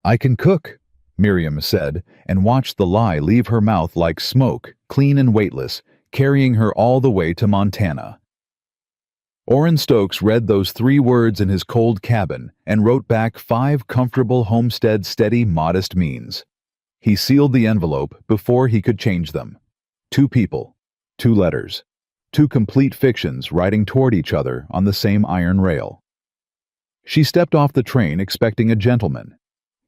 "I can cook," Miriam said, and watched the lie leave her mouth like smoke, clean and weightless, carrying her all the way to Montana. Orrin Stokes read those 3 words in his cold cabin and wrote back 5 comfortable homestead steady modest means. He sealed the envelope before he could change them. 2 people, 2 letters, 2 complete fictions riding toward each other on the same iron rail. She stepped off the train expecting a gentleman.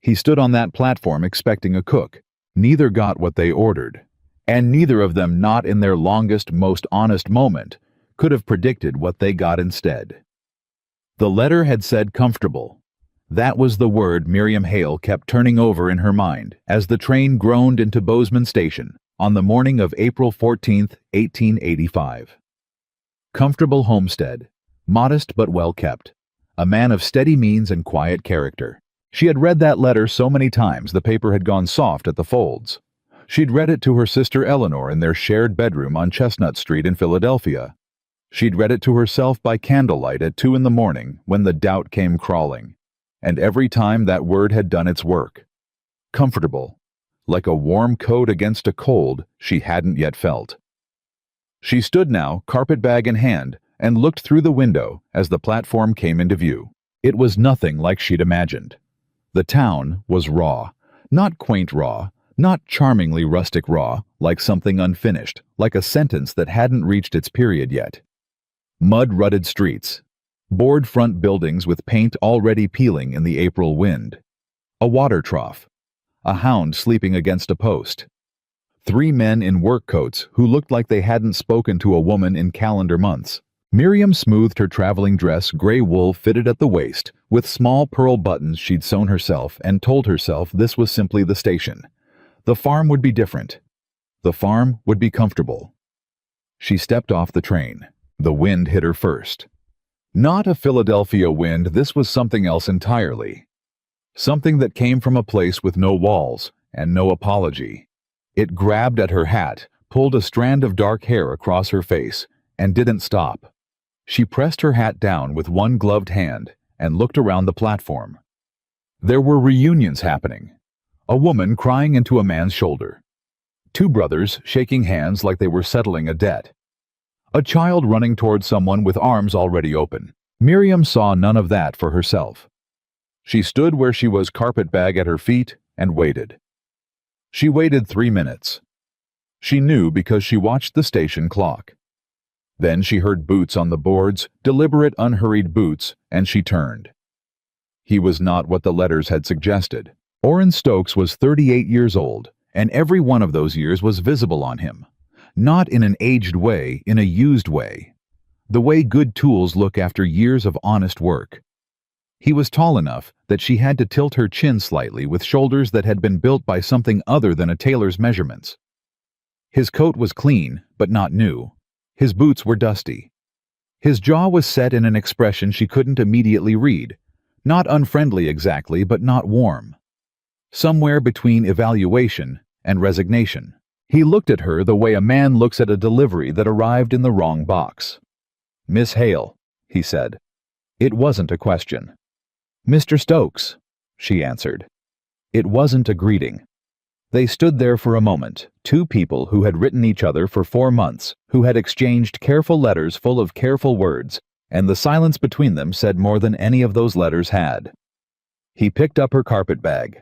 He stood on that platform expecting a cook. Neither got what they ordered, and neither of them, not in their longest, most honest moment, could have predicted what they got instead. The letter had said comfortable. That was the word Miriam Hale kept turning over in her mind as the train groaned into Bozeman Station on the morning of April 14, 1885. Comfortable homestead, modest but well kept, a man of steady means and quiet character. She had read that letter so many times the paper had gone soft at the folds. She'd read it to her sister Eleanor in their shared bedroom on Chestnut Street in Philadelphia. She'd read it to herself by candlelight at 2 in the morning when the doubt came crawling. And every time that word had done its work. Comfortable, like a warm coat against a cold she hadn't yet felt. She stood now, carpetbag in hand, and looked through the window as the platform came into view. It was nothing like she'd imagined. The town was raw, not quaint raw, not charmingly rustic raw, like something unfinished, like a sentence that hadn't reached its period yet. Mud-rutted streets, board front buildings with paint already peeling in the April wind, a water trough, a hound sleeping against a post, 3 men in work coats who looked like they hadn't spoken to a woman in calendar months. Miriam smoothed her traveling dress, gray wool fitted at the waist, with small pearl buttons she'd sewn herself, and told herself this was simply the station. The farm would be different. The farm would be comfortable. She stepped off the train. The wind hit her first. Not a Philadelphia wind, this was something else entirely. Something that came from a place with no walls and no apology. It grabbed at her hat, pulled a strand of dark hair across her face, and didn't stop. She pressed her hat down with one gloved hand and looked around the platform. There were reunions happening. A woman crying into a man's shoulder. 2 brothers shaking hands like they were settling a debt. A child running toward someone with arms already open. Miriam saw none of that for herself. She stood where she was, carpetbag at her feet, and waited. She waited 3 minutes. She knew because she watched the station clock. Then she heard boots on the boards, deliberate, unhurried boots, and she turned. He was not what the letters had suggested. Orrin Stokes was 38 years old, and every one of those years was visible on him. Not in an aged way, in a used way. The way good tools look after years of honest work. He was tall enough that she had to tilt her chin slightly, with shoulders that had been built by something other than a tailor's measurements. His coat was clean, but not new. His boots were dusty. His jaw was set in an expression she couldn't immediately read. Not unfriendly exactly, but not warm. Somewhere between evaluation and resignation. He looked at her the way a man looks at a delivery that arrived in the wrong box. "Miss Hale," he said. It wasn't a question. "Mr. Stokes," she answered. It wasn't a greeting. They stood there for a moment, 2 people who had written each other for 4 months, who had exchanged careful letters full of careful words, and the silence between them said more than any of those letters had. He picked up her carpetbag.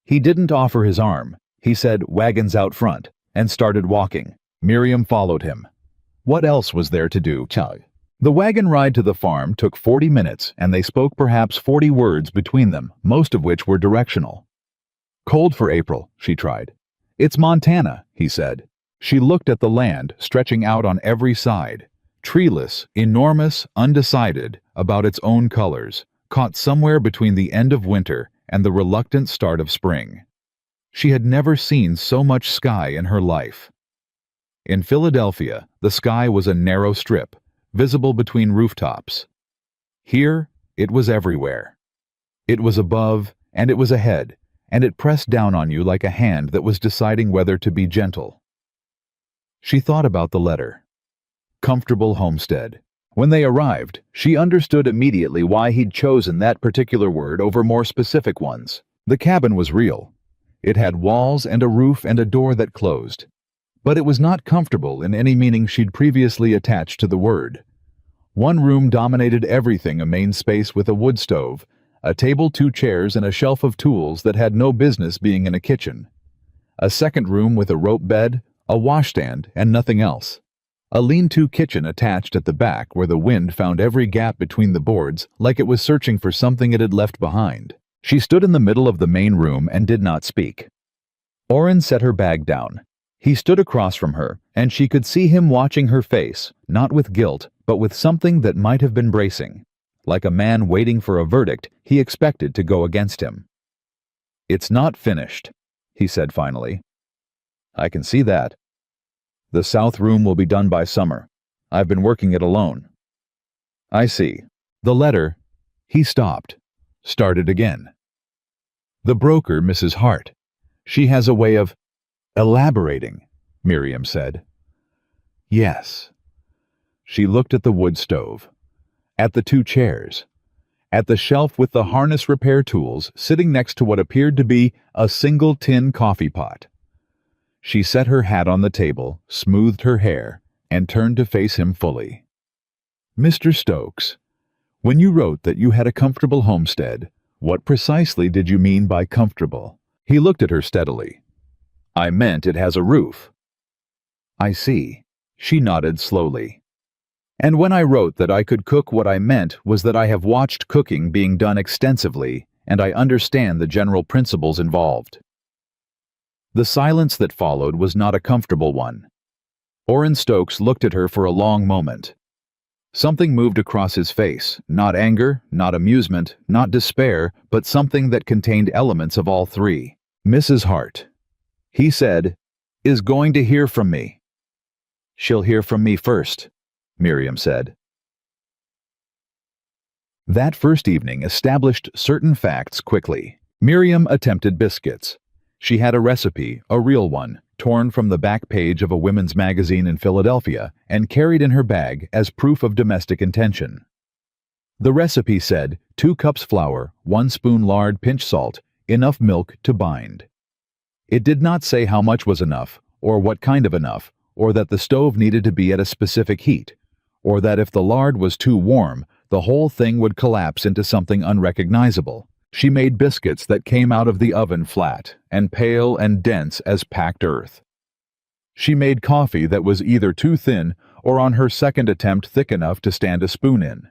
He didn't offer his arm. He said, "Wagons out front," and started walking. Miriam followed him. What else was there to do? The wagon ride to the farm took 40 minutes, and they spoke perhaps 40 words between them, most of which were directional. "Cold for April," she tried. "It's Montana," he said. She looked at the land, stretching out on every side. Treeless, enormous, undecided about its own colors, caught somewhere between the end of winter and the reluctant start of spring. She had never seen so much sky in her life. In Philadelphia, the sky was a narrow strip, visible between rooftops. Here, it was everywhere. It was above, and it was ahead, and it pressed down on you like a hand that was deciding whether to be gentle. She thought about the letter. Comfortable homestead. When they arrived, she understood immediately why he'd chosen that particular word over more specific ones. The cabin was real. It had walls and a roof and a door that closed. But it was not comfortable in any meaning she'd previously attached to the word. One room dominated everything, a main space with a wood stove, a table, 2 chairs, and a shelf of tools that had no business being in a kitchen. A second room with a rope bed, a washstand, and nothing else. A lean-to kitchen attached at the back where the wind found every gap between the boards like it was searching for something it had left behind. She stood in the middle of the main room and did not speak. Oren set her bag down. He stood across from her, and she could see him watching her face, not with guilt, but with something that might have been bracing. Like a man waiting for a verdict he expected to go against him. "It's not finished," he said finally. "I can see that. The south room will be done by summer. I've been working it alone." "I see. The letter—" He stopped. Started again. "The broker, Mrs. Hart. She has a way of—" "Elaborating," Miriam said. "Yes." She looked at the wood stove, at the 2 chairs, at the shelf with the harness repair tools sitting next to what appeared to be a single tin coffee pot. She set her hat on the table, smoothed her hair, and turned to face him fully. "Mr. Stokes, when you wrote that you had a comfortable homestead, what precisely did you mean by comfortable?" He looked at her steadily. "I meant it has a roof." "I see." She nodded slowly. "And when I wrote that I could cook, what I meant was that I have watched cooking being done extensively, and I understand the general principles involved." The silence that followed was not a comfortable one. Oren Stokes looked at her for a long moment. Something moved across his face, not anger, not amusement, not despair, but something that contained elements of all three. "Mrs. Hart," he said, "is going to hear from me." "She'll hear from me first," Miriam said. That first evening established certain facts quickly. Miriam attempted biscuits. She had a recipe, a real one, torn from the back page of a women's magazine in Philadelphia and carried in her bag as proof of domestic intention. The recipe said 2 cups flour, 1 spoon lard, pinch salt, enough milk to bind. It did not say how much was enough, or what kind of enough, or that the stove needed to be at a specific heat, or that if the lard was too warm, the whole thing would collapse into something unrecognizable. She made biscuits that came out of the oven flat and pale and dense as packed earth. She made coffee that was either too thin or on her second attempt thick enough to stand a spoon in.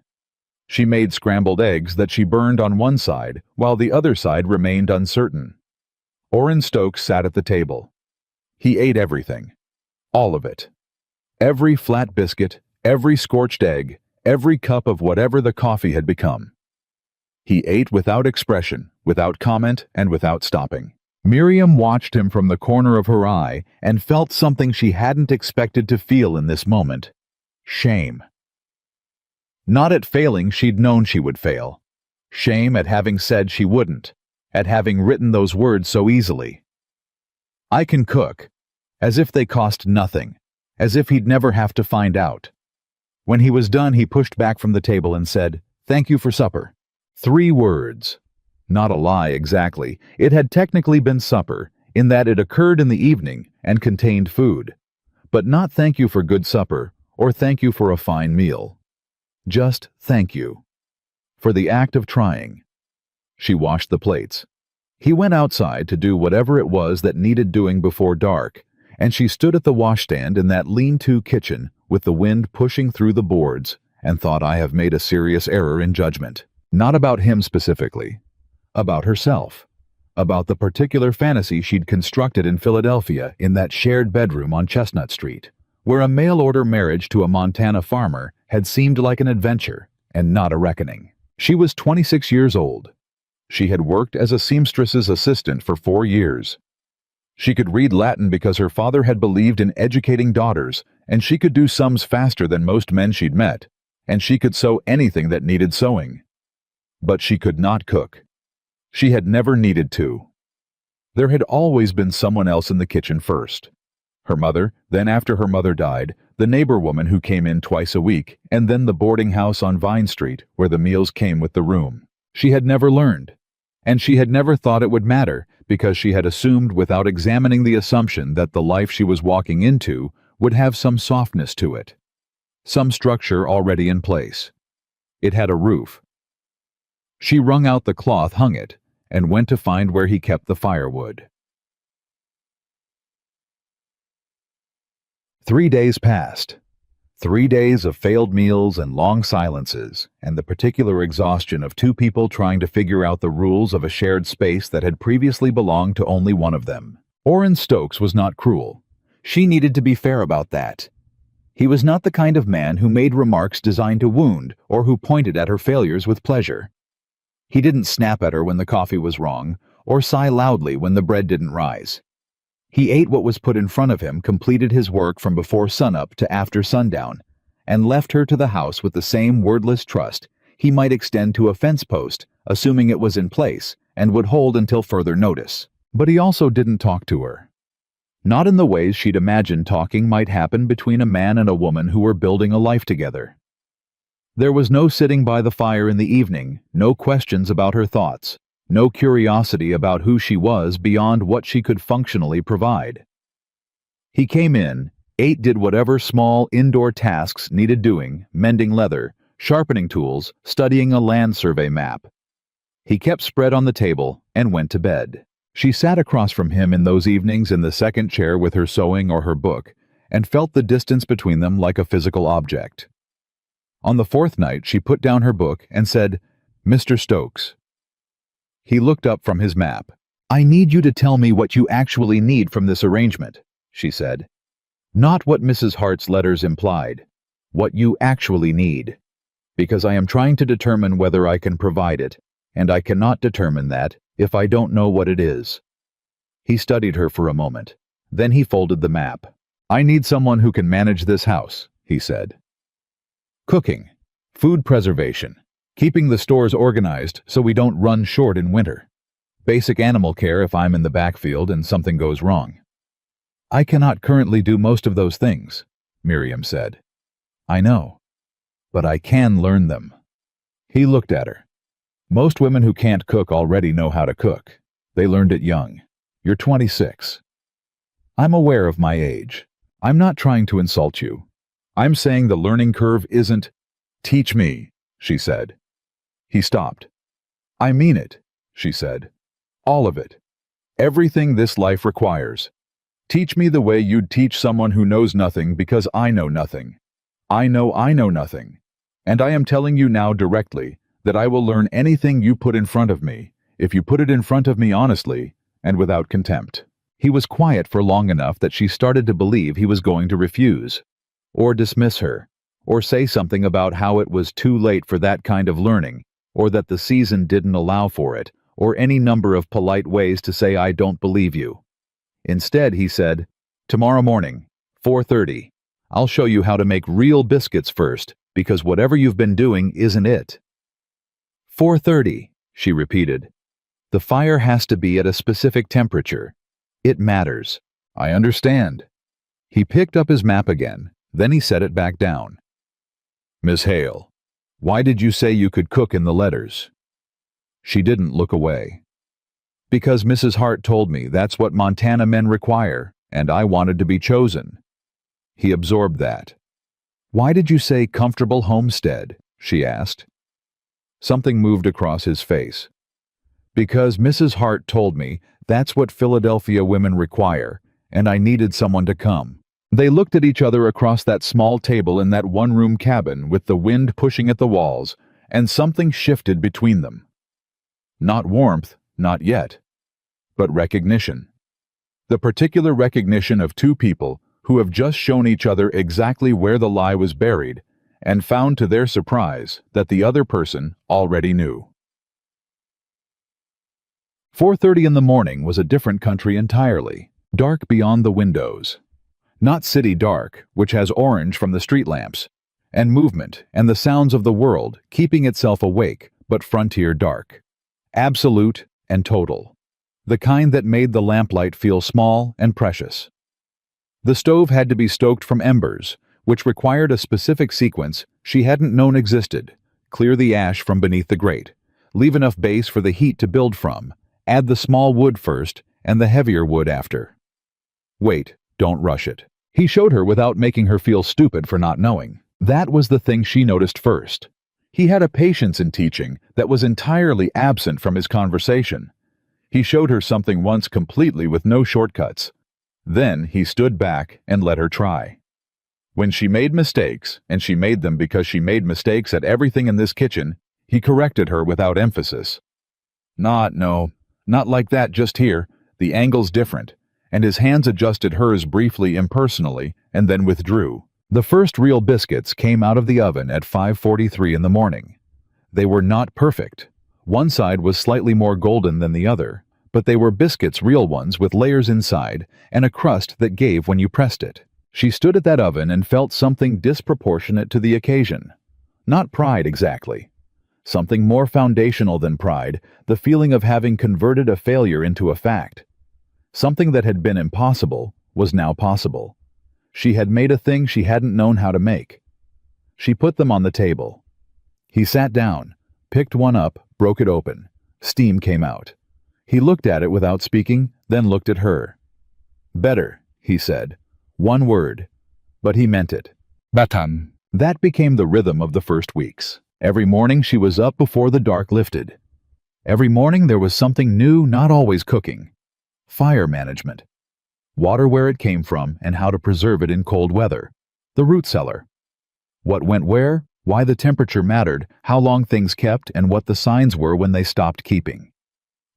She made scrambled eggs that she burned on one side while the other side remained uncertain. Oren Stokes sat at the table. He ate everything. All of it. Every flat biscuit, every scorched egg, every cup of whatever the coffee had become. He ate without expression, without comment, and without stopping. Miriam watched him from the corner of her eye and felt something she hadn't expected to feel in this moment. Shame. Not at failing she'd known she would fail. Shame at having said she wouldn't, at having written those words so easily. "I can cook," as if they cost nothing, as if he'd never have to find out. When he was done, he pushed back from the table and said, "Thank you for supper." 3 words. Not a lie exactly. It had technically been supper, in that it occurred in the evening and contained food. But not thank you for good supper, or thank you for a fine meal. Just thank you. For the act of trying. She washed the plates. He went outside to do whatever it was that needed doing before dark, and she stood at the washstand in that lean-to kitchen with the wind pushing through the boards and thought, I have made a serious error in judgment. Not about him specifically. About herself. About the particular fantasy she'd constructed in Philadelphia in that shared bedroom on Chestnut Street, where a mail-order marriage to a Montana farmer had seemed like an adventure and not a reckoning. She was 26 years old. She had worked as a seamstress's assistant for 4 years. She could read Latin because her father had believed in educating daughters, and she could do sums faster than most men she'd met, and she could sew anything that needed sewing. But she could not cook. She had never needed to. There had always been someone else in the kitchen first. Her mother, then after her mother died, the neighbor woman who came in twice a week, and then the boarding house on Vine Street where the meals came with the room. She had never learned. And she had never thought it would matter, because she had assumed without examining the assumption that the life she was walking into would have some softness to it. Some structure already in place. It had a roof. She wrung out the cloth hung it, and went to find where he kept the firewood. 3 days passed. 3 days of failed meals and long silences, and the particular exhaustion of two people trying to figure out the rules of a shared space that had previously belonged to only one of them. Orrin Stokes was not cruel. She needed to be fair about that. He was not the kind of man who made remarks designed to wound or who pointed at her failures with pleasure. He didn't snap at her when the coffee was wrong, or sigh loudly when the bread didn't rise. He ate what was put in front of him, completed his work from before sunup to after sundown, and left her to the house with the same wordless trust he might extend to a fence post, assuming it was in place, and would hold until further notice. But he also didn't talk to her. Not in the ways she'd imagined talking might happen between a man and a woman who were building a life together. There was no sitting by the fire in the evening, no questions about her thoughts, no curiosity about who she was beyond what she could functionally provide. He came in, did whatever small indoor tasks needed doing, mending leather, sharpening tools, studying a land survey map. He kept spread on the table and went to bed. She sat across from him in those evenings in the second chair with her sewing or her book, and felt the distance between them like a physical object. On the fourth night, she put down her book and said, "Mr. Stokes." He looked up from his map. "I need you to tell me what you actually need from this arrangement," she said. "Not what Mrs. Hart's letters implied. What you actually need. Because I am trying to determine whether I can provide it, and I cannot determine that if I don't know what it is." He studied her for a moment. Then he folded the map. "I need someone who can manage this house," he said. "Cooking, food preservation, keeping the stores organized so we don't run short in winter. Basic animal care if I'm in the backfield and something goes wrong." "I cannot currently do most of those things," Miriam said. "I know, but I can learn them." He looked at her. "Most women who can't cook already know how to cook. They learned it young. You're 26. I'm aware of my age. I'm not trying to insult you. I'm saying the learning curve isn't—" "Teach me," she said. He stopped. "I mean it," she said. "All of it. Everything this life requires. Teach me the way you'd teach someone who knows nothing, because I know nothing. I know nothing. And I am telling you now directly that I will learn anything you put in front of me, if you put it in front of me honestly and without contempt." He was quiet for long enough that she started to believe he was going to refuse, or dismiss her, or say something about how it was too late for that kind of learning, or that the season didn't allow for it, or any number of polite ways to say "I don't believe you." Instead, he said, "Tomorrow morning, 4:30, I'll show you how to make real biscuits first, because whatever you've been doing isn't it." 4:30, she repeated. "The fire has to be at a specific temperature. It matters." "I understand." He picked up his map again. Then he set it back down. "Miss Hale, why did you say you could cook in the letters?" She didn't look away. "Because Mrs. Hart told me that's what Montana men require, and I wanted to be chosen." He absorbed that. "Why did you say comfortable homestead?" she asked. Something moved across his face. "Because Mrs. Hart told me that's what Philadelphia women require, and I needed someone to come." They looked at each other across that small table in that one-room cabin with the wind pushing at the walls, and something shifted between them. Not warmth, not yet, but recognition. The particular recognition of two people who have just shown each other exactly where the lie was buried, and found to their surprise that the other person already knew. 4:30 in the morning was a different country entirely, dark beyond the windows. Not city dark, which has orange from the street lamps, and movement and the sounds of the world keeping itself awake, but frontier dark. Absolute and total. The kind that made the lamplight feel small and precious. The stove had to be stoked from embers, which required a specific sequence she hadn't known existed. Clear the ash from beneath the grate. Leave enough base for the heat to build from. Add the small wood first and the heavier wood after. Wait, don't rush it. He showed her without making her feel stupid for not knowing. That was the thing she noticed first. He had a patience in teaching that was entirely absent from his conversation. He showed her something once completely with no shortcuts. Then he stood back and let her try. When she made mistakes, and she made them because she made mistakes at everything in this kitchen, he corrected her without emphasis. Not like that just here. The angle's different. And his hands adjusted hers briefly impersonally and then withdrew. The first real biscuits came out of the oven at 5:43 in the morning. They were not perfect. One side was slightly more golden than the other, but they were biscuits, real ones with layers inside and a crust that gave when you pressed it. She stood at that oven and felt something disproportionate to the occasion. Not pride exactly. Something more foundational than pride, the feeling of having converted a failure into a fact. Something that had been impossible was now possible. She had made a thing she hadn't known how to make. She put them on the table. He sat down, picked one up, broke it open. Steam came out. He looked at it without speaking, then looked at her. Better, he said. One word. But he meant it. Batan. That became the rhythm of the first weeks. Every morning she was up before the dark lifted. Every morning there was something new, not always cooking. Fire management. Water, where it came from and how to preserve it in cold weather. The root cellar. What went where, why the temperature mattered, how long things kept, and what the signs were when they stopped keeping.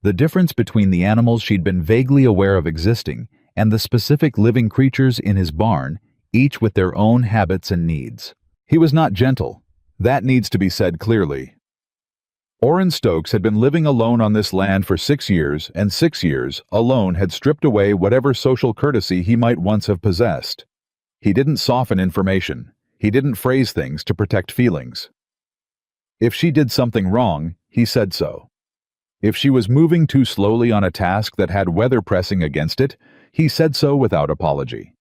The difference between the animals she'd been vaguely aware of existing and the specific living creatures in his barn, each with their own habits and needs. He was not gentle. That needs to be said clearly. Orrin Stokes had been living alone on this land for 6 years, and 6 years, alone, had stripped away whatever social courtesy he might once have possessed. He didn't soften information. He didn't phrase things to protect feelings. If she did something wrong, he said so. If she was moving too slowly on a task that had weather pressing against it, he said so without apology.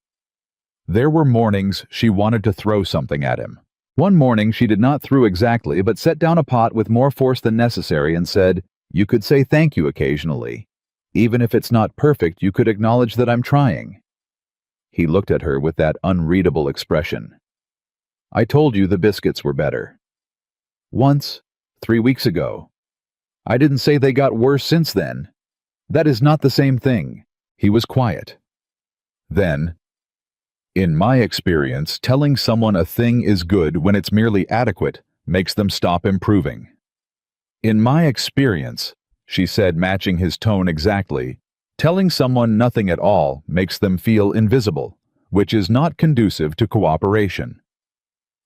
There were mornings she wanted to throw something at him. One morning she did not throw exactly, but set down a pot with more force than necessary and said, "You could say thank you occasionally. Even if it's not perfect, you could acknowledge that I'm trying." He looked at her with that unreadable expression. "I told you the biscuits were better. Once, 3 weeks ago. I didn't say they got worse since then. That is not the same thing." He was quiet. Then, "In my experience, telling someone a thing is good when it's merely adequate makes them stop improving." "In my experience," she said, matching his tone exactly, "telling someone nothing at all makes them feel invisible, which is not conducive to cooperation."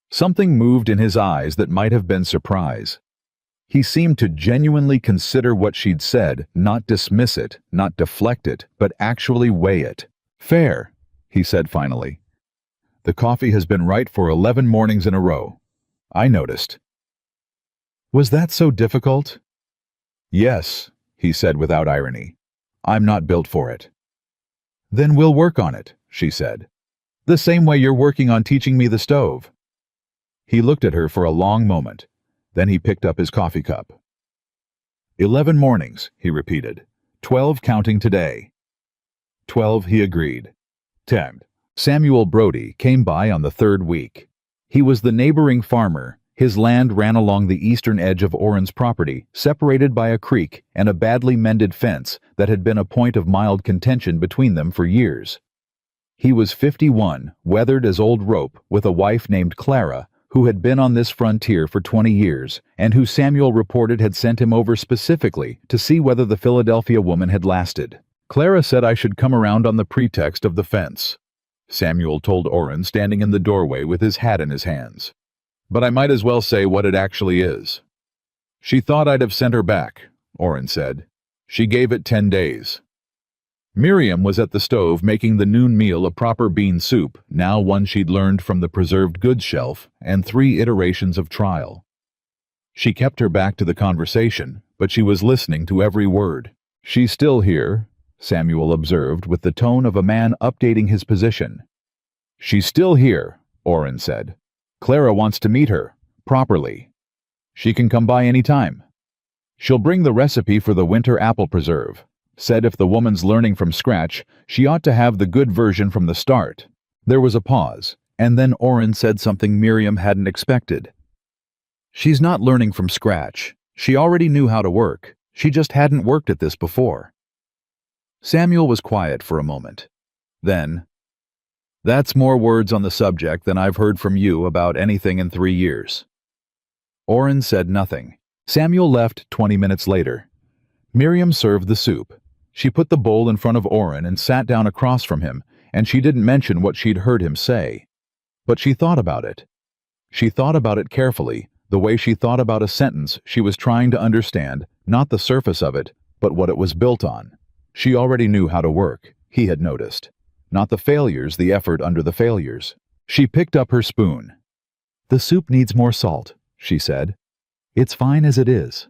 Something moved in his eyes that might have been surprise. He seemed to genuinely consider what she'd said, not dismiss it, not deflect it, but actually weigh it. "Fair," he said finally. "The coffee has been right for 11 mornings in a row. I noticed." "Was that so difficult?" "Yes," he said without irony. "I'm not built for it." "Then we'll work on it," she said. "The same way you're working on teaching me the stove." He looked at her for a long moment. Then he picked up his coffee cup. 11 mornings, he repeated. 12 counting today. 12, he agreed. 10. Samuel Brody came by on the 3rd week. He was the neighboring farmer. His land ran along the eastern edge of Orrin's property, separated by a creek and a badly mended fence that had been a point of mild contention between them for years. He was 51, weathered as old rope, with a wife named Clara, who had been on this frontier for 20 years, and who Samuel reported had sent him over specifically to see whether the Philadelphia woman had lasted. "Clara said I should come around on the pretext of the fence," Samuel told Orrin, standing in the doorway with his hat in his hands. "But I might as well say what it actually is." "She thought I'd have sent her back," Orrin said. "She gave it 10 days. Miriam was at the stove making the noon meal, a proper bean soup, now one she'd learned from the preserved goods shelf, and 3 iterations of trial. She kept her back to the conversation, but she was listening to every word. "She's still here," Samuel observed with the tone of a man updating his position. "She's still here," Orrin said. "Clara wants to meet her, properly. She can come by any time." She'll bring the recipe for the winter apple preserve. Said if the woman's learning from scratch, she ought to have the good version from the start. There was a pause, and then Oren said something Miriam hadn't expected. She's not learning from scratch. She already knew how to work. She just hadn't worked at this before. Samuel was quiet for a moment. Then, "That's more words on the subject than I've heard from you about anything in 3 years." Oren said nothing. Samuel left 20 minutes later. Miriam served the soup. She put the bowl in front of Oren and sat down across from him, and she didn't mention what she'd heard him say. But she thought about it. She thought about it carefully, the way she thought about a sentence she was trying to understand, not the surface of it, but what it was built on. She already knew how to work, he had noticed. Not the failures, the effort under the failures. She picked up her spoon. "The soup needs more salt," she said. "It's fine as it is."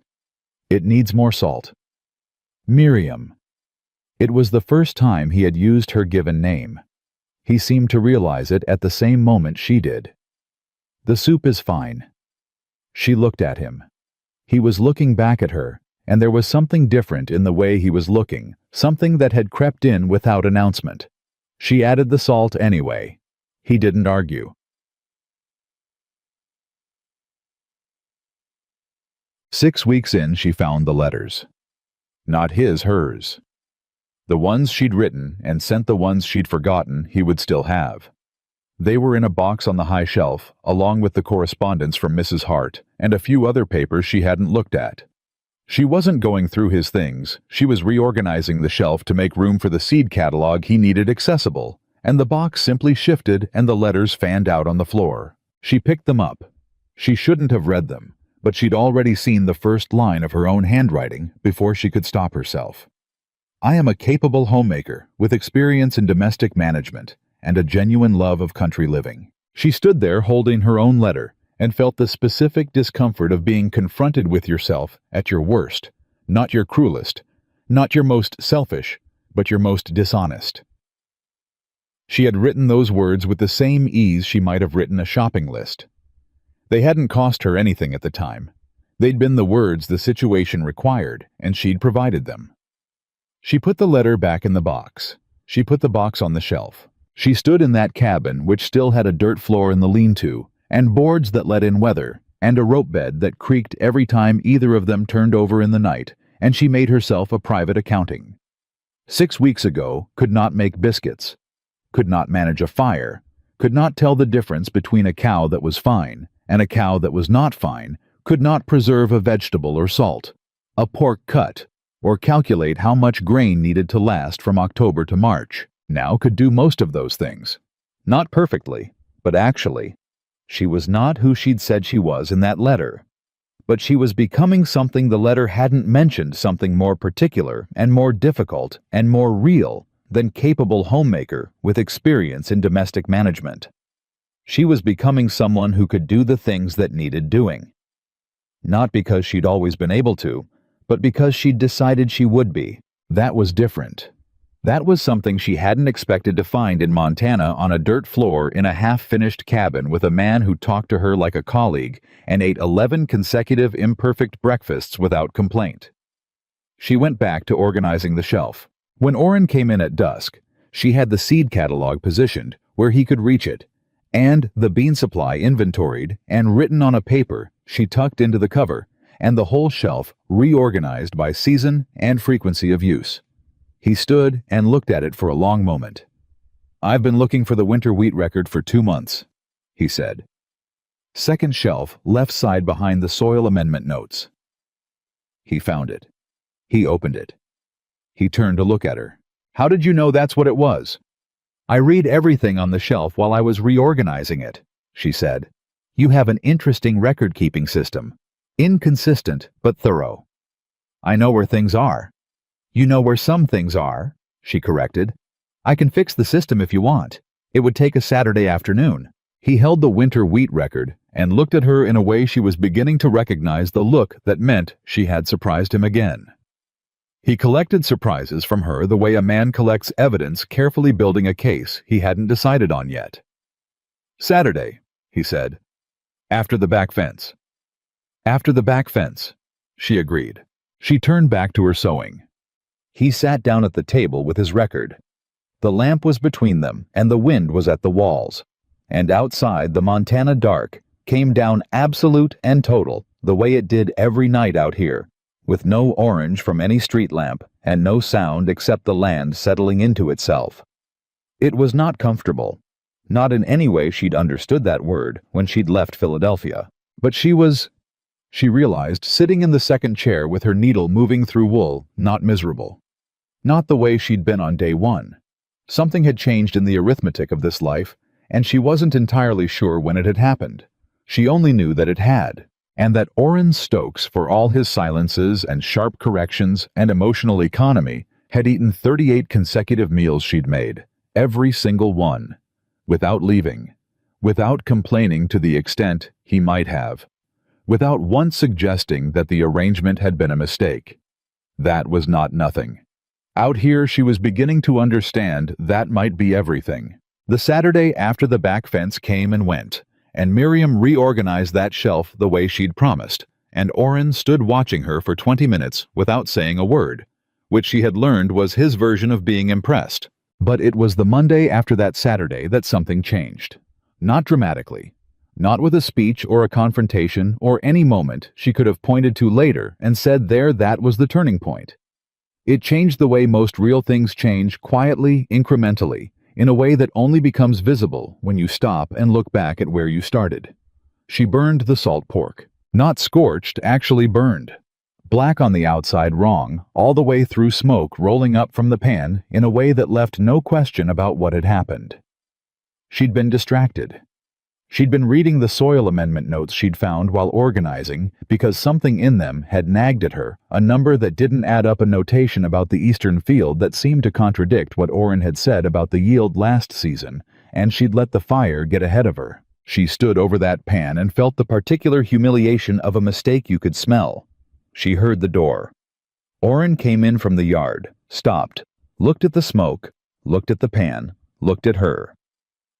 "It needs more salt." Miriam. It was the first time he had used her given name. He seemed to realize it at the same moment she did. "The soup is fine." She looked at him. He was looking back at her, and there was something different in the way he was looking, something that had crept in without announcement. She added the salt anyway. He didn't argue. 6 weeks in, she found the letters. Not hers. The ones she'd written and sent, the ones she'd forgotten he would still have. They were in a box on the high shelf, along with the correspondence from Mrs. Hart and a few other papers she hadn't looked at. She wasn't going through his things, she was reorganizing the shelf to make room for the seed catalog he needed accessible, and the box simply shifted and the letters fanned out on the floor. She picked them up. She shouldn't have read them, but she'd already seen the first line of her own handwriting before she could stop herself. "I am a capable homemaker with experience in domestic management and a genuine love of country living." She stood there holding her own letter and felt the specific discomfort of being confronted with yourself at your worst, not your cruelest, not your most selfish, but your most dishonest. She had written those words with the same ease she might have written a shopping list. They hadn't cost her anything at the time. They'd been the words the situation required, and she'd provided them. She put the letter back in the box. She put the box on the shelf. She stood in that cabin, which still had a dirt floor in the lean-to, and boards that let in weather, and a rope bed that creaked every time either of them turned over in the night, and she made herself a private accounting. 6 weeks ago, could not make biscuits, could not manage a fire, could not tell the difference between a cow that was fine and a cow that was not fine, could not preserve a vegetable or salt, a pork cut, or calculate how much grain needed to last from October to March. Now could do most of those things. Not perfectly, but actually. She was not who she'd said she was in that letter. But she was becoming something the letter hadn't mentioned, something more particular and more difficult and more real than capable homemaker with experience in domestic management. She was becoming someone who could do the things that needed doing. Not because she'd always been able to, but because she'd decided she would be. That was different. That was something she hadn't expected to find in Montana on a dirt floor in a half-finished cabin with a man who talked to her like a colleague and ate 11 consecutive imperfect breakfasts without complaint. She went back to organizing the shelf. When Oren came in at dusk, she had the seed catalog positioned where he could reach it, and the bean supply inventoried and written on a paper she tucked into the cover, and the whole shelf reorganized by season and frequency of use. He stood and looked at it for a long moment. "I've been looking for the winter wheat record for 2 months, he said. Second shelf, left side behind the soil amendment notes. He found it. He opened it. He turned to look at her. "How did you know that's what it was?" "I read everything on the shelf while I was reorganizing it," she said. "You have an interesting record-keeping system. Inconsistent, but thorough." "I know where things are." "You know where some things are," she corrected. "I can fix the system if you want. It would take a Saturday afternoon." He held the winter wheat record and looked at her in a way she was beginning to recognize the look that meant she had surprised him again. He collected surprises from her the way a man collects evidence, carefully building a case he hadn't decided on yet. "Saturday," he said. "After the back fence." "After the back fence," she agreed. She turned back to her sewing. He sat down at the table with his record. The lamp was between them, and the wind was at the walls. And outside, the Montana dark came down absolute and total, the way it did every night out here, with no orange from any street lamp and no sound except the land settling into itself. It was not comfortable. Not in any way she'd understood that word when she'd left Philadelphia. But she realized, sitting in the second chair with her needle moving through wool, not miserable. Not the way she'd been on day one. Something had changed in the arithmetic of this life, and she wasn't entirely sure when it had happened. She only knew that it had, and that Orrin Stokes, for all his silences and sharp corrections and emotional economy, had eaten 38 consecutive meals she'd made, every single one, without leaving, without complaining to the extent he might have, without once suggesting that the arrangement had been a mistake. That was not nothing. Out here she was beginning to understand that might be everything. The Saturday after the back fence came and went, and Miriam reorganized that shelf the way she'd promised, and Orrin stood watching her for 20 minutes without saying a word, which she had learned was his version of being impressed. But it was the Monday after that Saturday that something changed. Not dramatically. Not with a speech or a confrontation or any moment she could have pointed to later and said there that was the turning point. It changed the way most real things change, quietly, incrementally, in a way that only becomes visible when you stop and look back at where you started. She burned the salt pork. Not scorched, actually burned. Black on the outside, wrong, all the way through, smoke rolling up from the pan in a way that left no question about what had happened. She'd been distracted. She'd been reading the soil amendment notes she'd found while organizing because something in them had nagged at her, a number that didn't add up, a notation about the eastern field that seemed to contradict what Orrin had said about the yield last season, and she'd let the fire get ahead of her. She stood over that pan and felt the particular humiliation of a mistake you could smell. She heard the door. Orrin came in from the yard, stopped, looked at the smoke, looked at the pan, looked at her.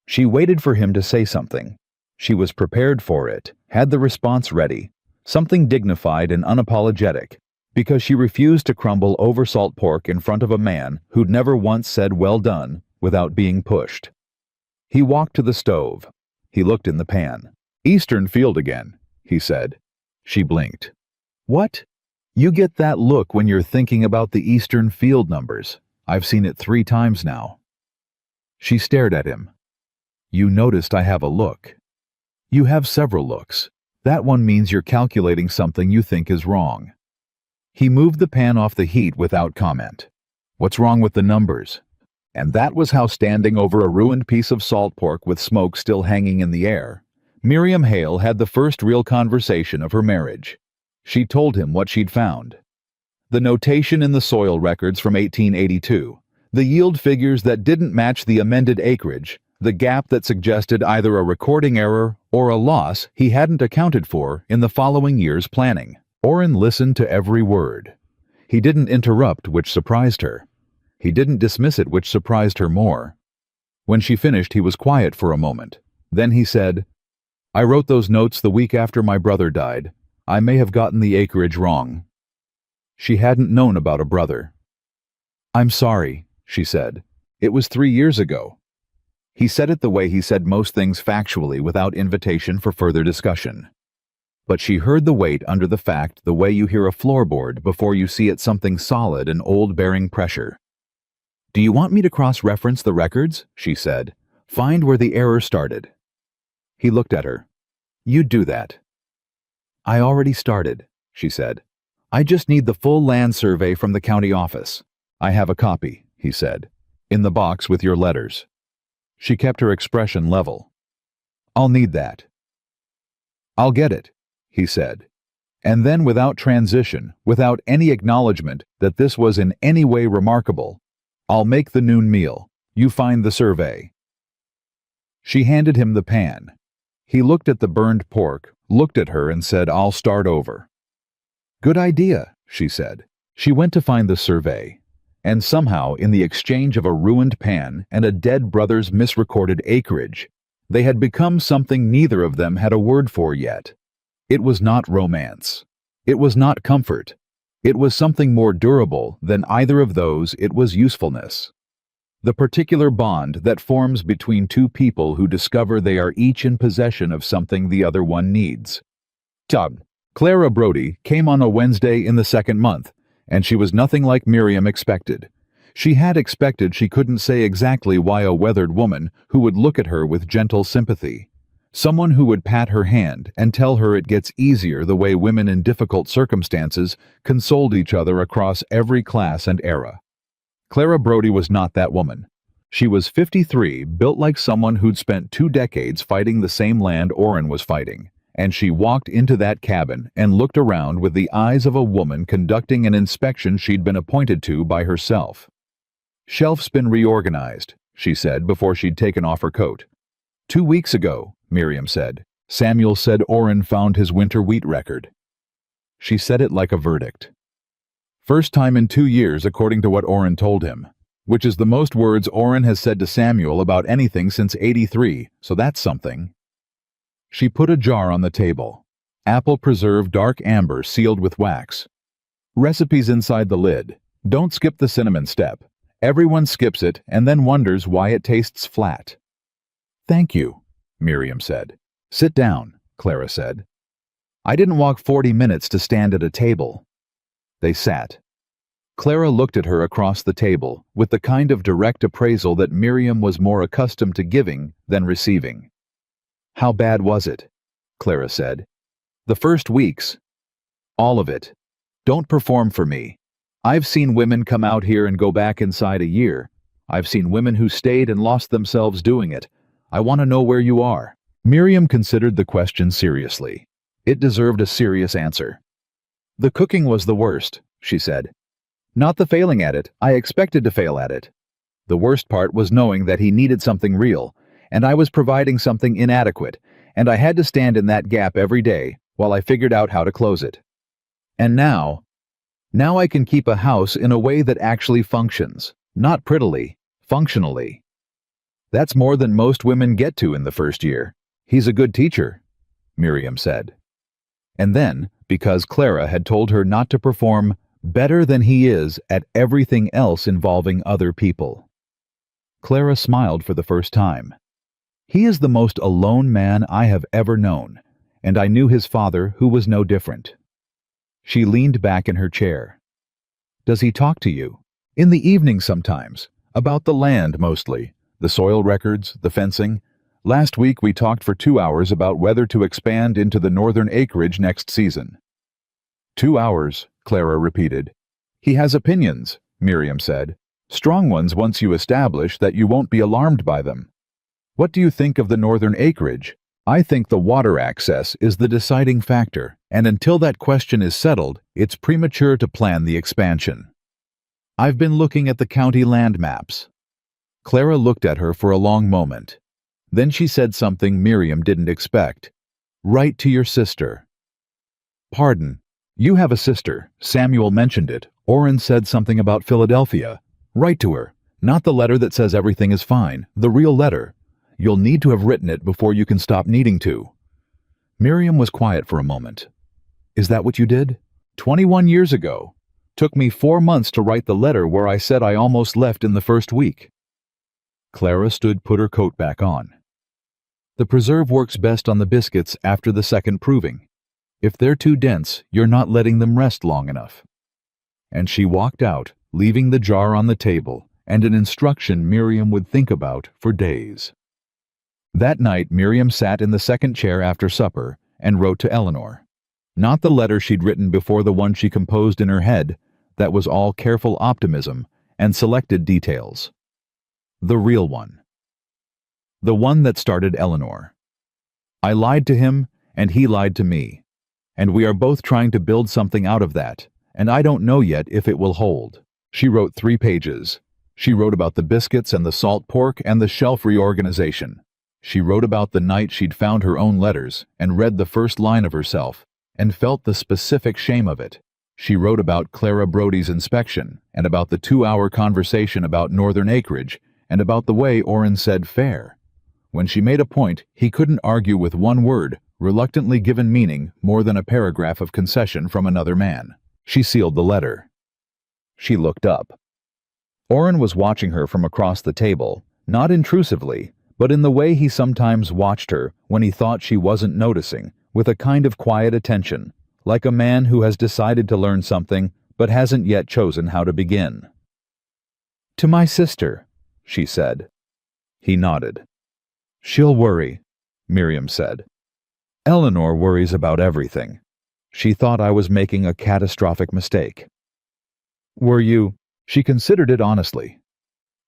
She waited for him to say something. She was prepared for it, had the response ready, something dignified and unapologetic, because she refused to crumble over salt pork in front of a man who'd never once said well done without being pushed. He walked to the stove. He looked in the pan. "Eastern field again," he said. She blinked. "What?" "You get that look when you're thinking about the eastern field numbers. I've seen it 3 times now." She stared at him. "You noticed I have a look." "You have several looks. That one means you're calculating something you think is wrong." He moved the pan off the heat without comment. "What's wrong with the numbers?" And that was how, standing over a ruined piece of salt pork with smoke still hanging in the air, Miriam Hale had the first real conversation of her marriage. She told him what she'd found. The notation in the soil records from 1882, the yield figures that didn't match the amended acreage, the gap that suggested either a recording error or a loss he hadn't accounted for in the following year's planning. Orrin listened to every word. He didn't interrupt, which surprised her. He didn't dismiss it, which surprised her more. When she finished, he was quiet for a moment. Then he said, "I wrote those notes the week after my brother died. I may have gotten the acreage wrong." She hadn't known about a brother. "I'm sorry," she said. "It was 3 years ago." He said it the way he said most things, factually, without invitation for further discussion. But she heard the weight under the fact, the way you hear a floorboard before you see it something solid and old, bearing pressure. "Do you want me to cross-reference the records?" she said. "Find where the error started." He looked at her. "You'd do that." "I already started," she said. "I just need the full land survey from the county office." "I have a copy," he said. "In the box with your letters." She kept her expression level. "I'll need that." "I'll get it," he said. And then, without transition, without any acknowledgement that this was in any way remarkable, "I'll make the noon meal. You find the survey." She handed him the pan. He looked at the burned pork, looked at her, and said, "I'll start over." "Good idea," she said. She went to find the survey. And somehow, in the exchange of a ruined pan and a dead brother's misrecorded acreage, they had become something neither of them had a word for yet. It was not romance. It was not comfort. It was something more durable than either of those. It was usefulness. The particular bond that forms between two people who discover they are each in possession of something the other one needs. Clara Brody came on a Wednesday in the second month, and she was nothing like Miriam expected. She had expected she couldn't say exactly why a weathered woman who would look at her with gentle sympathy. Someone who would pat her hand and tell her it gets easier the way women in difficult circumstances consoled each other across every class and era. Clara Brody was not that woman. She was 53, built like someone who'd spent 2 decades fighting the same land Orrin was fighting, and she walked into that cabin and looked around with the eyes of a woman conducting an inspection she'd been appointed to by herself. "Shelf's been reorganized," she said before she'd taken off her coat. 2 weeks ago, Miriam said, Samuel said Orrin found his winter wheat record. She said it like a verdict. First time in 2 years, according to what Orrin told him, which is the most words Orrin has said to Samuel about anything since '83, so that's something. She put a jar on the table. Apple preserved dark amber sealed with wax. Recipes inside the lid. Don't skip the cinnamon step. Everyone skips it and then wonders why it tastes flat. "Thank you," Miriam said. "Sit down," Clara said. "I didn't walk 40 minutes to stand at a table." They sat. Clara looked at her across the table with the kind of direct appraisal that Miriam was more accustomed to giving than receiving. "How bad was it?" Clara said. "The first weeks." "All of it. Don't perform for me. I've seen women come out here and go back inside a year. I've seen women who stayed and lost themselves doing it. I want to know where you are." Miriam considered the question seriously. It deserved a serious answer. "The cooking was the worst," she said. "Not the failing at it. I expected to fail at it. The worst part was knowing that he needed something real, and I was providing something inadequate, and I had to stand in that gap every day while I figured out how to close it. And now I can keep a house in a way that actually functions, not prettily, functionally. That's more than most women get to in the first year. He's a good teacher," Miriam said. And then, because Clara had told her not to perform better than he is at everything else involving other people. Clara smiled for the first time. "He is the most alone man I have ever known, and I knew his father, who was no different." She leaned back in her chair. "Does he talk to you?" "In the evening sometimes. About the land, mostly. The soil records, the fencing. Last week we talked for 2 hours about whether to expand into the northern acreage next season." 2 hours, Clara repeated. "He has opinions," Miriam said. "Strong ones once you establish that you won't be alarmed by them. What do you think of the northern acreage? I think the water access is the deciding factor, and until that question is settled, it's premature to plan the expansion. I've been looking at the county land maps." Clara looked at her for a long moment. Then she said something Miriam didn't expect. "Write to your sister." "Pardon. You have a sister. Samuel mentioned it. Orrin said something about Philadelphia. Write to her. Not the letter that says everything is fine. The real letter. You'll need to have written it before you can stop needing to." Miriam was quiet for a moment. "Is that what you did?" 21 years ago. Took me 4 months to write the letter where I said I almost left in the first week." Clara put her coat back on. "The preserve works best on the biscuits after the second proving. If they're too dense, you're not letting them rest long enough." And she walked out, leaving the jar on the table and an instruction Miriam would think about for days. That night, Miriam sat in the second chair after supper and wrote to Eleanor. Not the letter she'd written before, the one she composed in her head, that was all careful optimism and selected details. The real one. The one that started Eleanor. "I lied to him, and he lied to me. And we are both trying to build something out of that, and I don't know yet if it will hold." She wrote 3 pages. She wrote about the biscuits and the salt pork and the shelf reorganization. She wrote about the night she'd found her own letters and read the first line of herself and felt the specific shame of it. She wrote about Clara Brody's inspection and about the 2-hour conversation about northern acreage and about the way Orrin said fair. When she made a point, he couldn't argue with one word, reluctantly given meaning, more than a paragraph of concession from another man. She sealed the letter. She looked up. Oren was watching her from across the table, not intrusively, but in the way he sometimes watched her when he thought she wasn't noticing, with a kind of quiet attention, like a man who has decided to learn something but hasn't yet chosen how to begin. "To my sister," she said. He nodded. "She'll worry," Miriam said. "Eleanor worries about everything. She thought I was making a catastrophic mistake." "Were you?" She considered it honestly.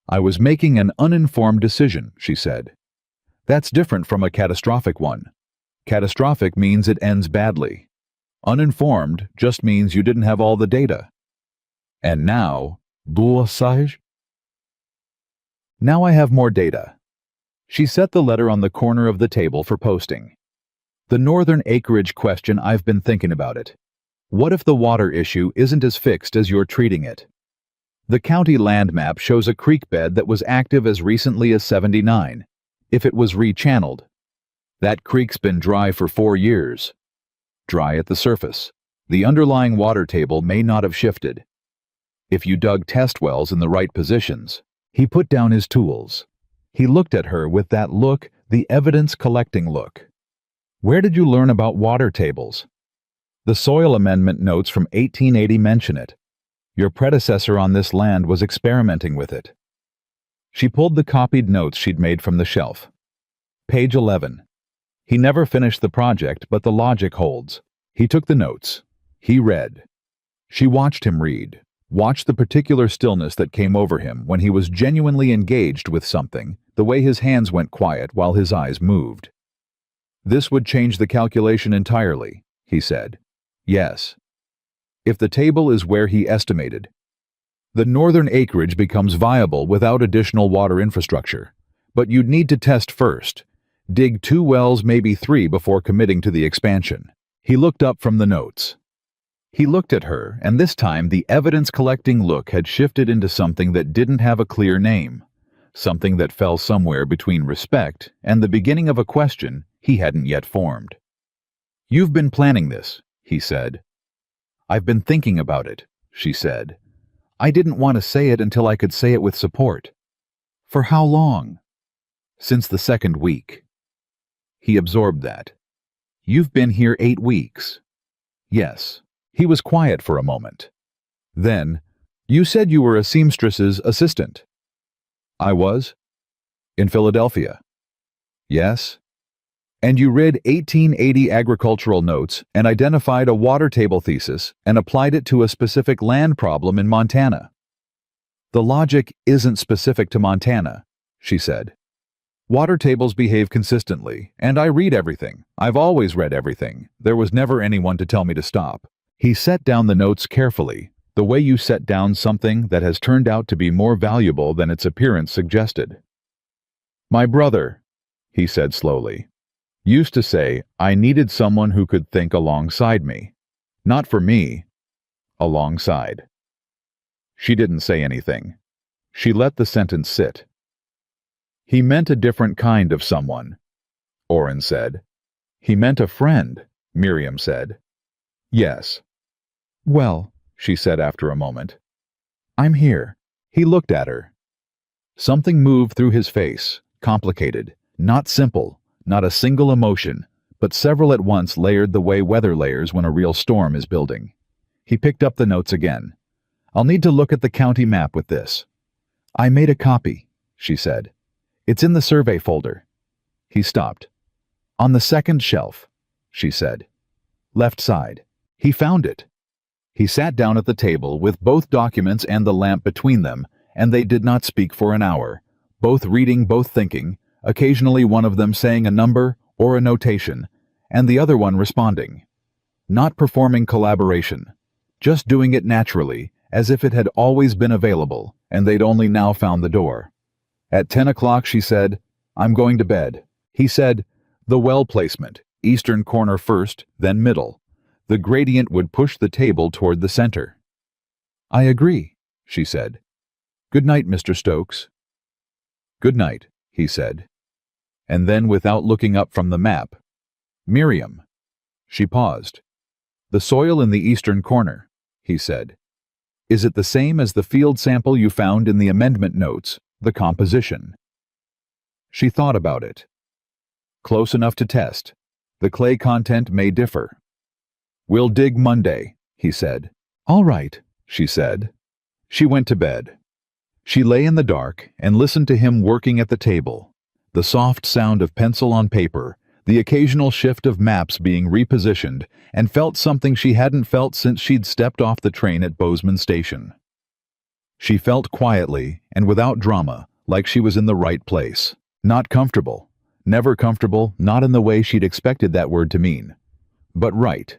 "I was making an uninformed decision," she said. "That's different from a catastrophic one. Catastrophic means it ends badly. Uninformed just means you didn't have all the data. And now, sage? Now I have more data." She set the letter on the corner of the table for posting. "The northern acreage question, I've been thinking about it. What if the water issue isn't as fixed as you're treating it? The county land map shows a creek bed that was active as recently as '79, if it was rechanneled. That creek's been dry for 4 years. Dry at the surface. The underlying water table may not have shifted. If you dug test wells in the right positions." He put down his tools. He looked at her with that look, the evidence-collecting look. "Where did you learn about water tables?" "The soil amendment notes from 1880 mention it. Your predecessor on this land was experimenting with it." She pulled the copied notes she'd made from the shelf. Page 11. "He never finished the project, but the logic holds." He took the notes. He read. She watched him read, watched the particular stillness that came over him when he was genuinely engaged with something, the way his hands went quiet while his eyes moved. "This would change the calculation entirely," he said. "Yes. If the table is where he estimated, the northern acreage becomes viable without additional water infrastructure. But you'd need to test first. Dig 2 wells, maybe 3, before committing to the expansion." He looked up from the notes. He looked at her, and this time the evidence-collecting look had shifted into something that didn't have a clear name, something that fell somewhere between respect and the beginning of a question he hadn't yet formed. "You've been planning this," he said. "I've been thinking about it," she said. "I didn't want to say it until I could say it with support." "For how long?" "Since the 2nd week." He absorbed that. "You've been here 8 weeks." "Yes." He was quiet for a moment. Then, "You said you were a seamstress's assistant." "I was." "In Philadelphia." "Yes." "And you read 1880 agricultural notes and identified a water table thesis and applied it to a specific land problem in Montana." "The logic isn't specific to Montana," she said. "Water tables behave consistently, and I read everything. I've always read everything. There was never anyone to tell me to stop." He set down the notes carefully, the way you set down something that has turned out to be more valuable than its appearance suggested. "My brother," he said slowly, "used to say I needed someone who could think alongside me. Not for me, alongside." She didn't say anything. She let the sentence sit. "He meant a different kind of someone," Oren said. "He meant a friend," Miriam said. "Yes." "Well," she said after a moment, "I'm here." He looked at her. Something moved through his face, complicated, not simple, not a single emotion, but several at once layered the way weather layers when a real storm is building. He picked up the notes again. "I'll need to look at the county map with this." "I made a copy," she said. "It's in the survey folder." He stopped. "On the 2nd shelf," she said. "Left side." He found it. He sat down at the table with both documents and the lamp between them, and they did not speak for an hour, both reading, both thinking, occasionally one of them saying a number or a notation, and the other one responding. Not performing collaboration, just doing it naturally, as if it had always been available, and they'd only now found the door. At 10 o'clock she said, "I'm going to bed." He said, "The well placement, eastern corner first, then middle. The gradient would push the table toward the center." "I agree," she said. "Good night, Mr. Stokes." "Good night," he said. And then, without looking up from the map, "Miriam." She paused. "The soil in the eastern corner," he said. Is it the same as the field sample you found in the amendment notes, the composition? She thought about it. Close enough to test. The clay content may differ. We'll dig Monday, he said. All right, she said. She went to bed. She lay in the dark and listened to him working at the table. The soft sound of pencil on paper, the occasional shift of maps being repositioned, and felt something she hadn't felt since she'd stepped off the train at Bozeman Station. She felt quietly and without drama, like she was in the right place. Not comfortable. Never comfortable, not in the way she'd expected that word to mean. But right.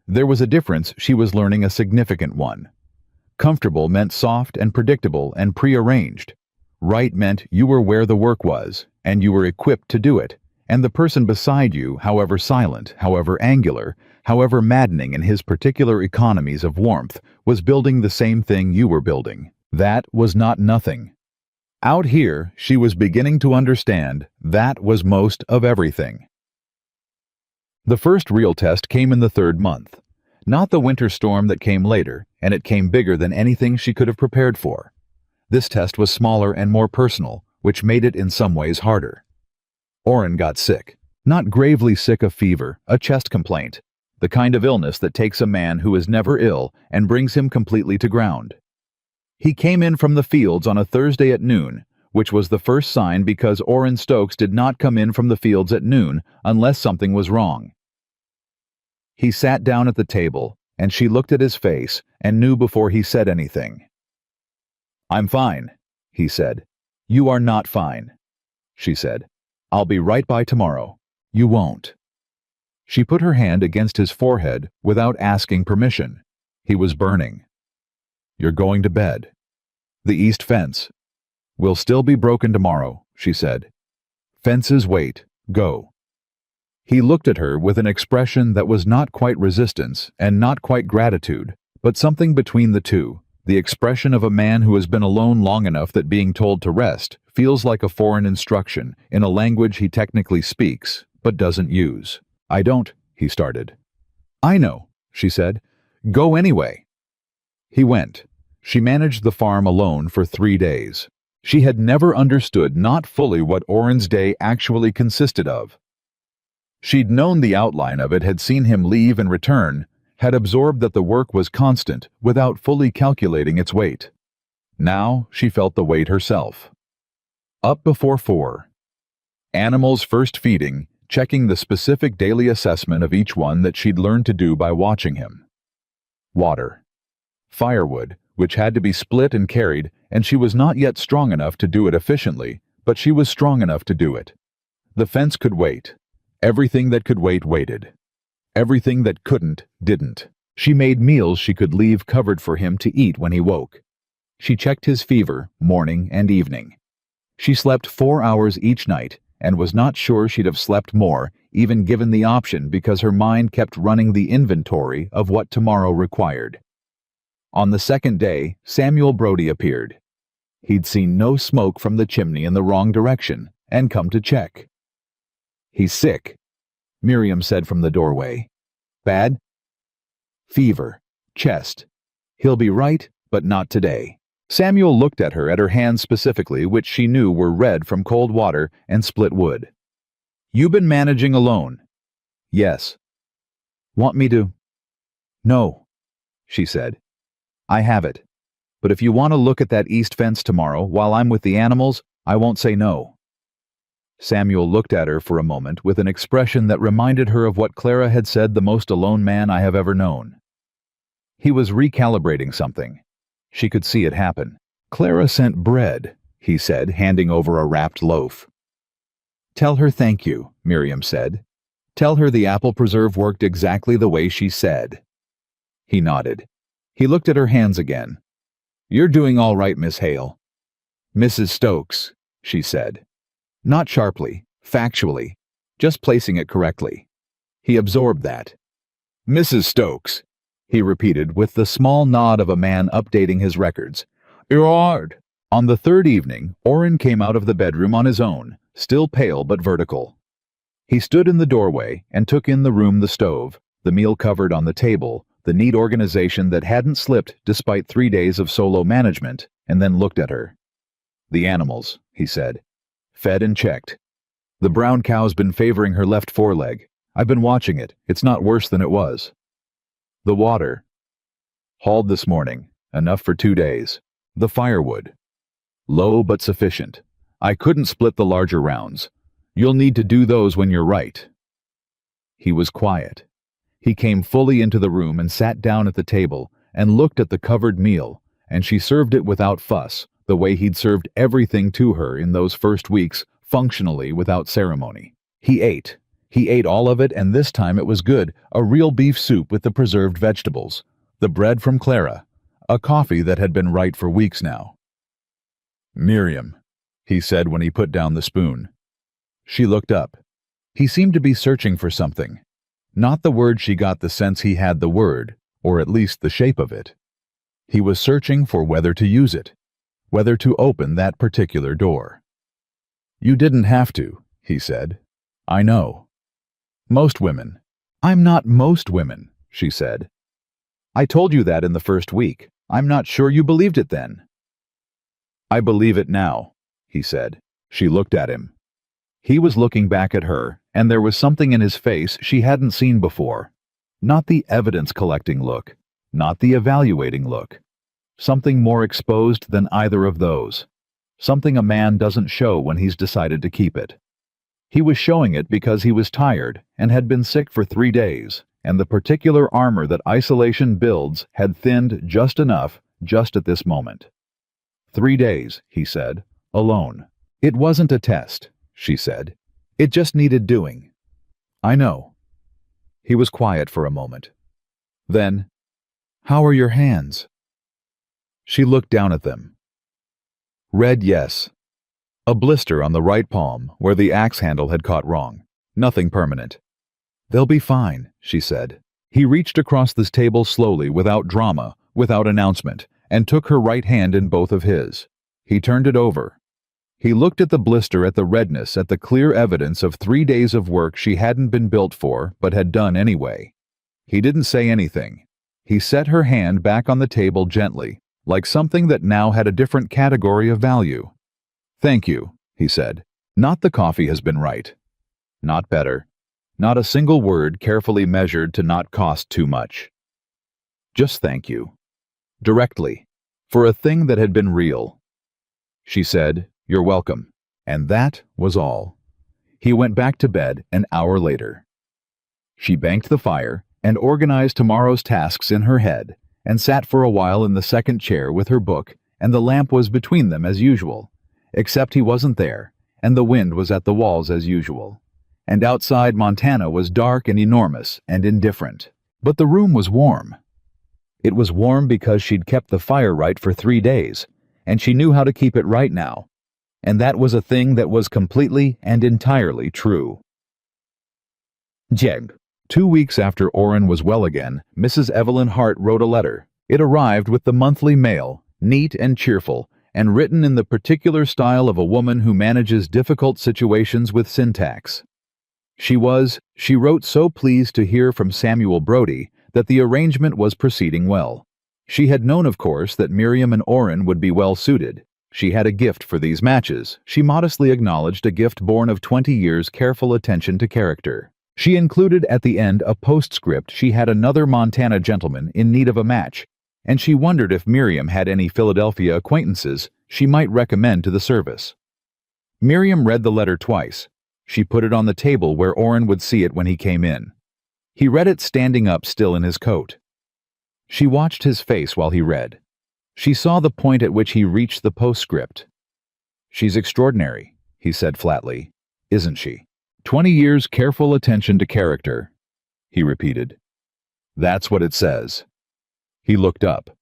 There was a difference. She was learning, a significant one. Comfortable meant soft and predictable and prearranged. Right meant you were where the work was, and you were equipped to do it, and the person beside you, however silent, however angular, however maddening in his particular economies of warmth, was building the same thing you were building. That was not nothing. Out here, she was beginning to understand, that was most of everything. The first real test came in the 3rd month. Not the winter storm that came later, and it came bigger than anything she could have prepared for. This test was smaller and more personal, which made it in some ways harder. Orrin got sick. Not gravely sick of fever, a chest complaint. The kind of illness that takes a man who is never ill and brings him completely to ground. He came in from the fields on a Thursday at noon, which was the first sign because Orrin Stokes did not come in from the fields at noon unless something was wrong. He sat down at the table, and she looked at his face and knew before he said anything. I'm fine, he said. You are not fine, she said. I'll be right by tomorrow. You won't. She put her hand against his forehead without asking permission. He was burning. You're going to bed. The east fence. Will still be broken tomorrow, she said. Fences wait. Go. He looked at her with an expression that was not quite resistance and not quite gratitude, but something between the two, the expression of a man who has been alone long enough that being told to rest feels like a foreign instruction in a language he technically speaks, but doesn't use. I don't, he started. I know, she said. Go anyway. He went. She managed the farm alone for 3 days. She had never understood not fully what Orrin's day actually consisted of. She'd known the outline of it, had seen him leave and return, had absorbed that the work was constant without fully calculating its weight. Now she felt the weight herself. Up before 4. Animals first feeding, checking the specific daily assessment of each one that she'd learned to do by watching him. Water. Firewood, which had to be split and carried, and she was not yet strong enough to do it efficiently, but she was strong enough to do it. The fence could wait. Everything that could wait waited. Everything that couldn't, didn't. She made meals she could leave covered for him to eat when he woke. She checked his fever, morning and evening. She slept 4 hours each night, and was not sure she'd have slept more, even given the option, because her mind kept running the inventory of what tomorrow required. On the 2nd day, Samuel Brody appeared. He'd seen no smoke from the chimney in the wrong direction, and come to check. He's sick, Miriam said from the doorway. Bad? Fever. Chest. He'll be right, but not today. Samuel looked at her hands specifically, which she knew were red from cold water and split wood. You been managing alone? Yes. Want me to? No, she said. I have it. But if you want to look at that east fence tomorrow while I'm with the animals, I won't say no. Samuel looked at her for a moment with an expression that reminded her of what Clara had said, the most alone man I have ever known. He was recalibrating something. She could see it happen. Clara sent bread, he said, handing over a wrapped loaf. Tell her thank you, Miriam said. Tell her the apple preserve worked exactly the way she said. He nodded. He looked at her hands again. You're doing all right, Miss Hale. Mrs. Stokes, she said. Not sharply, factually, just placing it correctly. He absorbed that. Mrs. Stokes, he repeated with the small nod of a man updating his records. You're hard. On the 3rd evening, Orrin came out of the bedroom on his own, still pale but vertical. He stood in the doorway and took in the room, the stove, the meal covered on the table, the neat organization that hadn't slipped despite 3 days of solo management, and then looked at her. "The animals," he said. "Fed and checked. The brown cow's been favoring her left foreleg. I've been watching it. It's not worse than it was. The water. Hauled this morning. Enough for 2 days. The firewood. Low but sufficient. I couldn't split the larger rounds. You'll need to do those when you're right." He was quiet. He came fully into the room and sat down at the table and looked at the covered meal, and she served it without fuss, the way he'd served everything to her in those first weeks, functionally without ceremony. He ate. He ate all of it, and this time it was good, a real beef soup with the preserved vegetables, the bread from Clara, a coffee that had been right for weeks now. "Miriam," he said when he put down the spoon. She looked up. He seemed to be searching for something. Not the word she got the sense he had the word, or at least the shape of it. He was searching for whether to use it, whether to open that particular door. "You didn't have to," he said. "I know. Most women." "I'm not most women," she said. "I told you that in the first week. I'm not sure you believed it then." "I believe it now," he said. She looked at him. He was looking back at her, and there was something in his face she hadn't seen before. Not the evidence-collecting look, not the evaluating look. Something more exposed than either of those. Something a man doesn't show when he's decided to keep it. He was showing it because he was tired and had been sick for 3 days, and the particular armor that isolation builds had thinned just enough just at this moment. 3 days, he said, alone. "It wasn't a test," she said. "It just needed doing." "I know." He was quiet for a moment. Then, "How are your hands?" She looked down at them. Red, yes. A blister on the right palm where the axe handle had caught wrong. Nothing permanent. "They'll be fine," she said. He reached across this table slowly, without drama, without announcement, and took her right hand in both of his. He turned it over. He looked at the blister, at the redness, at the clear evidence of 3 days of work she hadn't been built for, but had done anyway. He didn't say anything. He set her hand back on the table gently, like something that now had a different category of value. "Thank you," he said. "Not the coffee has been right. Not better. Not a single word carefully measured to not cost too much. Just thank you. Directly. For a thing that had been real." She said, "You're welcome." And that was all. He went back to bed an hour later. She banked the fire and organized tomorrow's tasks in her head, and sat for a while in the second chair with her book, and the lamp was between them as usual, except he wasn't there, and the wind was at the walls as usual. And outside Montana was dark and enormous and indifferent. But the room was warm. It was warm because she'd kept the fire right for 3 days, and she knew how to keep it right now. And that was a thing that was completely and entirely true. Jeg. 2 weeks after Orrin was well again, Mrs. Evelyn Hart wrote a letter. It arrived with the monthly mail, neat and cheerful, and written in the particular style of a woman who manages difficult situations with syntax. She wrote, so pleased to hear from Samuel Brody that the arrangement was proceeding well. She had known, of course, that Miriam and Orrin would be well suited. She had a gift for these matches. She modestly acknowledged a gift born of 20 years' careful attention to character. She included at the end a postscript she had another Montana gentleman in need of a match, and she wondered if Miriam had any Philadelphia acquaintances she might recommend to the service. Miriam read the letter twice. She put it on the table where Orrin would see it when he came in. He read it standing up still in his coat. She watched his face while he read. She saw the point at which he reached the postscript. "She's extraordinary," he said flatly. "Isn't she? 20 years careful attention to character," he repeated. "That's what it says." He looked up.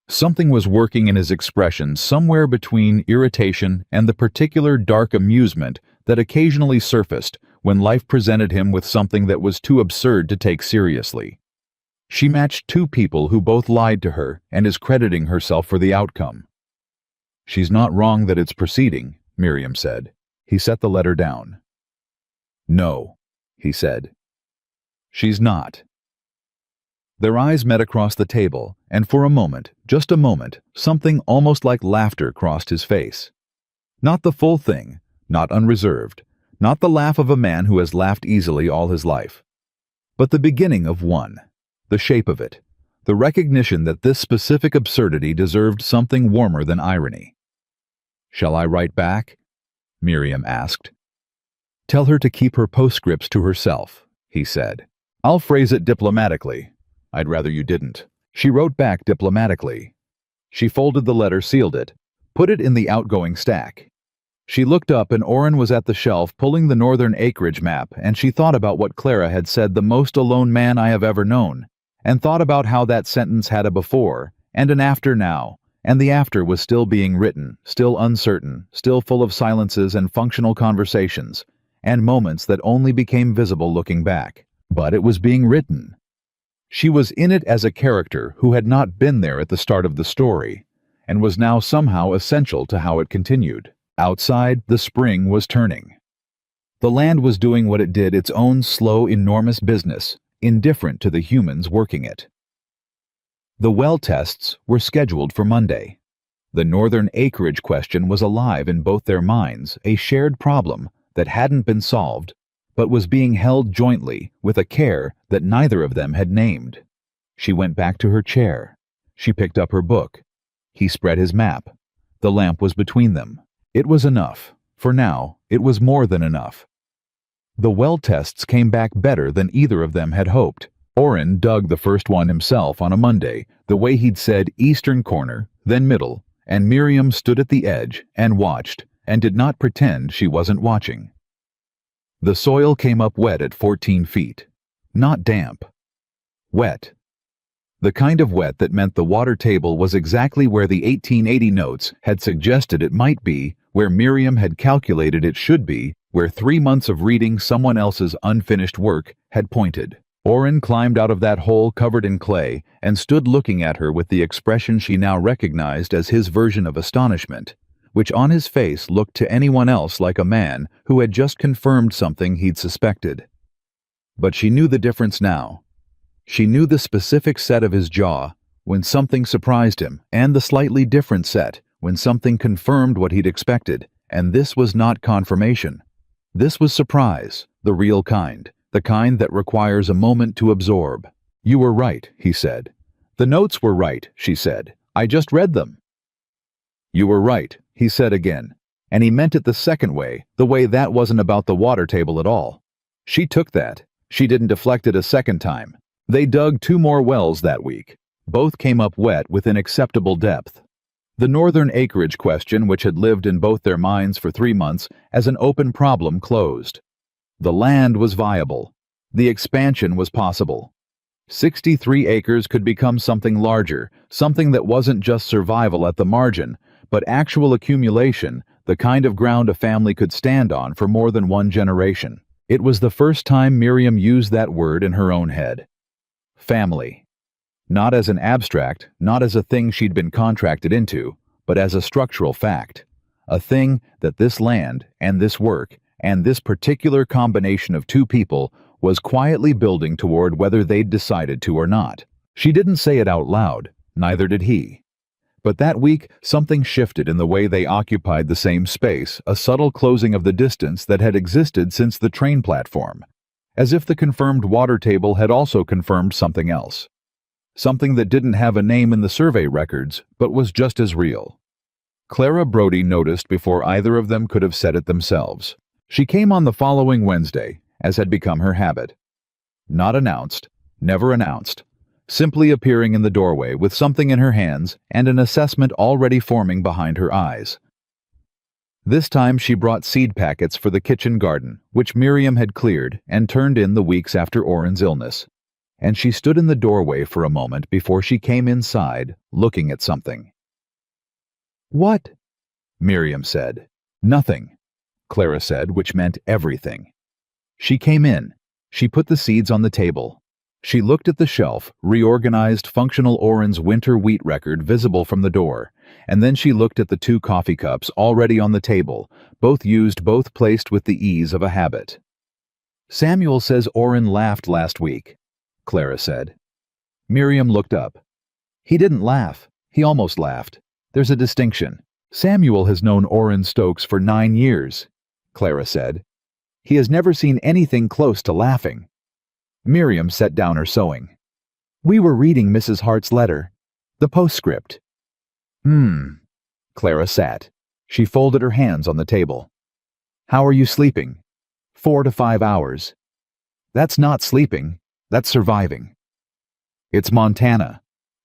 Something was working in his expression somewhere between irritation and the particular dark amusement that occasionally surfaced when life presented him with something that was too absurd to take seriously. She matched 2 people who both lied to her and is crediting herself for the outcome. "She's not wrong that it's proceeding," Miriam said. He set the letter down. "No," he said. "She's not." Their eyes met across the table, and for a moment, just a moment, something almost like laughter crossed his face. Not the full thing, not unreserved, not the laugh of a man who has laughed easily all his life, but the beginning of one, the shape of it, the recognition that this specific absurdity deserved something warmer than irony. "Shall I write back?" Miriam asked. "Tell her to keep her postscripts to herself," he said. "I'll phrase it diplomatically. I'd rather you didn't." She wrote back diplomatically. She folded the letter, sealed it, put it in the outgoing stack. She looked up and Oren was at the shelf pulling the northern acreage map, and she thought about what Clara had said, "the most alone man I have ever known," and thought about how that sentence had a before and an after now, and the after was still being written, still uncertain, still full of silences and functional conversations, and moments that only became visible looking back. But it was being written. She was in it as a character who had not been there at the start of the story, and was now somehow essential to how it continued. Outside, the spring was turning. The land was doing what it did, its own slow, enormous business, indifferent to the humans working it. The well tests were scheduled for Monday. The northern acreage question was alive in both their minds, a shared problem that hadn't been solved, but was being held jointly with a care that neither of them had named. She went back to her chair. She picked up her book. He spread his map. The lamp was between them. It was enough. For now, it was more than enough. The well tests came back better than either of them had hoped. Oren dug the first one himself on a Monday, the way he'd said eastern corner, then middle, and Miriam stood at the edge and watched, and did not pretend she wasn't watching. The soil came up wet at 14 feet. Not damp. Wet. The kind of wet that meant the water table was exactly where the 1880 notes had suggested it might be, where Miriam had calculated it should be, where 3 months of reading someone else's unfinished work had pointed. Oren climbed out of that hole covered in clay and stood looking at her with the expression she now recognized as his version of astonishment, which on his face looked to anyone else like a man who had just confirmed something he'd suspected. But she knew the difference now. She knew the specific set of his jaw when something surprised him, and the slightly different set when something confirmed what he'd expected, and this was not confirmation. This was surprise, the real kind, the kind that requires a moment to absorb. "You were right," he said. "The notes were right," she said. "I just read them." "You were right," he said again, and he meant it the second way, the way that wasn't about the water table at all. She took that. She didn't deflect it a second time. They dug 2 more wells that week. Both came up wet within acceptable depth. The northern acreage question, which had lived in both their minds for 3 months as an open problem, closed. The land was viable. The expansion was possible. 63 acres could become something larger, something that wasn't just survival at the margin, but actual accumulation, the kind of ground a family could stand on for more than one generation. It was the first time Miriam used that word in her own head. Family. Not as an abstract, not as a thing she'd been contracted into, but as a structural fact. A thing that this land, and this work, and this particular combination of 2 people was quietly building toward, whether they'd decided to or not. She didn't say it out loud, neither did he. But that week, something shifted in the way they occupied the same space, a subtle closing of the distance that had existed since the train platform, as if the confirmed water table had also confirmed something else. Something that didn't have a name in the survey records, but was just as real. Clara Brody noticed before either of them could have said it themselves. She came on the following Wednesday, as had become her habit. Not announced, never announced, simply appearing in the doorway with something in her hands and an assessment already forming behind her eyes. This time she brought seed packets for the kitchen garden, which Miriam had cleared and turned in the weeks after Oren's illness. And she stood in the doorway for a moment before she came inside, looking at something. "What?" Miriam said. "Nothing," Clara said, which meant everything. She came in. She put the seeds on the table. She looked at the shelf, reorganized functional Oren's winter wheat record visible from the door, and then she looked at the 2 coffee cups already on the table, both used, both placed with the ease of a habit. "Samuel says Oren laughed last week," Clara said. Miriam looked up. He didn't laugh. He almost laughed. There's a distinction. Samuel has known Orrin Stokes for 9 years, Clara said. He has never seen anything close to laughing. Miriam set down her sewing. We were reading Mrs. Hart's letter. The postscript. Clara sat. She folded her hands on the table. How are you sleeping? 4 to 5 hours. That's not sleeping. That's surviving. It's Montana,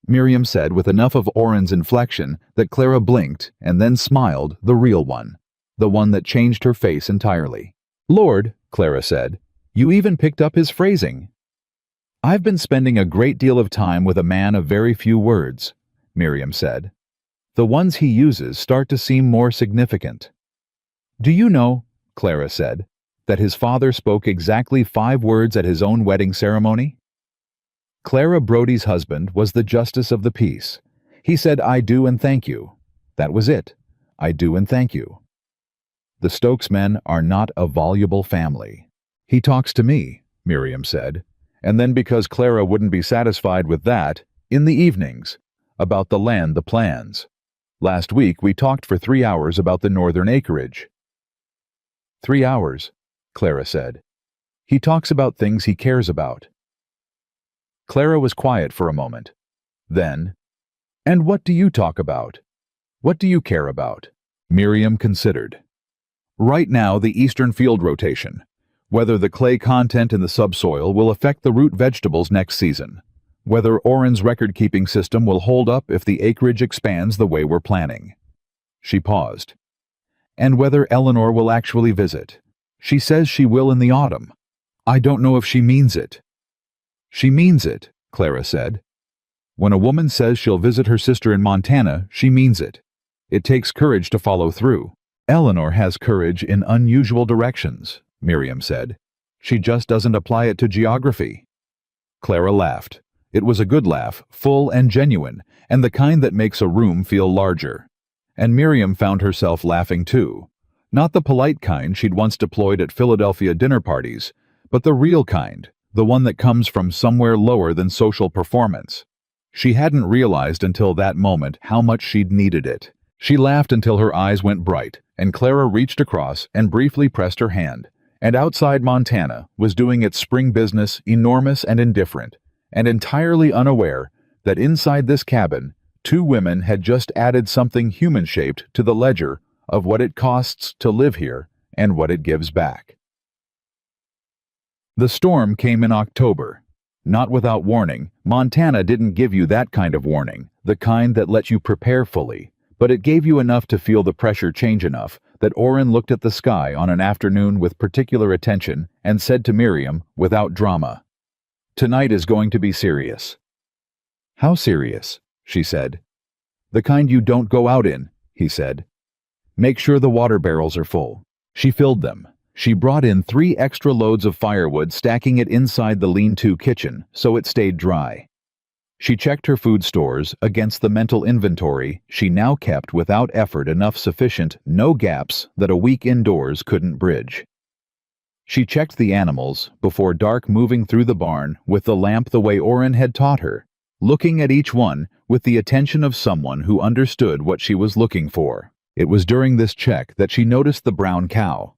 Miriam said with enough of Orrin's inflection that Clara blinked and then smiled, the real one, the one that changed her face entirely. Lord, Clara said, you even picked up his phrasing. I've been spending a great deal of time with a man of very few words, Miriam said. The ones he uses start to seem more significant. Do you know, Clara said, that his father spoke exactly 5 words at his own wedding ceremony? Clara Brody's husband was the justice of the peace. He said, I do and thank you. That was it. I do and thank you. The Stokes men are not a voluble family. He talks to me, Miriam said, and then because Clara wouldn't be satisfied with that, in the evenings, about the land, the plans. Last week we talked for 3 hours about the northern acreage. 3 hours, Clara said. He talks about things he cares about. Clara was quiet for a moment. Then, and what do you talk about? What do you care about? Miriam considered. Right now, the eastern field rotation. Whether the clay content in the subsoil will affect the root vegetables next season. Whether Orrin's record-keeping system will hold up if the acreage expands the way we're planning. She paused. And whether Eleanor will actually visit. She says she will in the autumn. I don't know if she means it. She means it, Clara said. When a woman says she'll visit her sister in Montana, she means it. It takes courage to follow through. Eleanor has courage in unusual directions, Miriam said. She just doesn't apply it to geography. Clara laughed. It was a good laugh, full and genuine, and the kind that makes a room feel larger. And Miriam found herself laughing too. Not the polite kind she'd once deployed at Philadelphia dinner parties, but the real kind, the one that comes from somewhere lower than social performance. She hadn't realized until that moment how much she'd needed it. She laughed until her eyes went bright, and Clara reached across and briefly pressed her hand. And outside Montana was doing its spring business, enormous and indifferent, and entirely unaware that inside this cabin, 2 women had just added something human-shaped to the ledger of what it costs to live here and what it gives back. The storm came in October. Not without warning. Montana didn't give you that kind of warning, the kind that let you prepare fully, but it gave you enough to feel the pressure change enough that Orrin looked at the sky on an afternoon with particular attention and said to Miriam, without drama, "Tonight is going to be serious." "How serious?" she said. "The kind you don't go out in," he said. "Make sure the water barrels are full." She filled them. She brought in 3 extra loads of firewood, stacking it inside the lean-to kitchen so it stayed dry. She checked her food stores against the mental inventory she now kept without effort, enough sufficient, no gaps that a week indoors couldn't bridge. She checked the animals before dark, moving through the barn with the lamp the way Orrin had taught her, looking at each one with the attention of someone who understood what she was looking for. It was during this check that she noticed the brown cow.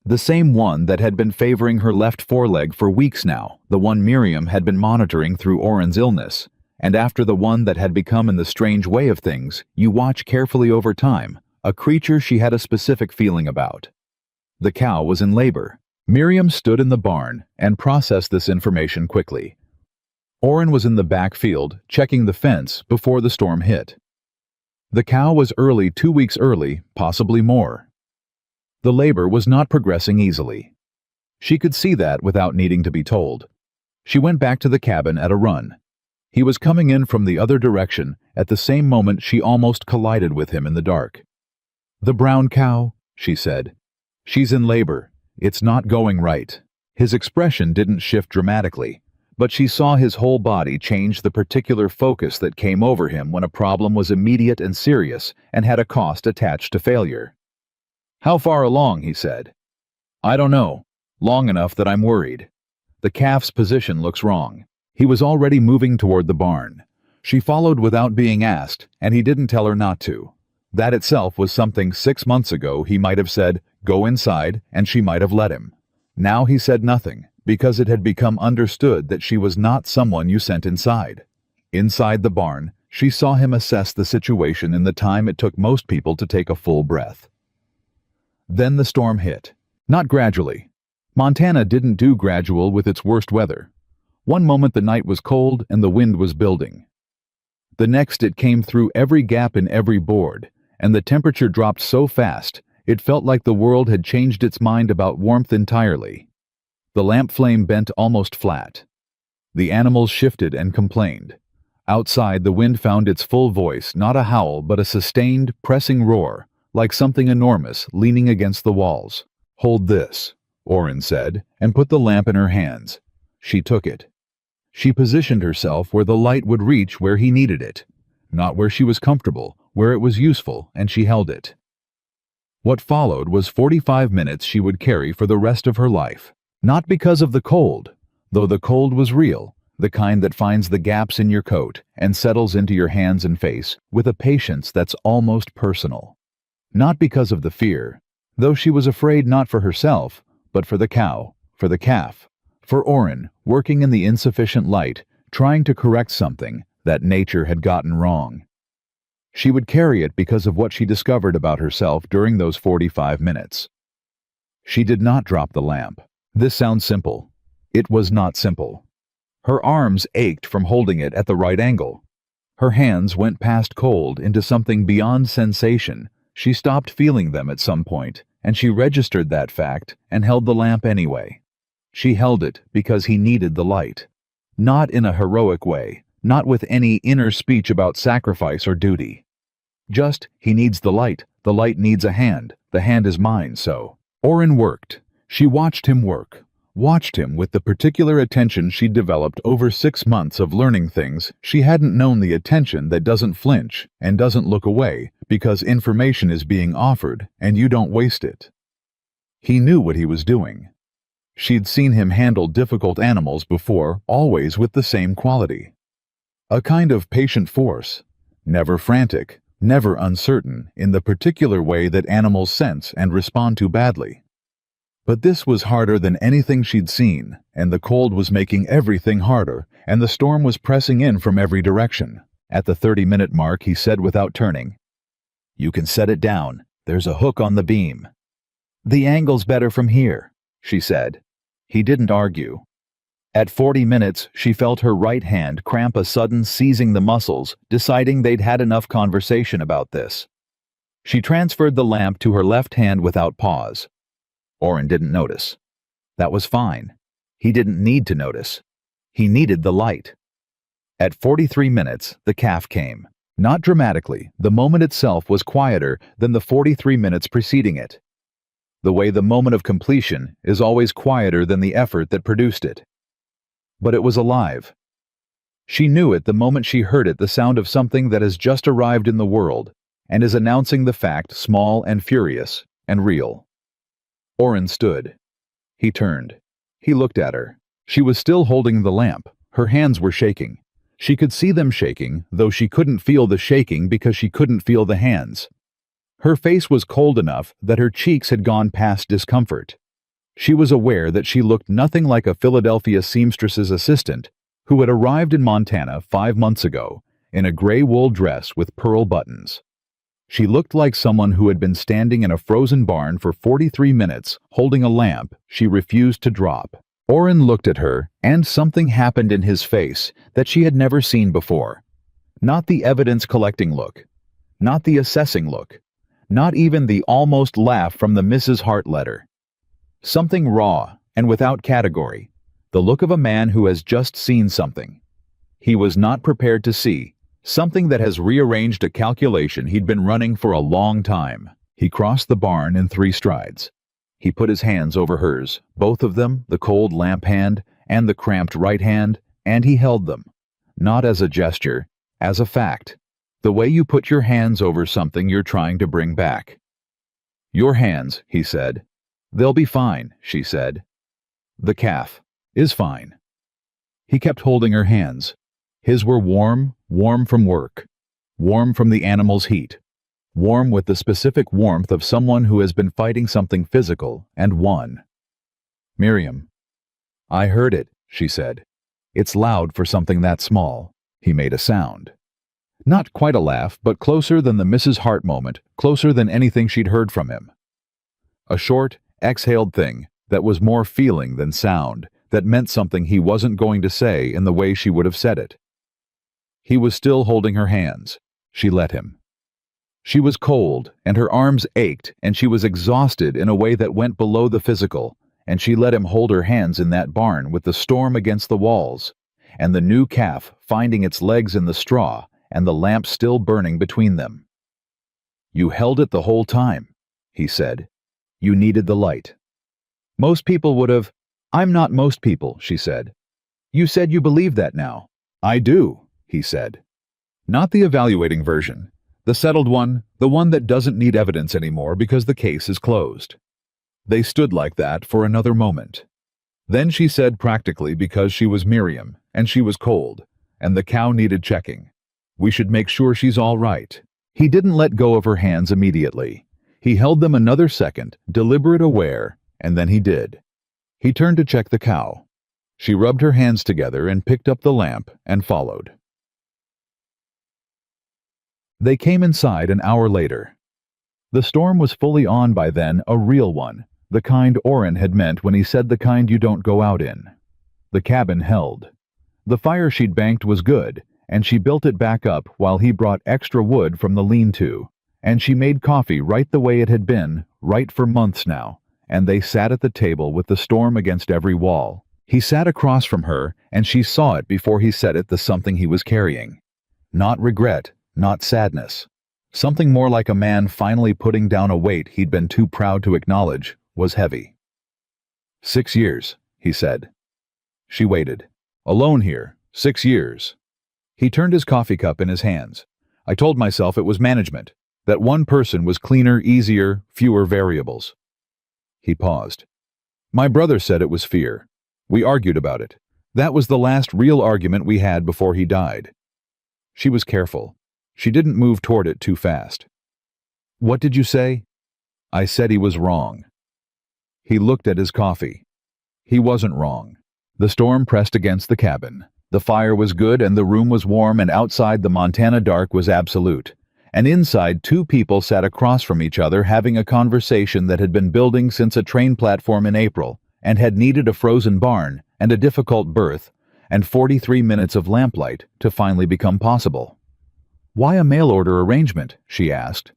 The same one that had been favoring her left foreleg for weeks now, the one Miriam had been monitoring through Orrin's illness, and after the one that had become, in the strange way of things you watch carefully over time, a creature she had a specific feeling about. The cow was in labor. Miriam stood in the barn and processed this information quickly. Orrin was in the back field, checking the fence before the storm hit. The cow was early, 2 weeks early, possibly more. The labor was not progressing easily. She could see that without needing to be told. She went back to the cabin at a run. He was coming in from the other direction at the same moment she almost collided with him in the dark. "The brown cow," she said. "She's in labor. It's not going right." His expression didn't shift dramatically, but she saw his whole body change, the particular focus that came over him when a problem was immediate and serious and had a cost attached to failure. "How far along?" he said. "I don't know. Long enough that I'm worried. The calf's position looks wrong." He was already moving toward the barn. She followed without being asked, and he didn't tell her not to. That itself was something 6 months ago he might have said, "Go inside," and she might have let him. Now he said nothing, because it had become understood that she was not someone you sent inside. Inside the barn, she saw him assess the situation in the time it took most people to take a full breath. Then the storm hit. Not gradually. Montana didn't do gradual with its worst weather. One moment the night was cold and the wind was building. The next it came through every gap in every board, and the temperature dropped so fast, it felt like the world had changed its mind about warmth entirely. The lamp flame bent almost flat. The animals shifted and complained. Outside, the wind found its full voice, not a howl, but a sustained, pressing roar, like something enormous leaning against the walls. "Hold this," Oren said, and put the lamp in her hands. She took it. She positioned herself where the light would reach where he needed it, not where she was comfortable, where it was useful, and she held it. What followed was 45 minutes she would carry for the rest of her life. Not because of the cold, though the cold was real, the kind that finds the gaps in your coat and settles into your hands and face with a patience that's almost personal. Not because of the fear, though she was afraid not for herself, but for the cow, for the calf, for Oren, working in the insufficient light, trying to correct something that nature had gotten wrong. She would carry it because of what she discovered about herself during those 45 minutes. She did not drop the lamp. This sounds simple. It was not simple. Her arms ached from holding it at the right angle. Her hands went past cold into something beyond sensation. She stopped feeling them at some point, and she registered that fact and held the lamp anyway. She held it because he needed the light. Not in a heroic way, not with any inner speech about sacrifice or duty. Just, he needs the light needs a hand, the hand is mine, so. Oren worked. She watched him work. Watched him with the particular attention she'd developed over 6 months of learning things she hadn't known, the attention that doesn't flinch and doesn't look away because information is being offered and you don't waste it. He knew what he was doing. She'd seen him handle difficult animals before, always with the same quality. A kind of patient force, never frantic, never uncertain in the particular way that animals sense and respond to badly. But this was harder than anything she'd seen, and the cold was making everything harder, and the storm was pressing in from every direction. At the 30-minute mark, he said without turning, "You can set it down. There's a hook on the beam." "The angle's better from here," she said. He didn't argue. At 40 minutes, she felt her right hand cramp, a sudden seizing the muscles, deciding they'd had enough conversation about this. She transferred the lamp to her left hand without pause. Oren didn't notice. That was fine. He didn't need to notice. He needed the light. At 43 minutes, the calf came. Not dramatically, the moment itself was quieter than the 43 minutes preceding it. The way the moment of completion is always quieter than the effort that produced it. But it was alive. She knew it the moment she heard it, the sound of something that has just arrived in the world and is announcing the fact, small and furious and real. Oren stood. He turned. He looked at her. She was still holding the lamp. Her hands were shaking. She could see them shaking, though she couldn't feel the shaking because she couldn't feel the hands. Her face was cold enough that her cheeks had gone past discomfort. She was aware that she looked nothing like a Philadelphia seamstress's assistant who had arrived in Montana 5 months ago in a gray wool dress with pearl buttons. She looked like someone who had been standing in a frozen barn for 43 minutes holding a lamp she refused to drop. Oren looked at her, and something happened in his face that she had never seen before. Not the evidence-collecting look. Not the assessing look. Not even the almost laugh from the Mrs. Hart letter. Something raw and without category. The look of a man who has just seen something he was not prepared to see. Something that has rearranged a calculation he'd been running for a long time. He crossed the barn in 3 strides. He put his hands over hers, both of them, the cold lamp hand and the cramped right hand, and he held them. Not as a gesture, as a fact. The way you put your hands over something you're trying to bring back. "Your hands," he said. "They'll be fine," she said. "The calf is fine." He kept holding her hands. His were warm, warm from work, warm from the animal's heat, warm with the specific warmth of someone who has been fighting something physical and won. "Miriam." "I heard it," she said. "It's loud for something that small." He made a sound. Not quite a laugh, but closer than the Mrs. Hart moment, closer than anything she'd heard from him. A short, exhaled thing that was more feeling than sound, that meant something he wasn't going to say in the way she would have said it. He was still holding her hands. She let him. She was cold, and her arms ached, and she was exhausted in a way that went below the physical, and she let him hold her hands in that barn with the storm against the walls, and the new calf finding its legs in the straw, and the lamp still burning between them. "You held it the whole time," he said. "You needed the light." "Most people would have—" "I'm not most people," she said. "You said you believe that now." "I do," he said. "Not the evaluating version. The settled one, the one that doesn't need evidence anymore because the case is closed." They stood like that for another moment. Then she said practically because she was Miriam, and she was cold, and the cow needed checking. "We should make sure she's all right." He didn't let go of her hands immediately. He held them another second, deliberate, aware, and then he did. He turned to check the cow. She rubbed her hands together and picked up the lamp and followed. They came inside an hour later. The storm was fully on by then, a real one, the kind Oren had meant when he said the kind you don't go out in. The cabin held. The fire she'd banked was good, and she built it back up while he brought extra wood from the lean-to, and she made coffee right the way it had been, right for months now, and they sat at the table with the storm against every wall. He sat across from her, and she saw it before he said it, the something he was carrying. Not regret, not sadness. Something more like a man finally putting down a weight he'd been too proud to acknowledge was heavy. 6 years, he said. She waited. Alone here, 6 years. He turned his coffee cup in his hands. I told myself it was management, that one person was cleaner, easier, fewer variables. He paused. My brother said it was fear. We argued about it. That was the last real argument we had before he died. She was careful. She didn't move toward it too fast. What did you say? I said he was wrong. He looked at his coffee. He wasn't wrong. The storm pressed against the cabin. The fire was good and the room was warm, and outside the Montana dark was absolute. And inside, 2 people sat across from each other having a conversation that had been building since a train platform in April, and had needed a frozen barn and a difficult birth and 43 minutes of lamplight to finally become possible. Why a mail-order arrangement? She asked.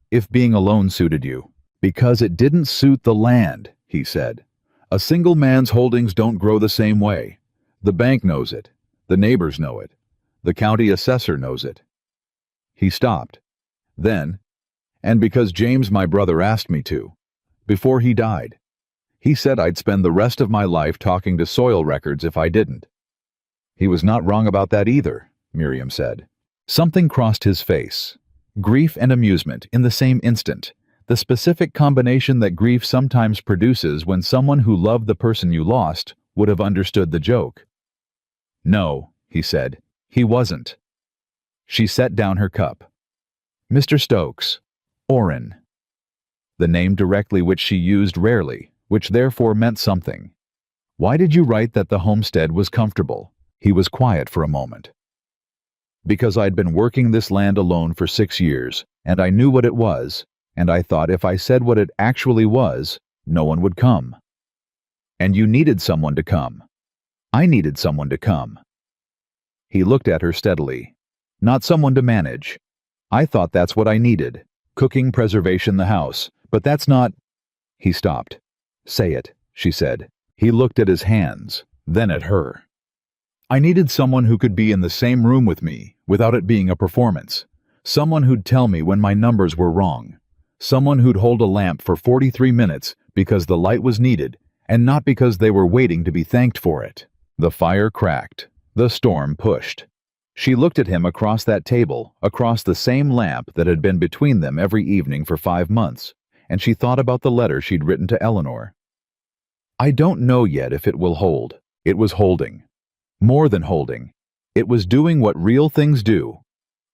If being alone suited you. Because it didn't suit the land, he said. A single man's holdings don't grow the same way. The bank knows it. The neighbors know it. The county assessor knows it. He stopped. Then, and because James, my brother, asked me to, before he died. He said I'd spend the rest of my life talking to soil records if I didn't. He was not wrong about that either, Miriam said. Something crossed his face. Grief and amusement in the same instant. The specific combination that grief sometimes produces when someone who loved the person you lost would have understood the joke. No, he said. He wasn't. She set down her cup. Mr. Stokes. Oren. The name directly which she used rarely, which therefore meant something. Why did you write that the homestead was comfortable? He was quiet for a moment. Because I'd been working this land alone for 6 years, and I knew what it was, and I thought if I said what it actually was, no one would come. And you needed someone to come. I needed someone to come. He looked at her steadily. Not someone to manage. I thought that's what I needed. Cooking, preservation, the house. But that's not... He stopped. Say it, she said. He looked at his hands, then at her. I needed someone who could be in the same room with me, without it being a performance. Someone who'd tell me when my numbers were wrong. Someone who'd hold a lamp for 43 minutes because the light was needed, and not because they were waiting to be thanked for it. The fire cracked. The storm pushed. She looked at him across that table, across the same lamp that had been between them every evening for 5 months, and she thought about the letter she'd written to Eleanor. I don't know yet if it will hold. It was holding. More than holding. It was doing what real things do.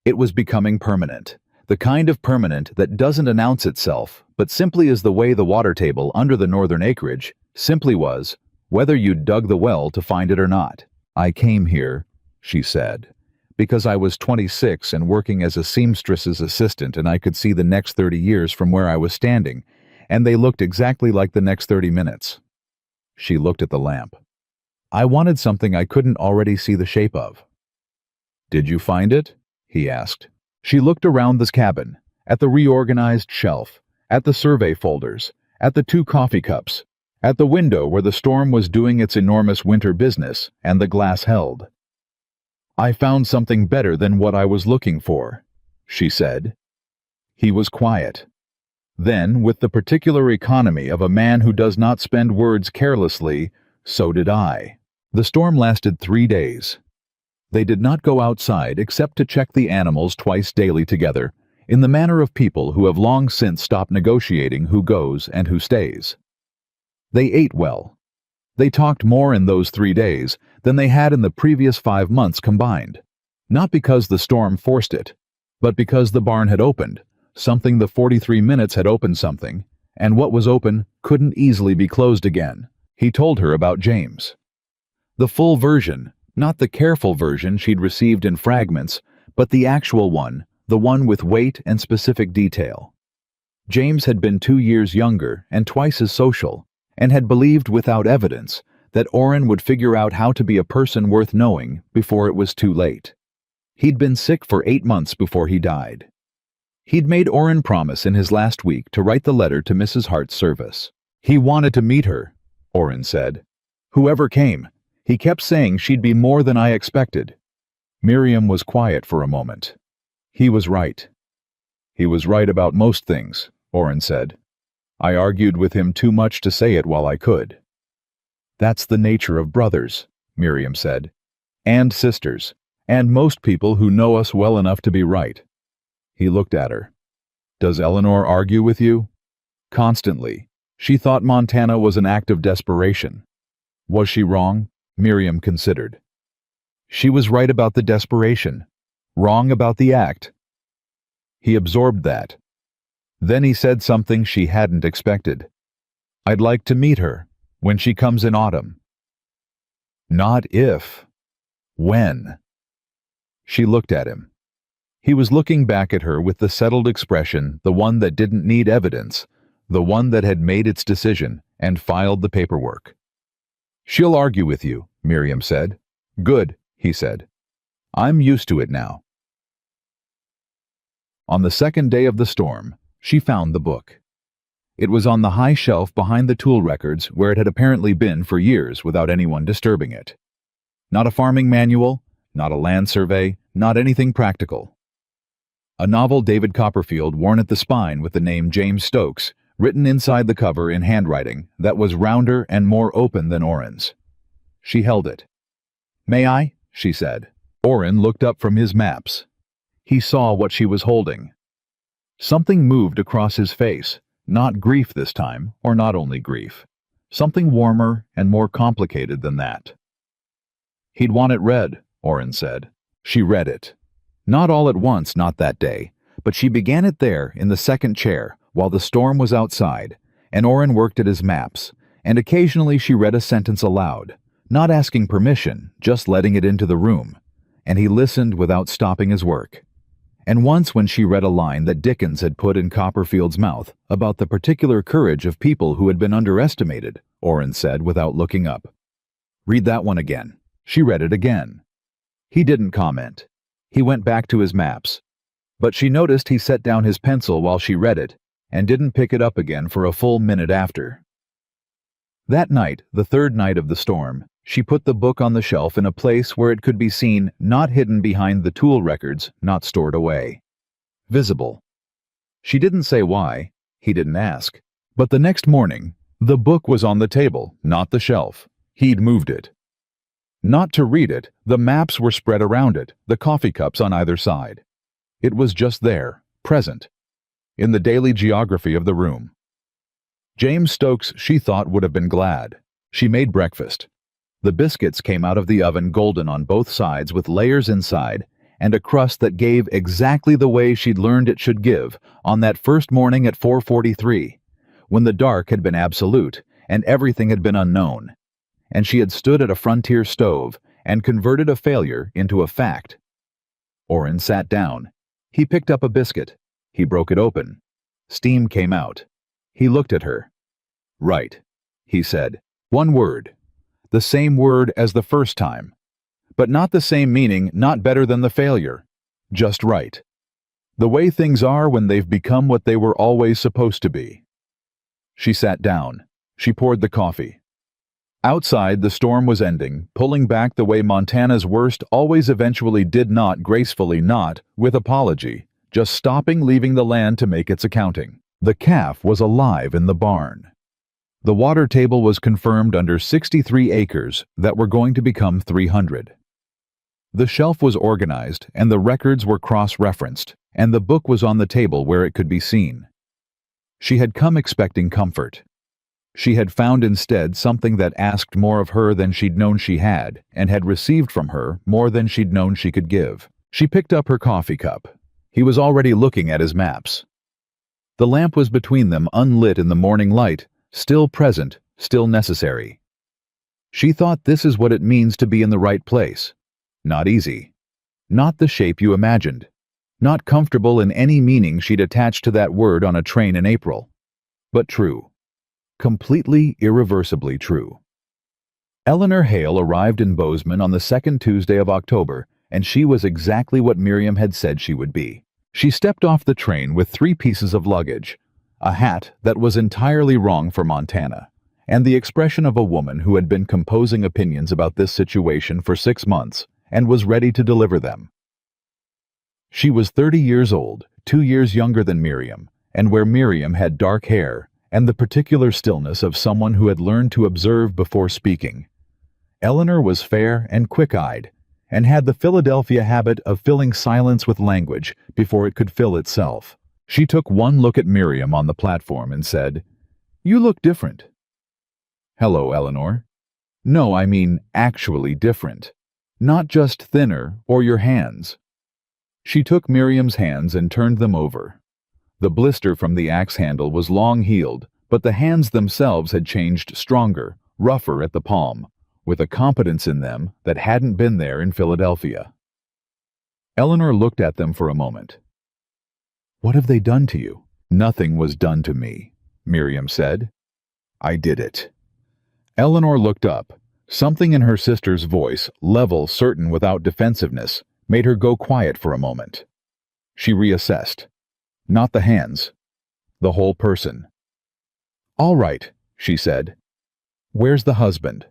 It was becoming permanent. The kind of permanent that doesn't announce itself, but simply is the way the water table under the northern acreage simply was, whether you dug the well to find it or not. I came here, she said, because I was 26 and working as a seamstress's assistant, and I could see the next 30 years from where I was standing, and they looked exactly like the next 30 minutes. She looked at the lamp. I wanted something I couldn't already see the shape of. Did you find it? He asked. She looked around this cabin, at the reorganized shelf, at the survey folders, at the 2 coffee cups, at the window where the storm was doing its enormous winter business and the glass held. I found something better than what I was looking for, she said. He was quiet. Then, with the particular economy of a man who does not spend words carelessly, so did I. The storm lasted 3 days. They did not go outside except to check the animals twice daily together, in the manner of people who have long since stopped negotiating who goes and who stays. They ate well. They talked more in those 3 days than they had in the previous 5 months combined. Not because the storm forced it, but because the barn had opened, something the 43 minutes had opened something, and what was open couldn't easily be closed again. He told her about James. The full version, not the careful version she'd received in fragments, but the actual one, the one with weight and specific detail. James had been 2 years younger and twice as social, and had believed without evidence that Orrin would figure out how to be a person worth knowing before it was too late. He'd been sick for 8 months before he died. He'd made Orrin promise in his last week to write the letter to Mrs. Hart's service. He wanted to meet her, Orrin said. Whoever came, he kept saying she'd be more than I expected. Miriam was quiet for a moment. He was right. He was right about most things, Orrin said. I argued with him too much to say it while I could. That's the nature of brothers, Miriam said, and sisters, and most people who know us well enough to be right. He looked at her. Does Eleanor argue with you? Constantly. She thought Montana was an act of desperation. Was she wrong? Miriam considered. She was right about the desperation, wrong about the act. He absorbed that. Then he said something she hadn't expected. I'd like to meet her, when she comes in autumn. Not if. When. She looked at him. He was looking back at her with the settled expression, the one that didn't need evidence, the one that had made its decision and filed the paperwork. She'll argue with you, Miriam said. Good, he said. I'm used to it now. On the second day of the storm, she found the book. It was on the high shelf behind the tool records where it had apparently been for years without anyone disturbing it. Not a farming manual, not a land survey, not anything practical. A novel David Copperfield worn at the spine with the name James Stokes, written inside the cover in handwriting that was rounder and more open than Orrin's. She held it. May I? She said. Orrin looked up from his maps. He saw what she was holding. Something moved across his face, not grief this time, or not only grief. Something warmer and more complicated than that. He'd want it read, Orrin said. She read it. Not all at once, not that day, but she began it there in the second chair while the storm was outside, and Orrin worked at his maps, and occasionally she read a sentence aloud, not asking permission, just letting it into the room, and he listened without stopping his work. And once when she read a line that Dickens had put in Copperfield's mouth about the particular courage of people who had been underestimated, Orrin said without looking up. Read that one again. She read it again. He didn't comment. He went back to his maps. But she noticed he set down his pencil while she read it, and didn't pick it up again for a full minute after. That night, the third night of the storm, she put the book on the shelf in a place where it could be seen, not hidden behind the tool records, not stored away. Visible. She didn't say why. He didn't ask. But the next morning, the book was on the table, not the shelf. He'd moved it. Not to read it, the maps were spread around it, the coffee cups on either side. It was just there, present, in the daily geography of the room. James Stokes, she thought, would have been glad. She made breakfast. The biscuits came out of the oven golden on both sides with layers inside, and a crust that gave exactly the way she'd learned it should give on that first morning at 4:43, when the dark had been absolute and everything had been unknown, and she had stood at a frontier stove and converted a failure into a fact. Oren sat down. He picked up a biscuit. He broke it open. Steam came out. He looked at her. "Right," he said. One word. The same word as the first time. But not the same meaning, not better than the failure. Just right. The way things are when they've become what they were always supposed to be. She sat down. She poured the coffee. Outside, the storm was ending, pulling back the way Montana's worst always eventually did, not gracefully, not with apology, just stopping, leaving the land to make its accounting. The calf was alive in the barn. The water table was confirmed under 63 acres that were going to become 300. The shelf was organized, and the records were cross-referenced, and the book was on the table where it could be seen. She had come expecting comfort. She had found instead something that asked more of her than she'd known she had, and had received from her more than she'd known she could give. She picked up her coffee cup. He was already looking at his maps. The lamp was between them, unlit in the morning light, still present, still necessary. She thought, this is what it means to be in the right place. Not easy. Not the shape you imagined. Not comfortable in any meaning she'd attached to that word on a train in April. But true. Completely, irreversibly true. Eleanor Hale arrived in Bozeman on the second Tuesday of October, and she was exactly what Miriam had said she would be. She stepped off the train with 3 pieces of luggage, a hat that was entirely wrong for Montana, and the expression of a woman who had been composing opinions about this situation for 6 months and was ready to deliver them. She was 30 years old, 2 years younger than Miriam, and where Miriam had dark hair and the particular stillness of someone who had learned to observe before speaking, Eleanor was fair and quick-eyed, and had the Philadelphia habit of filling silence with language before it could fill itself. She took one look at Miriam on the platform and said, "You look different." "Hello, Eleanor." "No, I mean actually different. Not just thinner or your hands." She took Miriam's hands and turned them over. The blister from the axe handle was long-healed, but the hands themselves had changed stronger, rougher at the palm, with a competence in them that hadn't been there in Philadelphia. Eleanor looked at them for a moment. "What have they done to you?" "Nothing was done to me," Miriam said. "I did it." Eleanor looked up. Something in her sister's voice, level, certain, without defensiveness, made her go quiet for a moment. She reassessed. Not the hands. The whole person. "All right," she said. "Where's the husband?"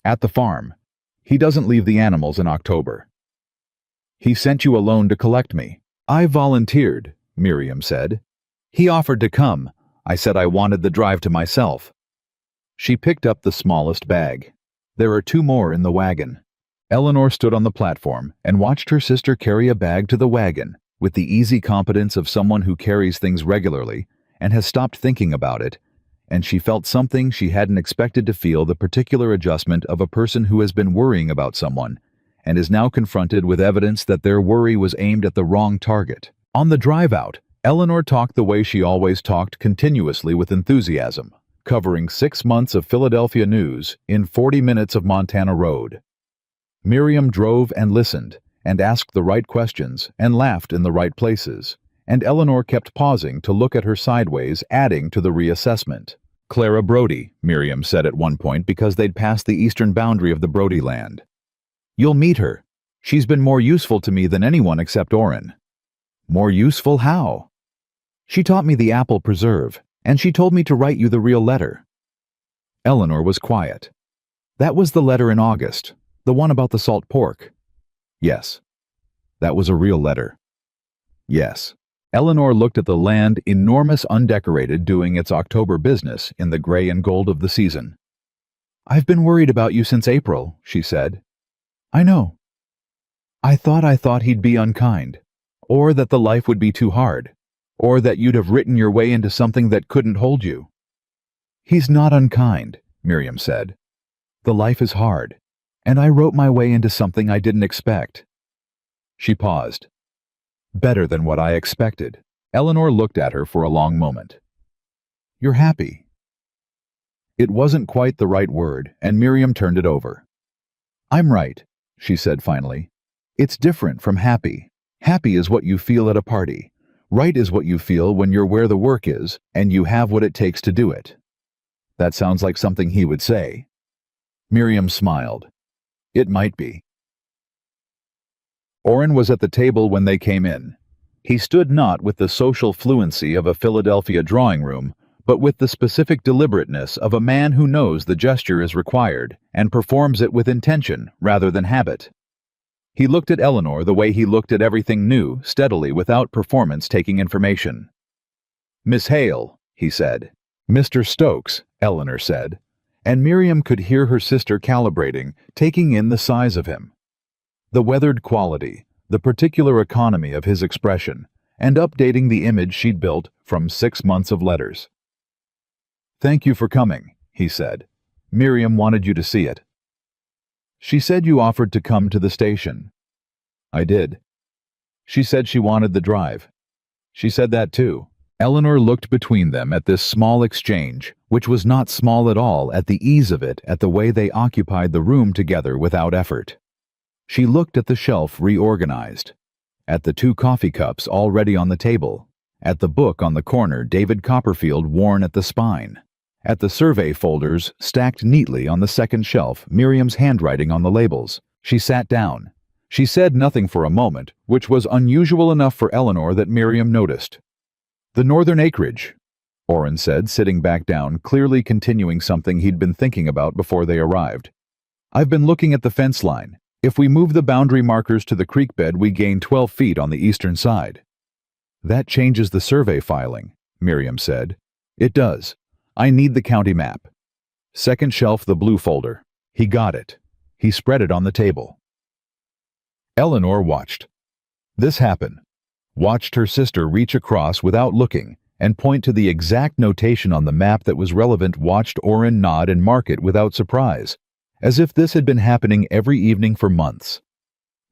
"At the farm. He doesn't leave the animals in October." "He sent you alone to collect me." "I volunteered," Miriam said. "He offered to come. I said I wanted the drive to myself." She picked up the smallest bag. "There are 2 more in the wagon." Eleanor stood on the platform and watched her sister carry a bag to the wagon with the easy competence of someone who carries things regularly and has stopped thinking about it, and she felt something she hadn't expected to feel, the particular adjustment of a person who has been worrying about someone and is now confronted with evidence that their worry was aimed at the wrong target. On the drive out, Eleanor talked the way she always talked, continuously with enthusiasm, covering 6 months of Philadelphia news in 40 minutes of Montana road. Miriam drove and listened, and asked the right questions, and laughed in the right places, and Eleanor kept pausing to look at her sideways, adding to the reassessment. "Clara Brody," Miriam said at one point, because they'd passed the eastern boundary of the Brody land. "You'll meet her. She's been more useful to me than anyone except Oren." "More useful how?" "She taught me the apple preserve, and she told me to write you the real letter." Eleanor was quiet. "That was the letter in August, the one about the salt pork." "Yes." "That was a real letter." "Yes." Eleanor looked at the land, enormous, undecorated, doing its October business in the gray and gold of the season. "I've been worried about you since April," she said. "I know. I thought he'd be unkind, or that the life would be too hard, or that you'd have written your way into something that couldn't hold you." "He's not unkind," Miriam said. The life is hard, and I wrote my way into something I didn't expect." She paused. "Better than what I expected." Eleanor looked at her for a long moment. "You're happy." It wasn't quite the right word, and Miriam turned it over. "I'm right," she said finally. "It's different from happy. Happy is what you feel at a party. Right is what you feel when you're where the work is, and you have what it takes to do it." That sounds like something he would say. Miriam smiled. It might be. Orrin was at the table when they came in. He stood not with the social fluency of a Philadelphia drawing room, but with the specific deliberateness of a man who knows the gesture is required and performs it with intention rather than habit. He looked at Eleanor the way he looked at everything new, steadily, without performance taking information. "Miss Hale," he said. "Mr. Stokes," Eleanor said, and Miriam could hear her sister calibrating, taking in the size of him. The weathered quality, the particular economy of his expression, and updating the image she'd built from 6 months of letters. "Thank you for coming," he said. "Miriam wanted you to see it." "She said you offered to come to the station." "I did." "She said she wanted the drive." "She said that too." Eleanor looked between them at this small exchange, which was not small at all at the ease of it, at the way they occupied the room together without effort. She looked at the shelf reorganized, at the 2 coffee cups already on the table, at the book on the corner David Copperfield worn at the spine, at the survey folders stacked neatly on the second shelf, Miriam's handwriting on the labels. She sat down. She said nothing for a moment, which was unusual enough for Eleanor that Miriam noticed. "The northern acreage," Orrin said, sitting back down, clearly continuing something he'd been thinking about before they arrived. "I've been looking at the fence line. If we move the boundary markers to the creek bed, we gain 12 feet on the eastern side." "That changes the survey filing," Miriam said. "It does. I need the county map." Second shelf, the blue folder. He got it. He spread it on the table. Eleanor watched this happen. Watched her sister reach across without looking and point to the exact notation on the map that was relevant, watched Orrin nod and mark it without surprise, as if this had been happening every evening for months.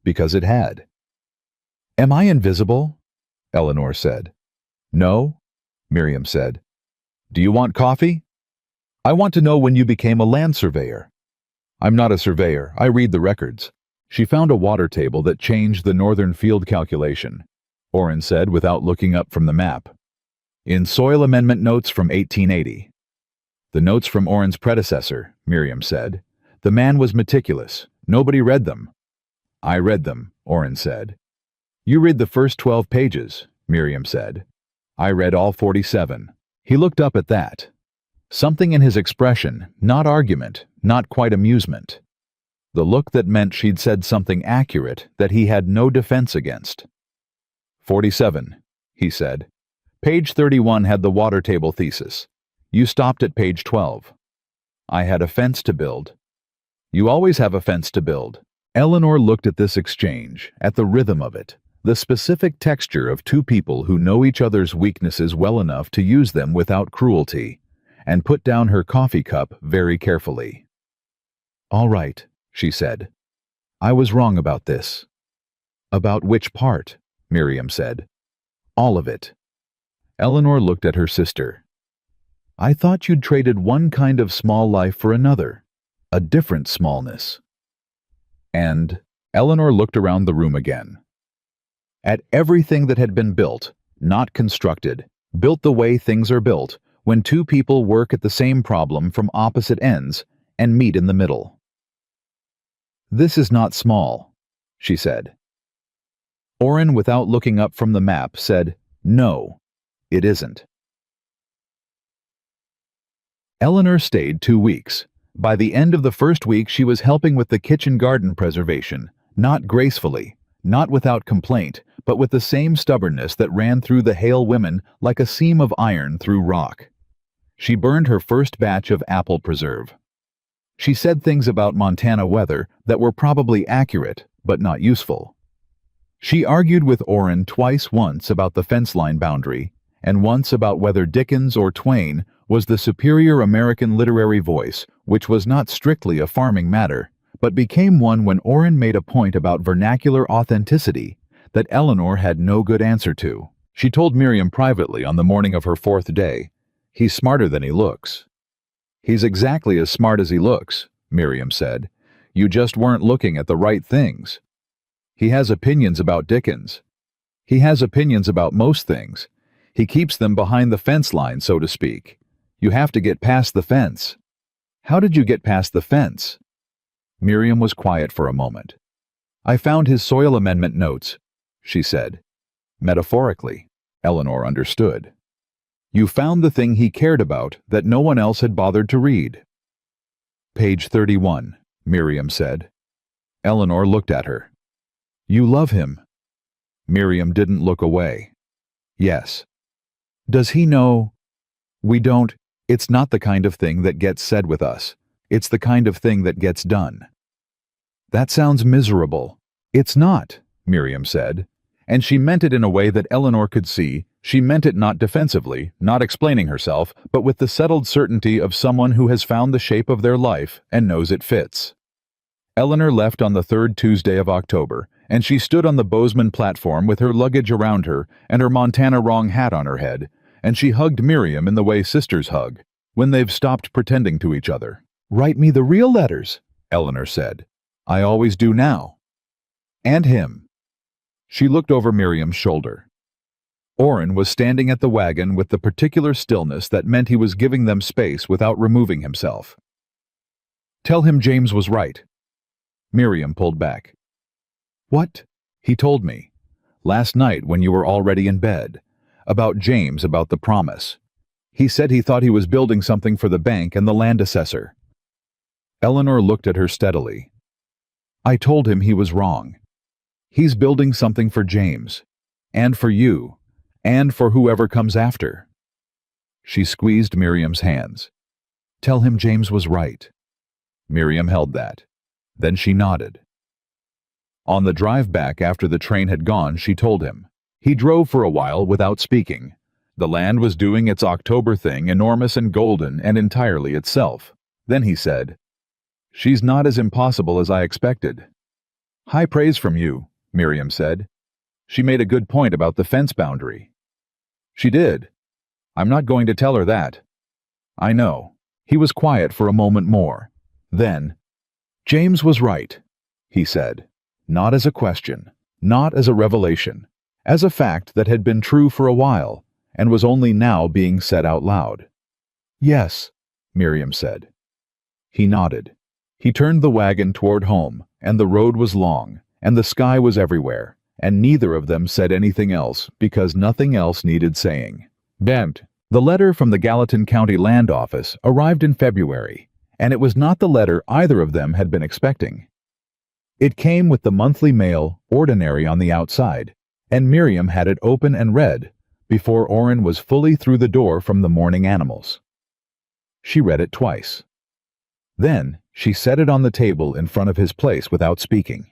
Because it had. "Am I invisible?" Eleanor said. "No," Miriam said. "Do you want coffee?" "I want to know when you became a land surveyor." "I'm not a surveyor. I read the records." She found a water table that changed the northern field calculation, Orrin said without looking up from the map. "In soil amendment notes from 1880. "The notes from Orrin's predecessor," Miriam said. "The man was meticulous. Nobody read them." "I read them," Orrin said. "You read the first 12 pages," Miriam said. "I read all 47. He looked up at that. Something in his expression, not argument, not quite amusement. The look that meant she'd said something accurate that he had no defense against. 47, he said. Page 31 had the water table thesis. You stopped at page 12. I had a fence to build. You always have a fence to build. Eleanor looked at this exchange, at the rhythm of it, the specific texture of 2 people who know each other's weaknesses well enough to use them without cruelty, and put down her coffee cup very carefully. "All right," she said. "I was wrong about this." "About which part?" Miriam said. "All of it." Eleanor looked at her sister. "I thought you'd traded one kind of small life for another, a different smallness." And Eleanor looked around the room again. At everything that had been built, not constructed, built the way things are built, when 2 people work at the same problem from opposite ends and meet in the middle. "This is not small," she said. Orrin, without looking up from the map, said, "No, it isn't." Eleanor stayed 2 weeks. By the end of the first week, she was helping with the kitchen garden preservation, not gracefully, not without complaint, but with the same stubbornness that ran through the Hale women like a seam of iron through rock. She burned her first batch of apple preserve. She said things about Montana weather that were probably accurate, but not useful. She argued with Orrin twice once about the fence line boundary, and once about whether Dickens or Twain was the superior American literary voice, which was not strictly a farming matter, but became one when Orrin made a point about vernacular authenticity that Eleanor had no good answer to. She told Miriam privately on the morning of her 4th day, "He's smarter than he looks." "He's exactly as smart as he looks," Miriam said. "You just weren't looking at the right things. He has opinions about Dickens. He has opinions about most things. He keeps them behind the fence line, so to speak. You have to get past the fence." "How did you get past the fence?" Miriam was quiet for a moment. "I found his soil amendment notes," she said. Metaphorically, Eleanor understood. "You found the thing he cared about that no one else had bothered to read." "Page 31, Miriam said. Eleanor looked at her. "You love him." Miriam didn't look away. "Yes." "Does he know?" "We don't. It's not the kind of thing that gets said with us. It's the kind of thing that gets done." "That sounds miserable." "It's not," Miriam said, and she meant it in a way that Eleanor could see. She meant it not defensively, not explaining herself, but with the settled certainty of someone who has found the shape of their life and knows it fits. Eleanor left on the 3rd Tuesday of October, and she stood on the Bozeman platform with her luggage around her and her Montana wrong hat on her head, and she hugged Miriam in the way sisters hug, when they've stopped pretending to each other. "Write me the real letters," Eleanor said. "I always do now." "And him." She looked over Miriam's shoulder. Orrin was standing at the wagon with the particular stillness that meant he was giving them space without removing himself. "Tell him James was right." Miriam pulled back. "What?" "He told me. Last night when you were already in bed. About James, about the promise. He said he thought he was building something for the bank and the land assessor." Eleanor looked at her steadily. "I told him he was wrong. He's building something for James. And for you. And for whoever comes after." She squeezed Miriam's hands. "Tell him James was right." Miriam held that. Then she nodded. On the drive back after the train had gone, she told him. He drove for a while without speaking. The land was doing its October thing, enormous and golden and entirely itself. Then he said, "She's not as impossible as I expected." "High praise from you," Miriam said. "She made a good point about the fence boundary." "She did. I'm not going to tell her that." "I know." He was quiet for a moment more. Then, "James was right," he said. Not as a question, not as a revelation, as a fact that had been true for a while and was only now being said out loud. "Yes," Miriam said. He nodded. He turned the wagon toward home, and the road was long, and the sky was everywhere, and neither of them said anything else because nothing else needed saying. Bent. The letter from the Gallatin County Land Office arrived in February, and it was not the letter either of them had been expecting. It came with the monthly mail, ordinary on the outside, and Miriam had it open and read before Orrin was fully through the door from the morning animals. She read it twice. Then she set it on the table in front of his place without speaking.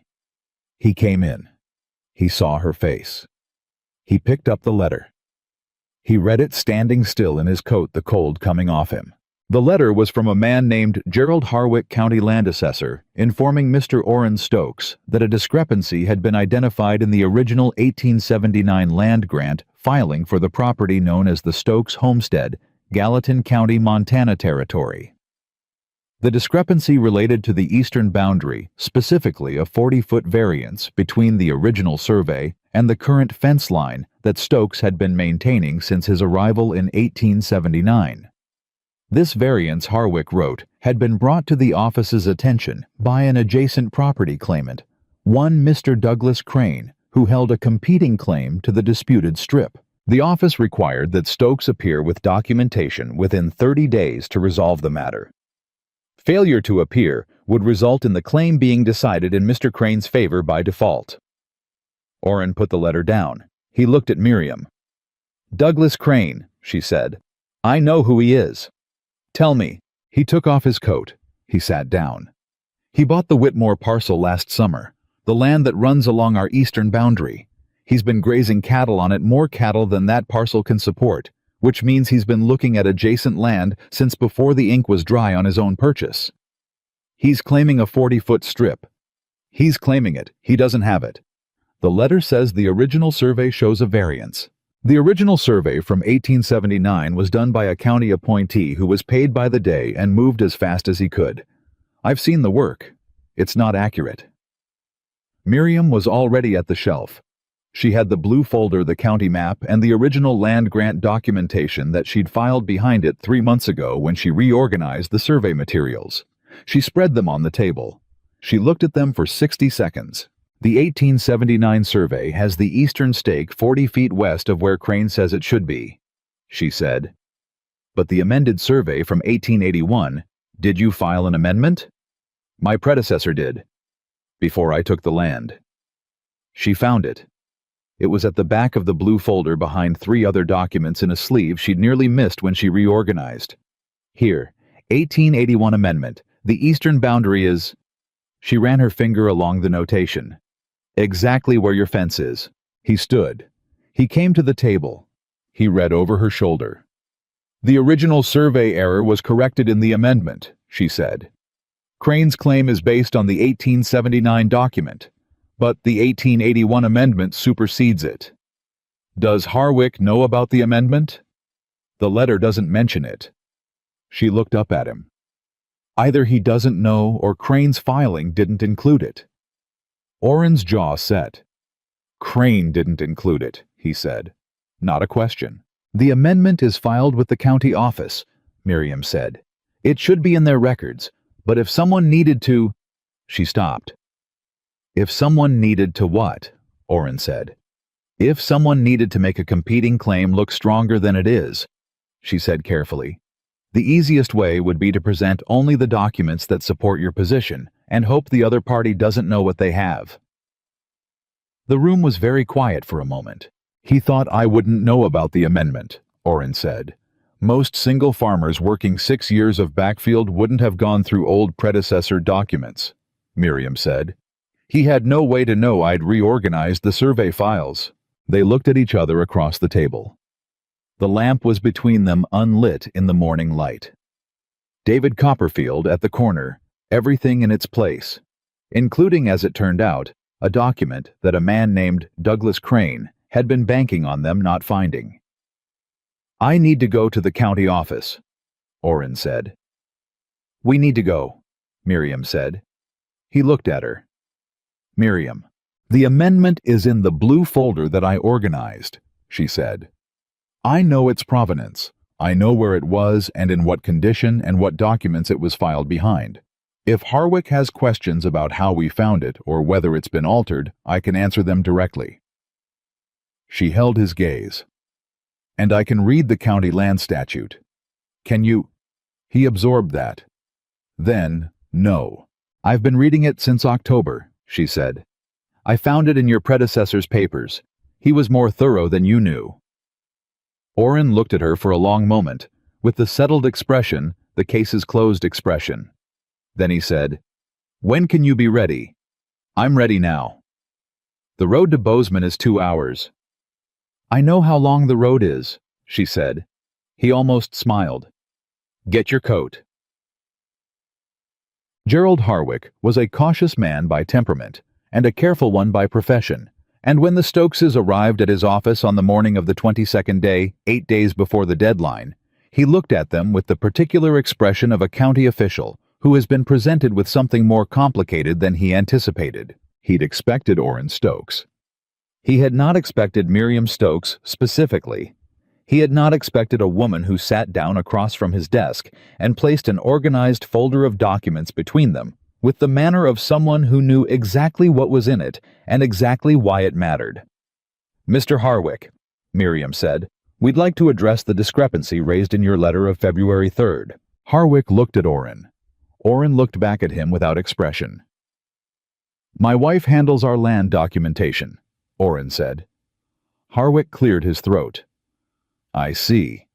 He came in. He saw her face. He picked up the letter. He read it standing still in his coat, the cold coming off him. The letter was from a man named Gerald Harwick, County Land Assessor, informing Mr. Orrin Stokes that a discrepancy had been identified in the original 1879 land grant filing for the property known as the Stokes Homestead, Gallatin County, Montana Territory. The discrepancy related to the eastern boundary, specifically a 40-foot variance between the original survey and the current fence line that Stokes had been maintaining since his arrival in 1879. This variance, Harwick wrote, had been brought to the office's attention by an adjacent property claimant, one Mr. Douglas Crane, who held a competing claim to the disputed strip. The office required that Stokes appear with documentation within 30 days to resolve the matter. Failure to appear would result in the claim being decided in Mr. Crane's favor by default. Orrin put the letter down. He looked at Miriam. "Douglas Crane," she said. "I know who he is. Tell me." He took off his coat. He sat down. "He bought the Whitmore parcel last summer, the land that runs along our eastern boundary. He's been grazing cattle on it, more cattle than that parcel can support, which means he's been looking at adjacent land since before the ink was dry on his own purchase. He's claiming a 40-foot strip. He's claiming it. He doesn't have it. The letter says the original survey shows a variance. The original survey from 1879 was done by a county appointee who was paid by the day and moved as fast as he could. I've seen the work. It's not accurate. Miriam was already at the shelf. She had the blue folder, the county map, and the original land grant documentation that she'd filed behind it 3 months ago when she reorganized the survey materials. She spread them on the table. She looked at them for 60 seconds. The 1879 survey has the eastern stake 40 feet west of where Crane says it should be, she said. But the amended survey from 1881, did you file an amendment? My predecessor did, before I took the land. She found it. It was at the back of the blue folder behind 3 other documents in a sleeve she'd nearly missed when she reorganized. Here, 1881 amendment. The eastern boundary is... She ran her finger along the notation. Exactly where your fence is. He stood. He came to the table. He read over her shoulder. The original survey error was corrected in the amendment, she said. Crane's claim is based on the 1879 document, but the 1881 amendment supersedes it. Does Harwick know about the amendment? The letter doesn't mention it. She looked up at him. Either he doesn't know or Crane's filing didn't include it. Orrin's jaw set. Crane didn't include it, he said. Not a question. The amendment is filed with the county office, Miriam said. It should be in their records, but if someone needed to... She stopped. If someone needed to what? Orrin said. If someone needed to make a competing claim look stronger than it is, she said carefully. The easiest way would be to present only the documents that support your position and hope the other party doesn't know what they have. The room was very quiet for a moment. He thought I wouldn't know about the amendment, Orrin said. Most single farmers working 6 years of backfield wouldn't have gone through old predecessor documents, Miriam said. He had no way to know I'd reorganized the survey files. They looked at each other across the table. The lamp was between them, unlit in the morning light. David Copperfield at the corner, everything in its place, including, as it turned out, a document that a man named Douglas Crane had been banking on them not finding. I need to go to the county office, Orrin said. We need to go, Miriam said. He looked at her. Miriam, the amendment is in the blue folder that I organized, she said. I know its provenance. I know where it was and in what condition and what documents it was filed behind. If Harwick has questions about how we found it or whether it's been altered, I can answer them directly. She held his gaze. And I can read the county land statute. Can you? He absorbed that. Then, no. I've been reading it since October, she said. I found it in your predecessor's papers. He was more thorough than you knew. Orrin looked at her for a long moment, with the settled expression, the case is closed expression. Then he said, When can you be ready? I'm ready now. The road to Bozeman is 2 hours. I know how long the road is, she said. He almost smiled. Get your coat. Gerald Harwick was a cautious man by temperament and a careful one by profession, and when the Stokeses arrived at his office on the morning of the 22nd day, 8 days before the deadline, he looked at them with the particular expression of a county official who has been presented with something more complicated than he anticipated. He'd expected Orrin Stokes. He had not expected Miriam Stokes specifically. He had not expected a woman who sat down across from his desk and placed an organized folder of documents between them, with the manner of someone who knew exactly what was in it and exactly why it mattered. Mr. Harwick, Miriam said, we'd like to address the discrepancy raised in your letter of February 3rd. Harwick looked at Orrin. Orrin looked back at him without expression. My wife handles our land documentation, Orrin said. Harwick cleared his throat. I see.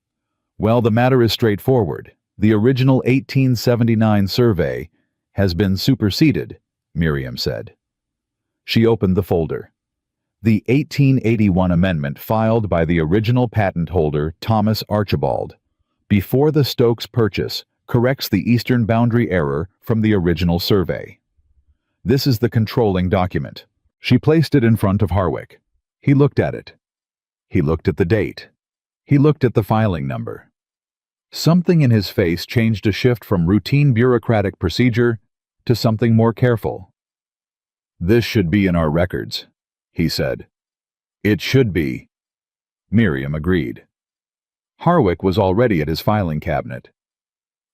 Well, the matter is straightforward. The original 1879 survey has been superseded, Miriam said. She opened the folder. The 1881 amendment filed by the original patent holder, Thomas Archibald, before the Stokes purchase, corrects the eastern boundary error from the original survey. This is the controlling document. She placed it in front of Harwick. He looked at it. He looked at the date. He looked at the filing number. Something in his face changed, a shift from routine bureaucratic procedure to something more careful. "This should be in our records," he said. "It should be." Miriam agreed. Harwick was already at his filing cabinet.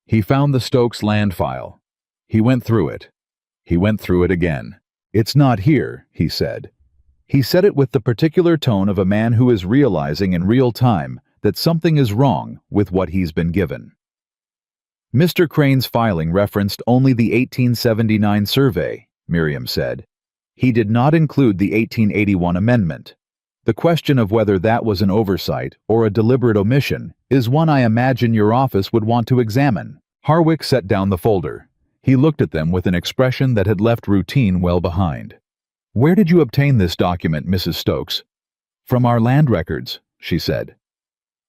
He found the Stokes land file. He went through it. He went through it again. "It's not here," he said. He said it with the particular tone of a man who is realizing in real time that something is wrong with what he's been given. Mr. Crane's filing referenced only the 1879 survey, Miriam said. He did not include the 1881 amendment. The question of whether that was an oversight or a deliberate omission is one I imagine your office would want to examine. Harwick set down the folder. He looked at them with an expression that had left routine well behind. "Where did you obtain this document, Mrs. Stokes?" "From our land records," she said.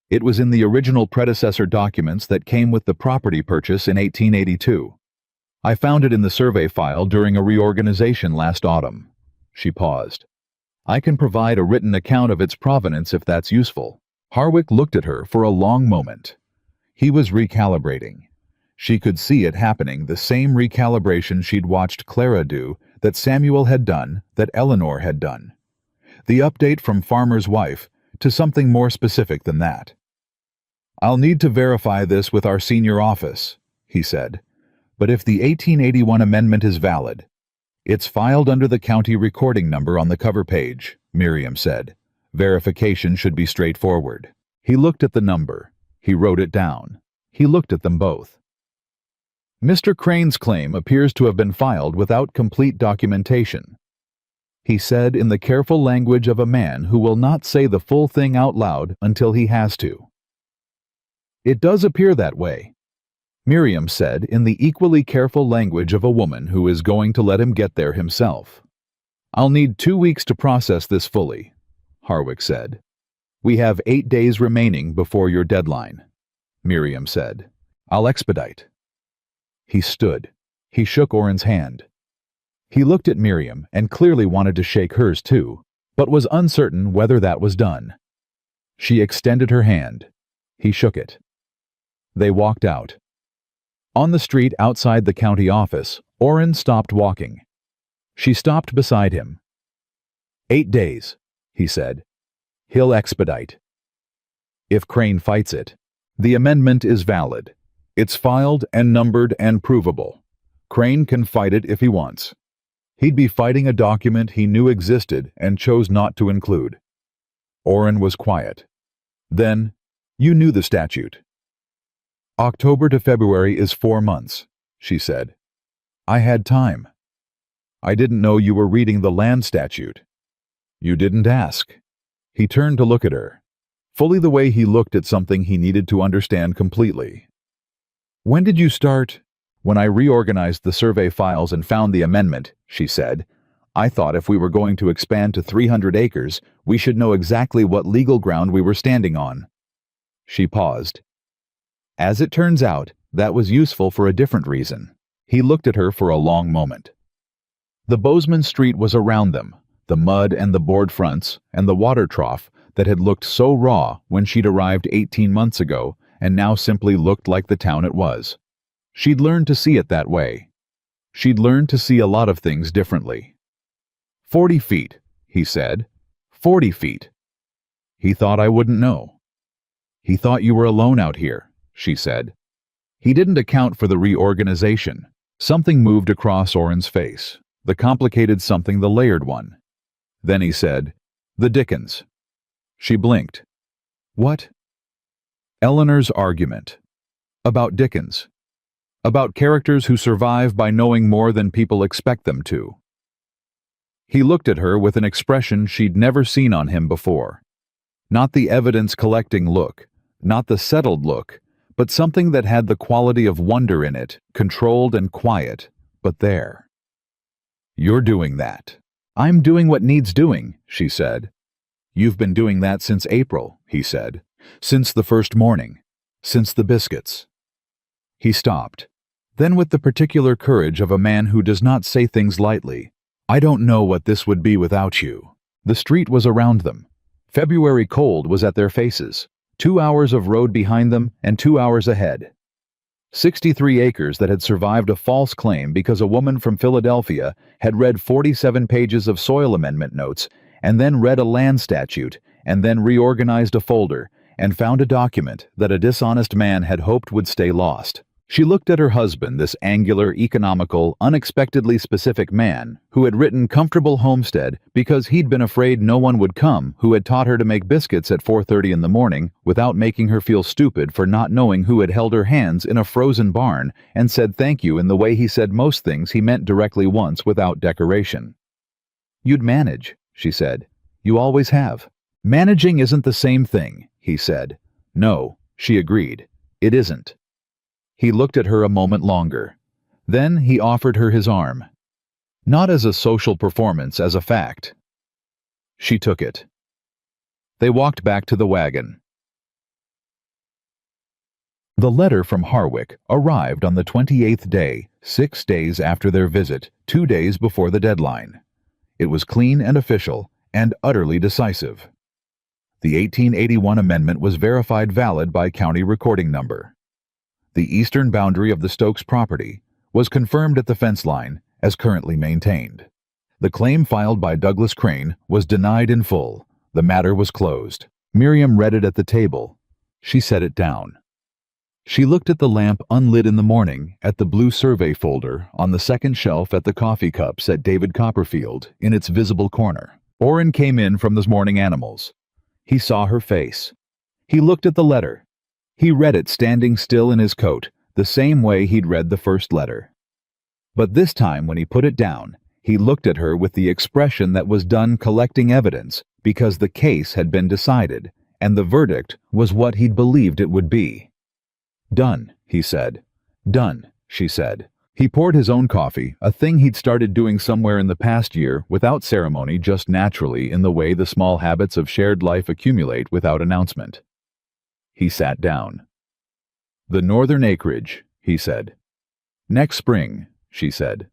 "It was in the original predecessor documents that came with the property purchase in 1882. I found it in the survey file during a reorganization last autumn." She paused. "I can provide a written account of its provenance if that's useful." Harwick looked at her for a long moment. He was recalibrating. She could see it happening, the same recalibration she'd watched Clara do, that Samuel had done, that Eleanor had done. The update from farmer's wife to something more specific than that. "I'll need to verify this with our senior office," he said. "But if the 1881 amendment is valid, it's filed under the county recording number on the cover page," Miriam said. "Verification should be straightforward." He looked at the number. He wrote it down. He looked at them both. "Mr. Crane's claim appears to have been filed without complete documentation," he said in the careful language of a man who will not say the full thing out loud until he has to. "It does appear that way," Miriam said in the equally careful language of a woman who is going to let him get there himself. "I'll need 2 weeks to process this fully," Harwick said. "We have 8 days remaining before your deadline," Miriam said. "I'll expedite." He stood. He shook Orrin's hand. He looked at Miriam and clearly wanted to shake hers too, but was uncertain whether that was done. She extended her hand. He shook it. They walked out. On the street outside the county office, Orrin stopped walking. She stopped beside him. 8 days, he said. He'll expedite. If Crane fights it, the amendment is valid. It's filed and numbered and provable. Crane can fight it if he wants. He'd be fighting a document he knew existed and chose not to include. Orrin was quiet. Then, "You knew the statute." "October to February is 4 months, she said. "I had time." "I didn't know you were reading the land statute." "You didn't ask." He turned to look at her, fully the way he looked at something he needed to understand completely. "When did you start?" "When I reorganized the survey files and found the amendment," she said. "I thought if we were going to expand to 300 acres, we should know exactly what legal ground we were standing on." She paused. "As it turns out, that was useful for a different reason." He looked at her for a long moment. The Bozeman Street was around them, the mud and the board fronts and the water trough that had looked so raw when she'd arrived 18 months ago and now simply looked like the town it was. She'd learned to see it that way. She'd learned to see a lot of things differently. 40 feet, he said. 40 feet. He thought I wouldn't know. He thought you were alone out here, she said. He didn't account for the reorganization. Something moved across Orrin's face, the complicated something, the layered one. Then he said, "The Dickens." She blinked. "What?" "Eleanor's argument. About Dickens. About characters who survive by knowing more than people expect them to." He looked at her with an expression she'd never seen on him before. Not the evidence-collecting look, not the settled look, but something that had the quality of wonder in it, controlled and quiet, but there. "You're doing that," "I'm doing what needs doing," she said. "You've been doing that since April," he said. "Since the first morning. Since the biscuits." He stopped. Then, with the particular courage of a man who does not say things lightly, "I don't know what this would be without you." The street was around them. February cold was at their faces. 2 hours of road behind them and 2 hours ahead. 63 acres that had survived a false claim because a woman from Philadelphia had read 47 pages of soil amendment notes and then read a land statute and then reorganized a folder and found a document that a dishonest man had hoped would stay lost. She looked at her husband, this angular, economical, unexpectedly specific man who had written Comfortable Homestead because he'd been afraid no one would come, who had taught her to make biscuits at 4:30 in the morning without making her feel stupid for not knowing who had held her hands in a frozen barn and said thank you in the way he said most things he meant directly once without decoration. "You'd manage," she said. "You always have." "Managing isn't the same thing," he said. "No," she agreed. "It isn't." He looked at her a moment longer. Then he offered her his arm. Not as a social performance, as a fact. She took it. They walked back to the wagon. The letter from Harwick arrived on the 28th day, 6 days after their visit, 2 days before the deadline. It was clean and official, and utterly decisive. The 1881 amendment was verified valid by county recording number. The eastern boundary of the Stokes property was confirmed at the fence line as currently maintained. The claim filed by Douglas Crane was denied in full. The matter was closed. Miriam read it at the table. She set it down. She looked at the lamp unlit in the morning, at the blue survey folder on the second shelf, at the coffee cups at David Copperfield in its visible corner. Orrin came in from the morning animals. He saw her face. He looked at the letter. He read it standing still in his coat, the same way he'd read the first letter. But this time when he put it down, he looked at her with the expression that was done collecting evidence because the case had been decided, and the verdict was what he'd believed it would be. "Done," he said. "Done," she said. He poured his own coffee, a thing he'd started doing somewhere in the past year, without ceremony, just naturally, in the way the small habits of shared life accumulate without announcement. He sat down. "The northern acreage," he said. "Next spring," she said.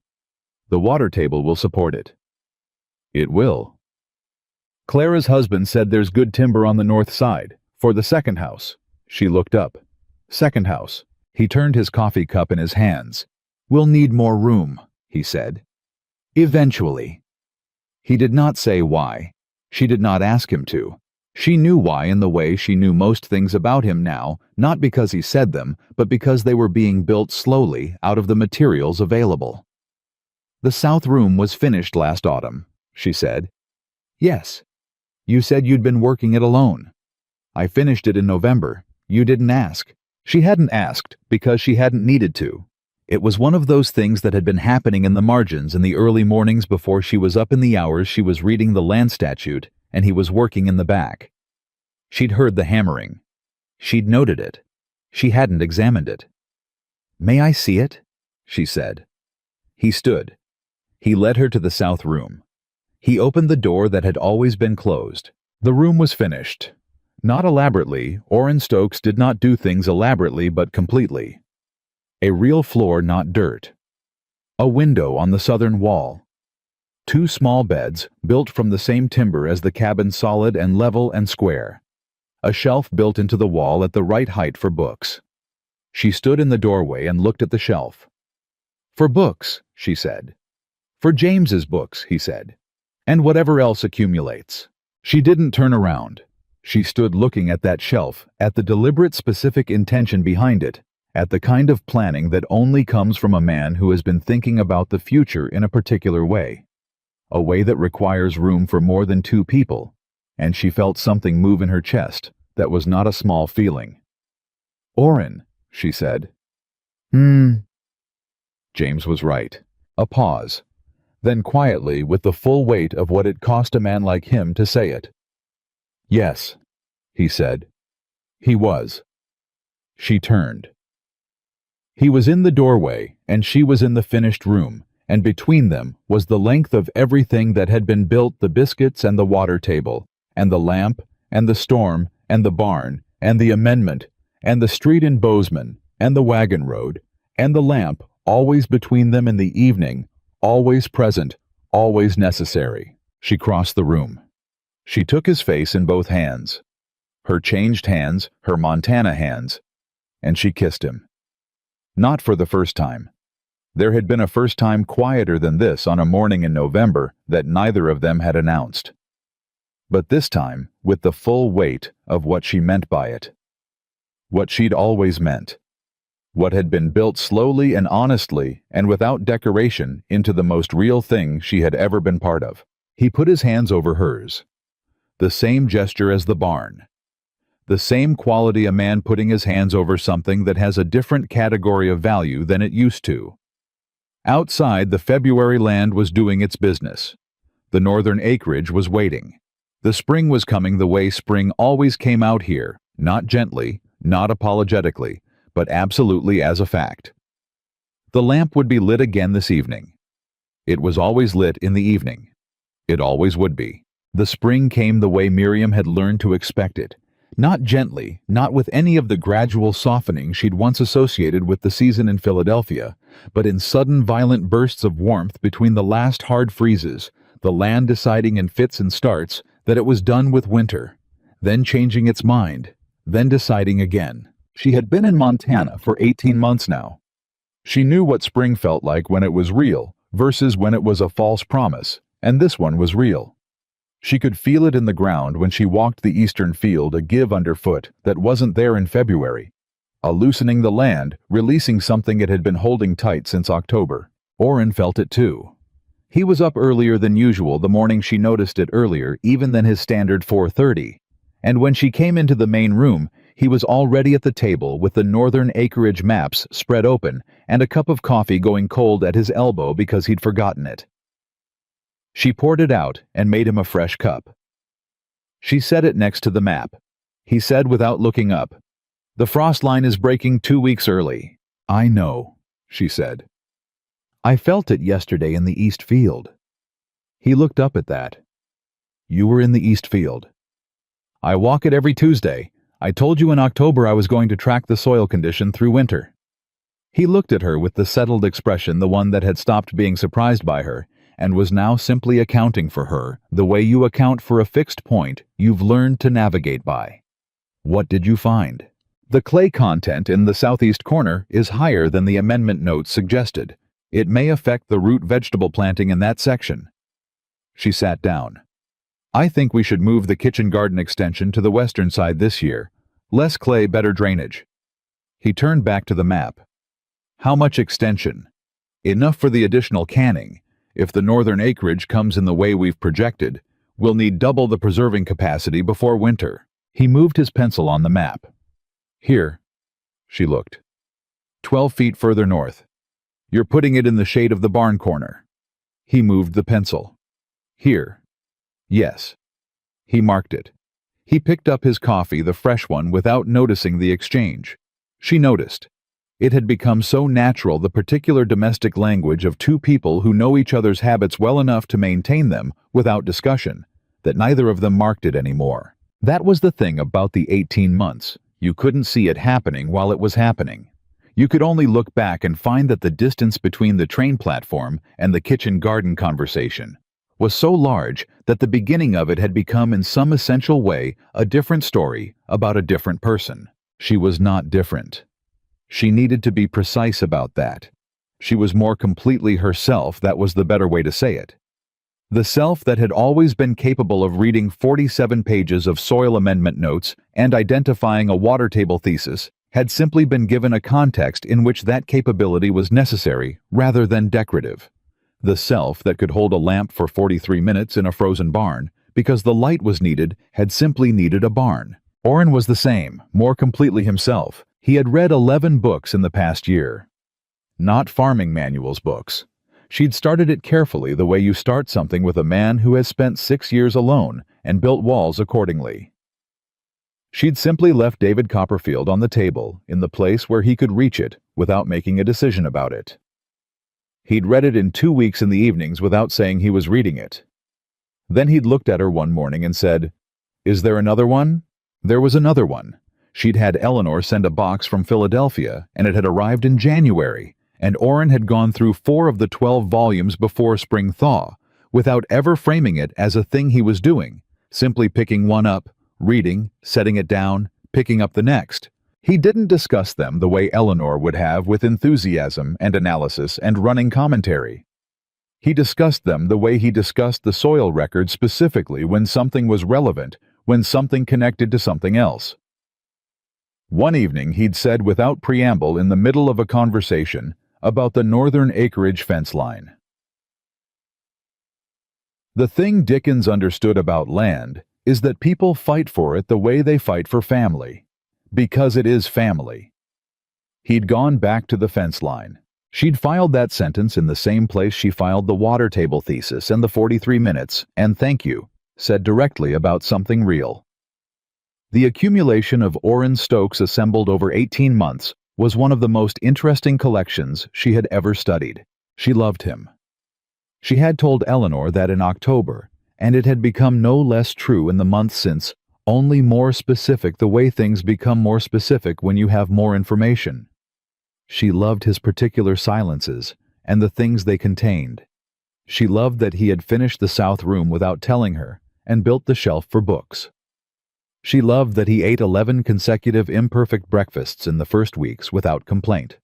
"The water table will support it." "It will." "Clara's husband said there's good timber on the north side, for the second house." She looked up. "Second house." He turned his coffee cup in his hands. "We'll need more room," he said. "Eventually." He did not say why. She did not ask him to. She knew why in the way she knew most things about him now, not because he said them, but because they were being built slowly out of the materials available. "The south room was finished last autumn," she said. "Yes. You said you'd been working it alone." "I finished it in November. You didn't ask." She hadn't asked because she hadn't needed to. It was one of those things that had been happening in the margins in the early mornings before she was up in the hours she was reading the land statute and he was working in the back. She'd heard the hammering. She'd noted it. She hadn't examined it. "May I see it?" she said. He stood. He led her to the south room. He opened the door that had always been closed. The room was finished. Not elaborately. Orrin Stokes did not do things elaborately but completely. A real floor, not dirt. A window on the southern wall. 2 small beds, built from the same timber as the cabin, solid and level and square. A shelf built into the wall at the right height for books. She stood in the doorway and looked at the shelf. "For books," she said. "For James's books," he said. "And whatever else accumulates." She didn't turn around. She stood looking at that shelf, at the deliberate specific intention behind it, at the kind of planning that only comes from a man who has been thinking about the future in a particular way. A way that requires room for more than 2 people, and she felt something move in her chest that was not a small feeling. "Orrin," she said. James was right. A pause. Then quietly, with the full weight of what it cost a man like him to say it. "Yes," he said. He was. She turned. He was in the doorway, and she was in the finished room, and between them was the length of everything that had been built: the biscuits and the water table, and the lamp, and the storm, and the barn, and the amendment, and the street in Bozeman, and the wagon road, and the lamp, always between them in the evening, always present, always necessary. She crossed the room. She took his face in both hands, her changed hands, her Montana hands, and she kissed him. Not for the first time. There had been a first time quieter than this on a morning in November that neither of them had announced. But this time, with the full weight of what she meant by it. What she'd always meant. What had been built slowly and honestly and without decoration into the most real thing she had ever been part of. He put his hands over hers. The same gesture as the barn. The same quality a man putting his hands over something that has a different category of value than it used to. Outside, the February land was doing its business. The northern acreage was waiting. The spring was coming the way spring always came out here, not gently, not apologetically, but absolutely as a fact. The lamp would be lit again this evening. It was always lit in the evening. It always would be. The spring came the way Miriam had learned to expect it. Not gently, not with any of the gradual softening she'd once associated with the season in Philadelphia, but in sudden violent bursts of warmth between the last hard freezes, the land deciding in fits and starts that it was done with winter, then changing its mind, then deciding again. She had been in Montana for 18 months now. She knew what spring felt like when it was real versus when it was a false promise, and this one was real. She could feel it in the ground when she walked the eastern field, a give underfoot that wasn't there in February, a loosening the land, releasing something it had been holding tight since October. Orrin felt it too. He was up earlier than usual the morning she noticed it, earlier even than his standard 4:30, and when she came into the main room, he was already at the table with the northern acreage maps spread open and a cup of coffee going cold at his elbow because he'd forgotten it. She poured it out and made him a fresh cup. She set it next to the map. He said without looking up, "The frost line is breaking 2 weeks early." "I know," she said. "I felt it yesterday in the East Field." He looked up at that. "You were in the East Field." "I walk it every Tuesday. I told you in October I was going to track the soil condition through winter." He looked at her with the settled expression, the one that had stopped being surprised by her, and was now simply accounting for her, the way you account for a fixed point you've learned to navigate by. "What did you find?" "The clay content in the southeast corner is higher than the amendment notes suggested. It may affect the root vegetable planting in that section." She sat down. "I think we should move the kitchen garden extension to the western side this year. Less clay, better drainage." He turned back to the map. "How much extension?" "Enough for the additional canning. If the northern acreage comes in the way we've projected, we'll need double the preserving capacity before winter." He moved his pencil on the map. "Here." She looked. 12 feet further north. "You're putting it in the shade of the barn corner." He moved the pencil. "Here." "Yes." He marked it. He picked up his coffee, the fresh one, without noticing the exchange. She noticed. It had become so natural, the particular domestic language of two people who know each other's habits well enough to maintain them without discussion, that neither of them marked it anymore. That was the thing about the 18 months. You couldn't see it happening while it was happening. You could only look back and find that the distance between the train platform and the kitchen garden conversation was so large that the beginning of it had become in some essential way a different story about a different person. She was not different. She needed to be precise about that. She was more completely herself, that was the better way to say it. The self that had always been capable of reading 47 pages of soil amendment notes and identifying a water table thesis had simply been given a context in which that capability was necessary rather than decorative. The self that could hold a lamp for 43 minutes in a frozen barn because the light was needed had simply needed a barn. Orrin was the same, more completely himself. He had read 11 books in the past year. Not farming manuals books. She'd started it carefully, the way you start something with a man who has spent 6 years alone and built walls accordingly. She'd simply left David Copperfield on the table, in the place where he could reach it without making a decision about it. He'd read it in 2 weeks in the evenings without saying he was reading it. Then he'd looked at her one morning and said, "Is there another one?" There was another one. She'd had Eleanor send a box from Philadelphia, and it had arrived in January, and Orrin had gone through 4 of the 12 volumes before spring thaw, without ever framing it as a thing he was doing, simply picking one up, reading, setting it down, picking up the next. He didn't discuss them the way Eleanor would have, with enthusiasm and analysis and running commentary. He discussed them the way he discussed the soil record, specifically when something was relevant, when something connected to something else. One evening he'd said without preamble in the middle of a conversation about the northern acreage fence line, "The thing Dickens understood about land is that people fight for it the way they fight for family, because it is family." He'd gone back to the fence line. She'd filed that sentence in the same place she filed the water table thesis and the 43 minutes, and thank you, said directly about something real. The accumulation of Orrin Stokes assembled over 18 months was one of the most interesting collections she had ever studied. She loved him. She had told Eleanor that in October, and it had become no less true in the months since, only more specific, the way things become more specific when you have more information. She loved his particular silences and the things they contained. She loved that he had finished the south room without telling her and built the shelf for books. She loved that he ate 11 consecutive imperfect breakfasts in the first weeks without complaint.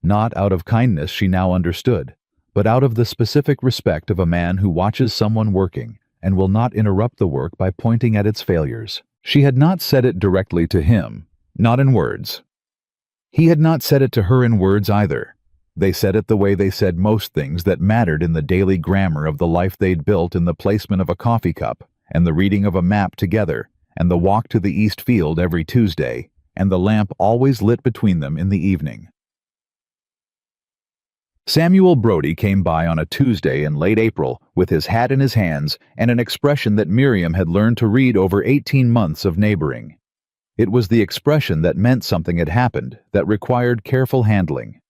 Not out of kindness, she now understood, but out of the specific respect of a man who watches someone working and will not interrupt the work by pointing at its failures. She had not said it directly to him, not in words. He had not said it to her in words either. They said it the way they said most things that mattered in the daily grammar of the life they'd built, in the placement of a coffee cup, and the reading of a map together, and the walk to the East Field every Tuesday, and the lamp always lit between them in the evening. Samuel Brody came by on a Tuesday in late April with his hat in his hands and an expression that Miriam had learned to read over 18 months of neighboring. It was the expression that meant something had happened that required careful handling.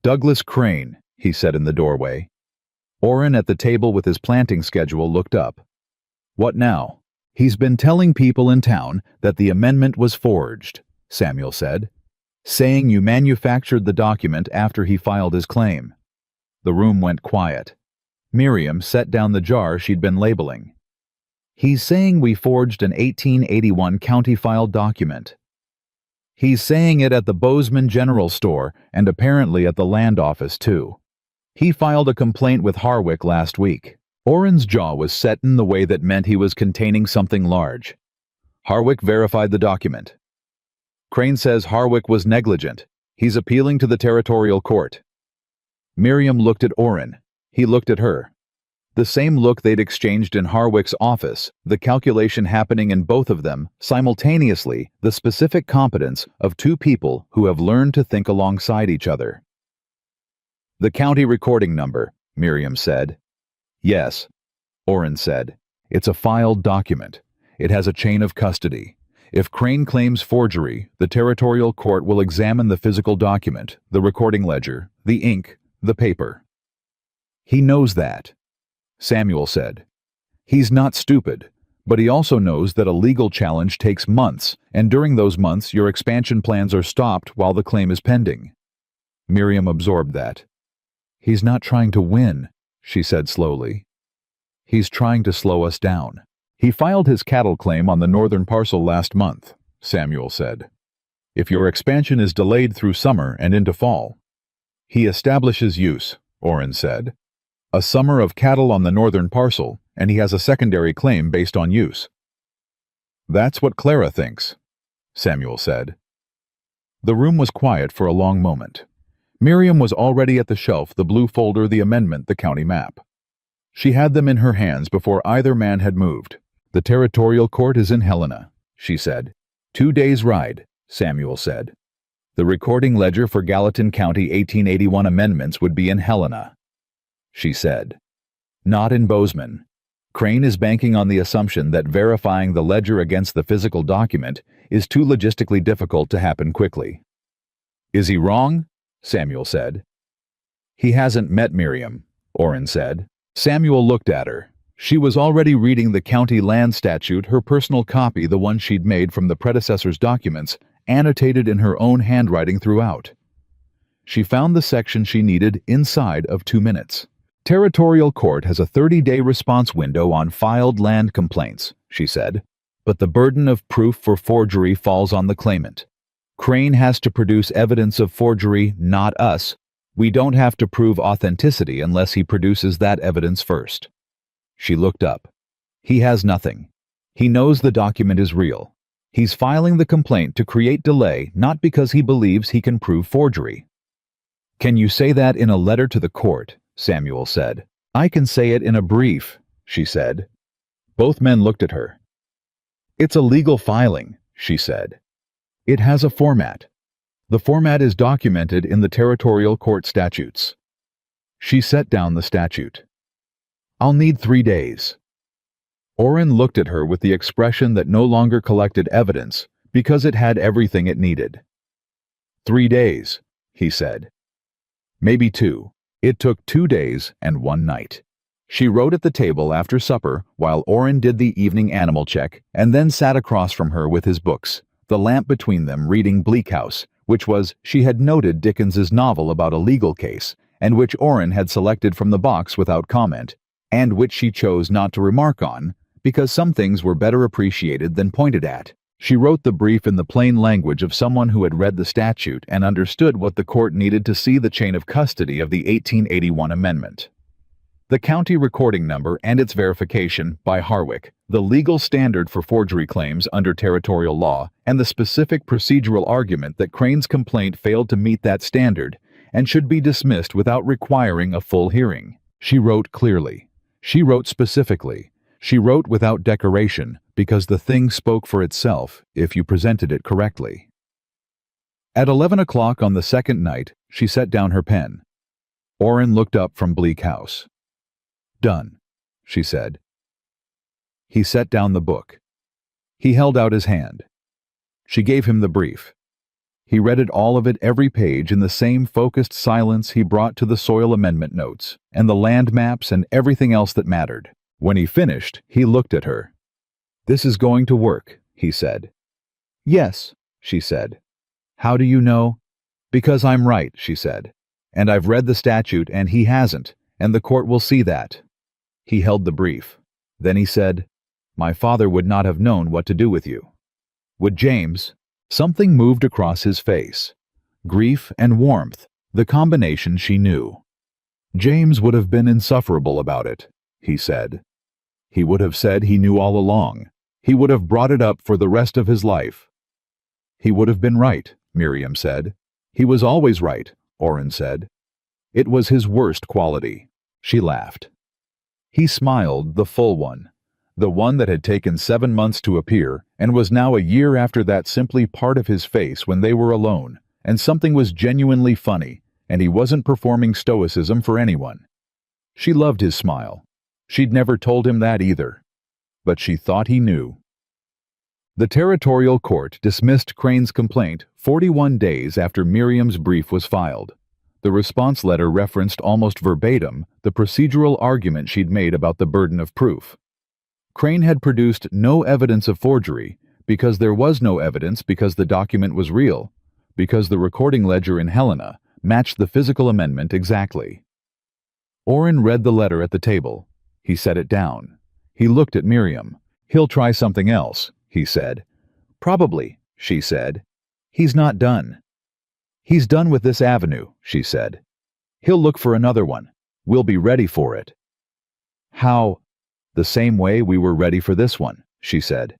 "Douglas Crane," he said in the doorway. Orrin, at the table with his planting schedule, looked up. "What now?" "He's been telling people in town that the amendment was forged," Samuel said, "saying you manufactured the document after he filed his claim." The room went quiet. Miriam set down the jar she'd been labeling. "He's saying we forged an 1881 county-filed document. He's saying it at the Bozeman General Store and apparently at the land office, too. He filed a complaint with Harwick last week." Orrin's jaw was set in the way that meant he was containing something large. "Harwick verified the document. Crane says Harwick was negligent. He's appealing to the territorial court." Miriam looked at Orrin. He looked at her. The same look they'd exchanged in Harwick's office, the calculation happening in both of them simultaneously, the specific competence of two people who have learned to think alongside each other. "The county recording number," Miriam said. "Yes," Orrin said. "It's a filed document. It has a chain of custody. If Crane claims forgery, the territorial court will examine the physical document, the recording ledger, the ink, the paper." "He knows that," Samuel said. "He's not stupid, but he also knows that a legal challenge takes months, and during those months your expansion plans are stopped while the claim is pending." Miriam absorbed that. "He's not trying to win," she said slowly. "He's trying to slow us down." "He filed his cattle claim on the northern parcel last month," Samuel said. "If your expansion is delayed through summer and into fall." "He establishes use," Orrin said. "A summer of cattle on the northern parcel, and he has a secondary claim based on use." "That's what Clara thinks," Samuel said. The room was quiet for a long moment. Miriam was already at the shelf, the blue folder, the amendment, the county map. She had them in her hands before either man had moved. "The territorial court is in Helena," she said. 2 days' ride," Samuel said. "The recording ledger for Gallatin County 1881 amendments would be in Helena," she said. "Not in Bozeman. Crane is banking on the assumption that verifying the ledger against the physical document is too logistically difficult to happen quickly." "Is he wrong?" Samuel said. He hasn't met Miriam, Orrin said. Samuel looked at her. She was already reading the county land statute, her personal copy, the one she'd made from the predecessor's documents, annotated in her own handwriting throughout. She found the section she needed inside of 2 minutes. Territorial court has a 30-day response window on filed land complaints, she said, but the burden of proof for forgery falls on the claimant. Crane has to produce evidence of forgery, not us. We don't have to prove authenticity unless he produces that evidence first. She looked up. He has nothing. He knows the document is real. He's filing the complaint to create delay, not because he believes he can prove forgery. Can you say that in a letter to the court? Samuel said. I can say it in a brief, she said. Both men looked at her. It's a legal filing, she said. It has a format. The format is documented in the territorial court statutes. She set down the statute. I'll need 3 days. Orrin looked at her with the expression that no longer collected evidence because it had everything it needed. 3 days, he said. Maybe 2. It took 2 days and 1 night. She wrote at the table after supper while Orrin did the evening animal check and then sat across from her with his books, the lamp between them, reading Bleak House, which was, she had noted, Dickens's novel about a legal case, and which Orrin had selected from the box without comment, and which she chose not to remark on, because some things were better appreciated than pointed at. She wrote the brief in the plain language of someone who had read the statute and understood what the court needed to see the chain of custody of the 1881 amendment. The county recording number and its verification by Harwick, the legal standard for forgery claims under territorial law, and the specific procedural argument that Crane's complaint failed to meet that standard and should be dismissed without requiring a full hearing. She wrote clearly. She wrote specifically. She wrote without decoration because the thing spoke for itself if you presented it correctly. At 11 o'clock on the second night, she set down her pen. Orrin looked up from Bleak House. Done, she said. He set down the book. He held out his hand. She gave him the brief. He read it, all of it, every page, in the same focused silence he brought to the soil amendment notes, and the land maps and everything else that mattered. When he finished, he looked at her. This is going to work, he said. Yes, she said. How do you know? Because I'm right, she said. And I've read the statute and he hasn't, and the court will see that. He held the brief. Then he said, My father would not have known what to do with you. Would James? Something moved across his face. Grief and warmth, the combination she knew. James would have been insufferable about it, he said. He would have said he knew all along. He would have brought it up for the rest of his life. He would have been right, Miriam said. He was always right, Orrin said. It was his worst quality. She laughed. He smiled, the full one. The one that had taken 7 months to appear and was now a year after that simply part of his face when they were alone, and something was genuinely funny, and he wasn't performing stoicism for anyone. She loved his smile. She'd never told him that either. But she thought he knew. The territorial court dismissed Crane's complaint 41 days after Miriam's brief was filed. The response letter referenced almost verbatim the procedural argument she'd made about the burden of proof. Crane had produced no evidence of forgery because there was no evidence, because the document was real, because the recording ledger in Helena matched the physical amendment exactly. Orrin read the letter at the table. He set it down. He looked at Miriam. He'll try something else, he said. Probably, she said. He's not done. He's done with this avenue, she said. He'll look for another one. We'll be ready for it. How? The same way we were ready for this one, she said.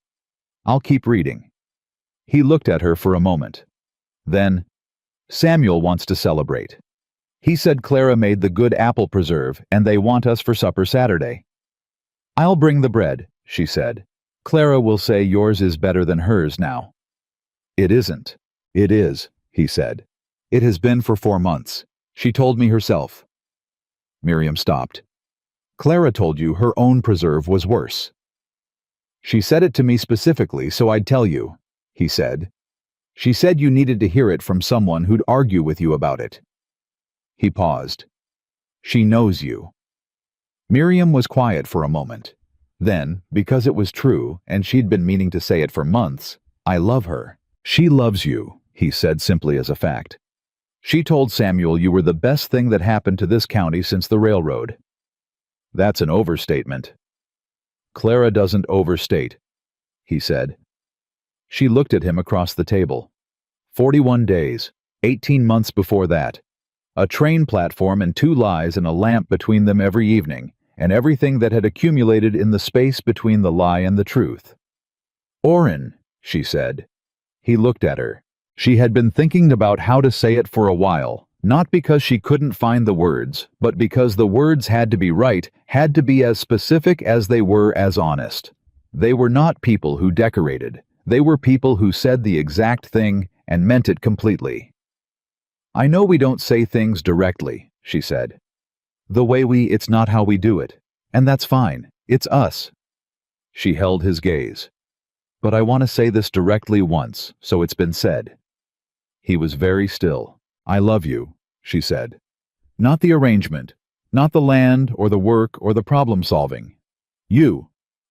I'll keep reading. He looked at her for a moment. Then, Samuel wants to celebrate. He said Clara made the good apple preserve and they want us for supper Saturday. I'll bring the bread, she said. Clara will say yours is better than hers now. It isn't. It is, he said. It has been for 4 months. She told me herself. Miriam stopped. Clara told you her own preserve was worse. She said it to me specifically so I'd tell you, he said. She said you needed to hear it from someone who'd argue with you about it. He paused. She knows you." Miriam was quiet for a moment. Then, because it was true, and she'd been meaning to say it for months, "I love her." "She loves you," he said simply as a fact. "She told Samuel you were the best thing that happened to this county since the railroad." "That's an overstatement." "Clara doesn't overstate," he said. She looked at him across the table. 41 days, 18 months before that. A train platform and 2 lies and a lamp between them every evening, and everything that had accumulated in the space between the lie and the truth. "Oren," she said. He looked at her. She had been thinking about how to say it for a while, not because she couldn't find the words, but because the words had to be right, had to be as specific as they were as honest. They were not people who decorated. They were people who said the exact thing and meant it completely. "I know we don't say things directly," she said. It's not how we do it. And that's fine. It's us." She held his gaze. "But I want to say this directly once, so it's been said." He was very still. "I love you," she said. "Not the arrangement, not the land or the work or the problem solving. You,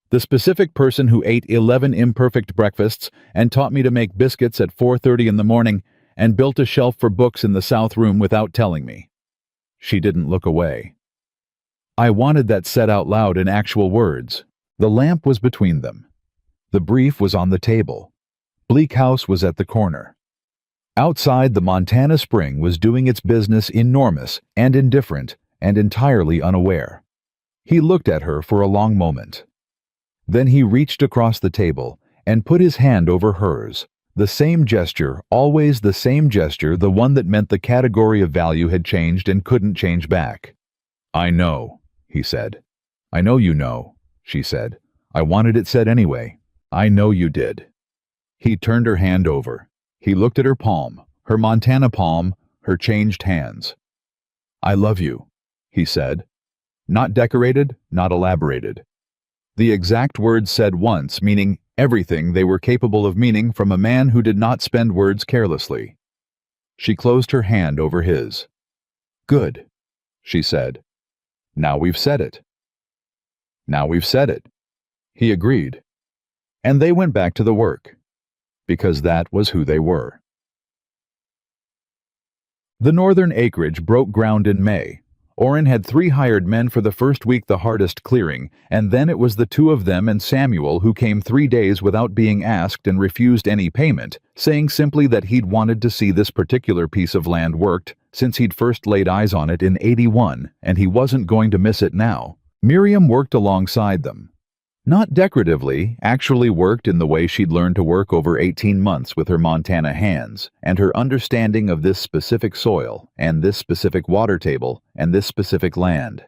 the specific person who ate 11 imperfect breakfasts and taught me to make biscuits at 4:30 in the morning and built a shelf for books in the south room without telling me." She didn't look away. "I wanted that said out loud in actual words." The lamp was between them. The brief was on the table. Bleak House was at the corner. Outside, the Montana spring was doing its business, enormous and indifferent and entirely unaware. He looked at her for a long moment. Then he reached across the table and put his hand over hers. The same gesture, always the same gesture, the one that meant the category of value had changed and couldn't change back. "I know," he said. "I know you know," she said. "I wanted it said anyway. I know you did." He turned her hand over. He looked at her palm, her Montana palm, her changed hands. "I love you," he said. Not decorated, not elaborated. The exact words said once, meaning everything they were capable of meaning from a man who did not spend words carelessly. She closed her hand over his. "Good," she said. "Now we've said it." "Now we've said it," he agreed. And they went back to the work, because that was who they were. The northern acreage broke ground in May. Oren had 3 hired men for the first week, the hardest clearing, and then it was the 2 of them and Samuel who came 3 days without being asked and refused any payment, saying simply that he'd wanted to see this particular piece of land worked since he'd first laid eyes on it in '81, and he wasn't going to miss it now. Miriam worked alongside them. Not decoratively, actually worked in the way she'd learned to work over 18 months with her Montana hands, and her understanding of this specific soil, and this specific water table, and this specific land.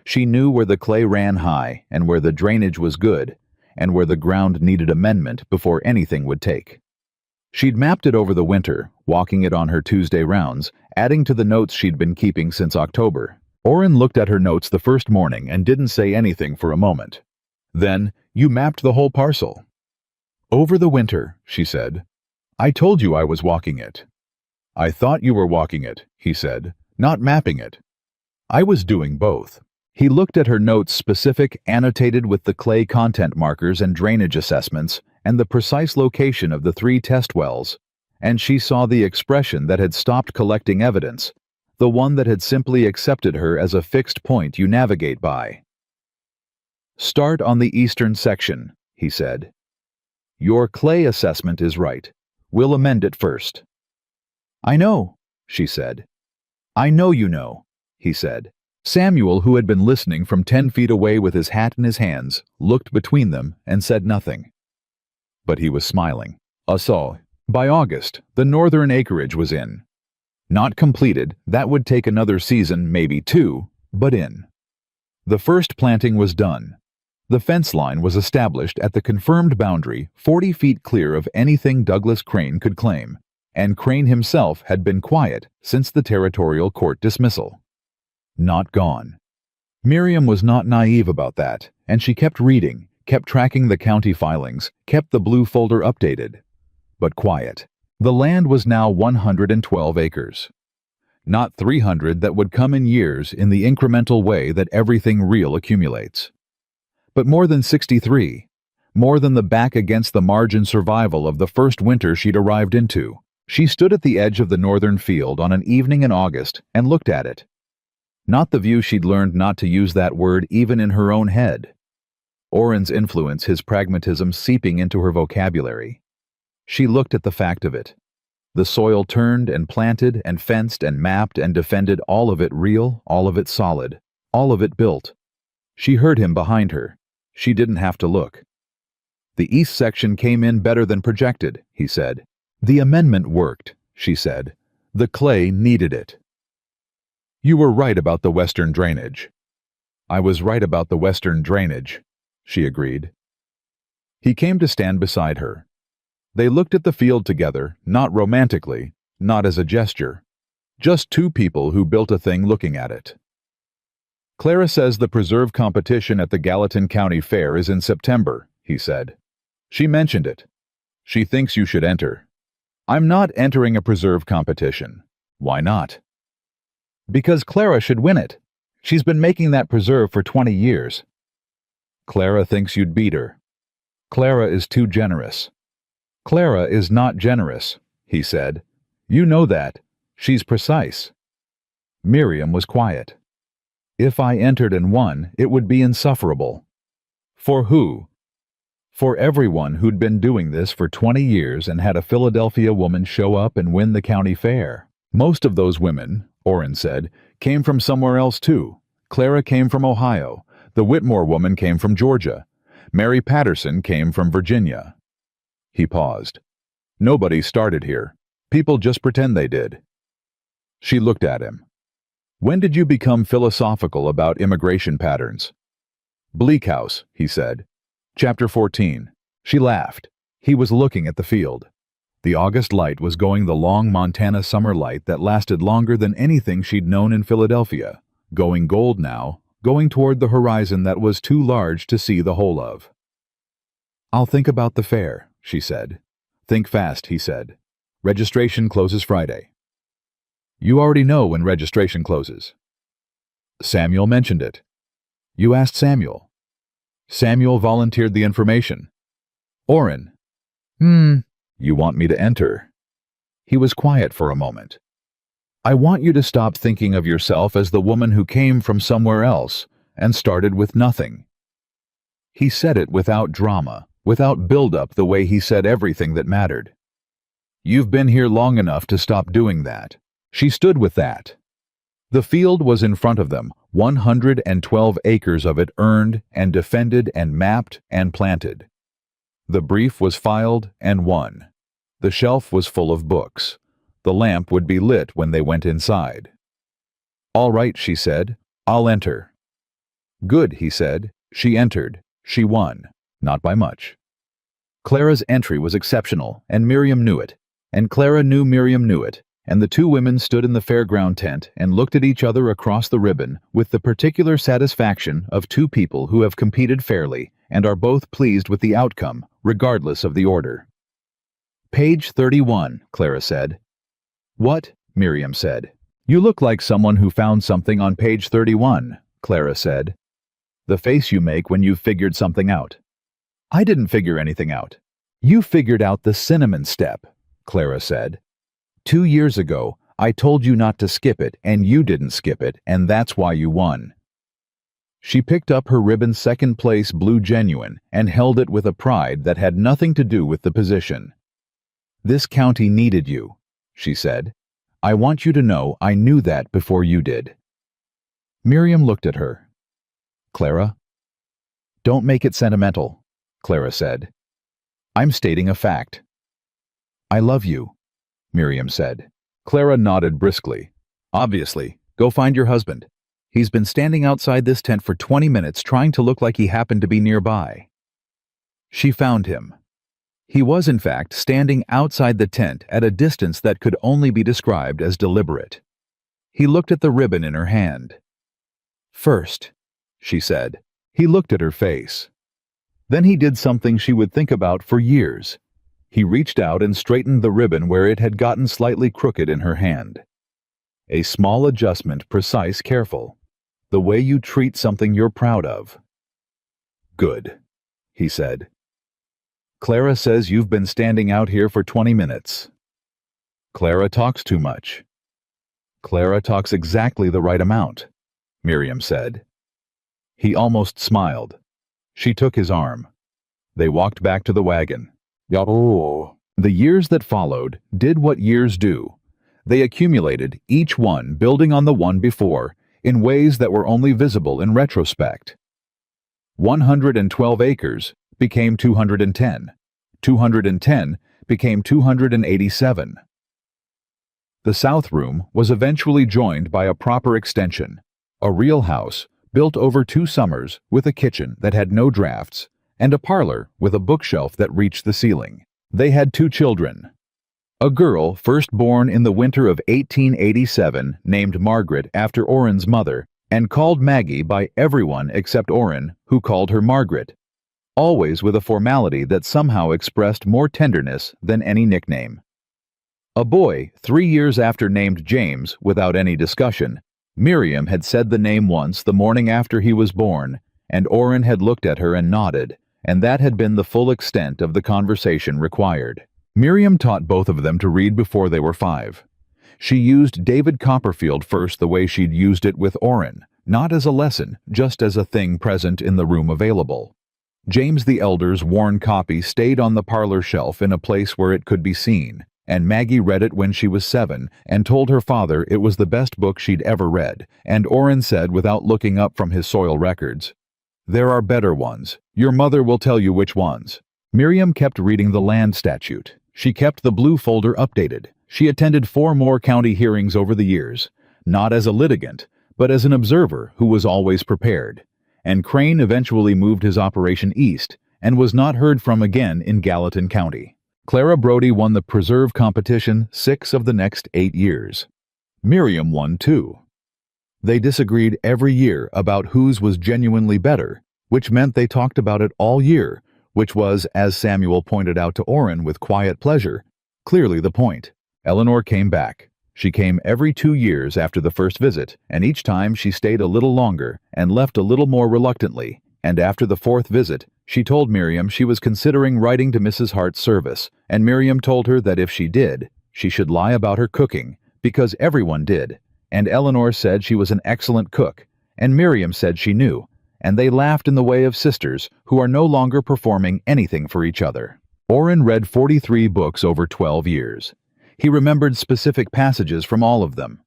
She knew where the clay ran high, and where the drainage was good, and where the ground needed amendment before anything would take. She'd mapped it over the winter, walking it on her Tuesday rounds, adding to the notes she'd been keeping since October. Oren looked at her notes the first morning and didn't say anything for a moment. Then, "You mapped the whole parcel." "Over the winter," she said. "I told you I was walking it." "I thought you were walking it," he said, "not mapping it." "I was doing both." He looked at her notes, specific, annotated with the clay content markers and drainage assessments, and the precise location of the 3 test wells, and she saw the expression that had stopped collecting evidence, the one that had simply accepted her as a fixed point you navigate by. "Start on the eastern section," he said. "Your clay assessment is right. We'll amend it first." "I know," she said. "I know you know," he said. Samuel, who had been listening from 10 feet away with his hat in his hands, looked between them and said nothing. But he was smiling. By August, the northern acreage was in. Not completed, that would take another season, maybe 2, but in. The first planting was done. The fence line was established at the confirmed boundary, 40 feet clear of anything Douglas Crane could claim, and Crane himself had been quiet since the territorial court dismissal. Not gone. Miriam was not naive about that, and she kept reading, kept tracking the county filings, kept the blue folder updated. But quiet. The land was now 112 acres. Not 300 that would come in years in the incremental way that everything real accumulates. But more than 63. More than the back against the margin survival of the first winter she'd arrived into. She stood at the edge of the northern field on an evening in August and looked at it. Not the view she'd learned not to use that word even in her own head. Oren's influence, his pragmatism seeping into her vocabulary. She looked at the fact of it. The soil turned and planted and fenced and mapped and defended, all of it real, all of it solid, all of it built. She heard him behind her. She didn't have to look. The east section came in better than projected, he said. The amendment worked, she said. The clay needed it. You were right about the western drainage. I was right about the western drainage, she agreed. He came to stand beside her. They looked at the field together, not romantically, not as a gesture. Just two people who built a thing looking at it. Clara says the preserve competition at the Gallatin County Fair is in September, he said. She mentioned it. She thinks you should enter. I'm not entering a preserve competition. Why not? Because Clara should win it. She's been making that preserve for 20 years. Clara thinks you'd beat her. Clara is too generous. Clara is not generous, he said. You know that. She's precise. Miriam was quiet. If I entered and won, it would be insufferable. For who? For everyone who'd been doing this for 20 years and had a Philadelphia woman show up and win the county fair. Most of those women, Oren said, came from somewhere else too. Clara came from Ohio. The Whitmore woman came from Georgia. Mary Patterson came from Virginia. He paused. Nobody started here. People just pretend they did. She looked at him. When did you become philosophical about immigration patterns? Bleak House, he said. Chapter 14. She laughed. He was looking at the field. The August light was going, the long Montana summer light that lasted longer than anything she'd known in Philadelphia, going gold now, going toward the horizon that was too large to see the whole of. I'll think about the fair, she said. Think fast, he said. Registration closes Friday. You already know when registration closes. Samuel mentioned it. You asked Samuel. Samuel volunteered the information. Oren. You want me to enter? He was quiet for a moment. I want you to stop thinking of yourself as the woman who came from somewhere else and started with nothing. He said it without drama, without build-up, the way he said everything that mattered. You've been here long enough to stop doing that. She stood with that. The field was in front of them, 112 acres of it earned and defended and mapped and planted. The brief was filed and won. The shelf was full of books. The lamp would be lit when they went inside. All right, she said. I'll enter. Good, he said. She entered. She won. Not by much. Clara's entry was exceptional, and Miriam knew it. And Clara knew Miriam knew it. And the two women stood in the fairground tent and looked at each other across the ribbon with the particular satisfaction of two people who have competed fairly and are both pleased with the outcome, regardless of the order. Page 31, Clara said. What? Miriam said. You look like someone who found something on page 31, Clara said. The face you make when you've figured something out. I didn't figure anything out. You figured out the cinnamon step, Clara said. 2 years ago, I told you not to skip it, and you didn't skip it, and that's why you won. She picked up her ribbon second place blue genuine and held it with a pride that had nothing to do with the position. This county needed you, she said. I want you to know I knew that before you did. Miriam looked at her. Clara? Don't make it sentimental, Clara said. I'm stating a fact. I love you, Miriam said. Clara nodded briskly. Obviously, go find your husband. He's been standing outside this tent for 20 minutes trying to look like he happened to be nearby. She found him. He was, in fact, standing outside the tent at a distance that could only be described as deliberate. He looked at the ribbon in her hand. First, she said. He looked at her face. Then he did something she would think about for years. He reached out and straightened the ribbon where it had gotten slightly crooked in her hand. A small adjustment, precise, careful. The way you treat something you're proud of. Good, he said. Clara says you've been standing out here for 20 minutes. Clara talks too much. Clara talks exactly the right amount, Miriam said. He almost smiled. She took his arm. They walked back to the wagon. The years that followed did what years do. They accumulated, each one building on the one before, in ways that were only visible in retrospect. 112 acres became 210. 210 became 287. The south room was eventually joined by a proper extension, a real house built over 2 summers with a kitchen that had no drafts and a parlor with a bookshelf that reached the ceiling. They had 2 children. A girl first born in the winter of 1887 named Margaret after Orrin's mother and called Maggie by everyone except Orrin, who called her Margaret, always with a formality that somehow expressed more tenderness than any nickname. A boy 3 years after named James without any discussion. Miriam had said the name once the morning after he was born, and Orrin had looked at her and nodded, and that had been the full extent of the conversation required. Miriam taught both of them to read before they were 5. She used David Copperfield first the way she'd used it with Orrin, not as a lesson, just as a thing present in the room available. James the Elder's worn copy stayed on the parlor shelf in a place where it could be seen, and Maggie read it when she was 7 and told her father it was the best book she'd ever read, and Orrin said without looking up from his soil records, "There are better ones. Your mother will tell you which ones." Miriam kept reading the land statute. She kept the blue folder updated. She attended 4 more county hearings over the years, not as a litigant, but as an observer who was always prepared. And Crane eventually moved his operation east and was not heard from again in Gallatin County. Clara Brody won the preserve competition 6 of the next 8 years. Miriam won 2. They disagreed every year about whose was genuinely better, which meant they talked about it all year, which was, as Samuel pointed out to Orrin with quiet pleasure, clearly the point. Eleanor came back. She came every 2 years after the first visit, and each time she stayed a little longer and left a little more reluctantly, and after the 4th visit, she told Miriam she was considering writing to Mrs. Hart's service, and Miriam told her that if she did, she should lie about her cooking, because everyone did, and Eleanor said she was an excellent cook, and Miriam said she knew, and they laughed in the way of sisters who are no longer performing anything for each other. Orrin read 43 books over 12 years. He remembered specific passages from all of them.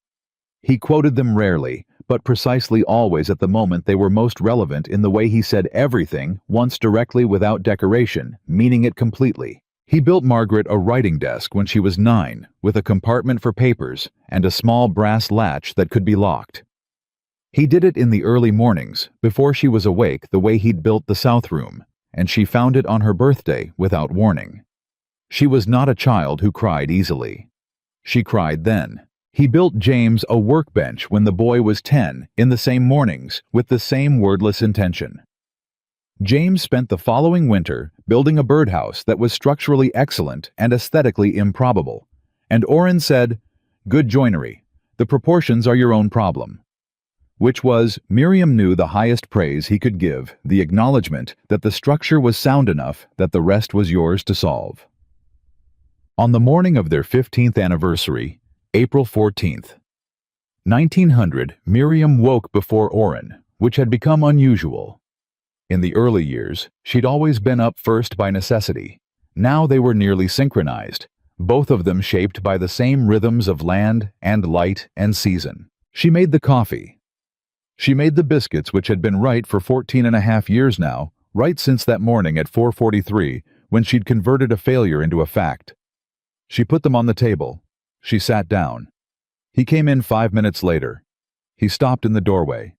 He quoted them rarely, but precisely always at the moment they were most relevant in the way he said everything once directly without decoration, meaning it completely. He built Margaret a writing desk when she was 9, with a compartment for papers and a small brass latch that could be locked. He did it in the early mornings, before she was awake, the way he'd built the south room, and she found it on her birthday without warning. She was not a child who cried easily. She cried then. He built James a workbench when the boy was 10, in the same mornings, with the same wordless intention. James spent the following winter building a birdhouse that was structurally excellent and aesthetically improbable, and Orrin said, "Good joinery. The proportions are your own problem." Which was, Miriam knew, the highest praise he could give, the acknowledgement that the structure was sound enough that the rest was yours to solve. On the morning of their 15th anniversary, April 14th, 1900, Miriam woke before Orrin, which had become unusual. In the early years, she'd always been up first by necessity. Now they were nearly synchronized, both of them shaped by the same rhythms of land and light and season. She made the coffee. She made the biscuits, which had been right for 14.5 years now, right since that morning at 4:43 when she'd converted a failure into a fact. She put them on the table. She sat down. He came in 5 minutes later. He stopped in the doorway.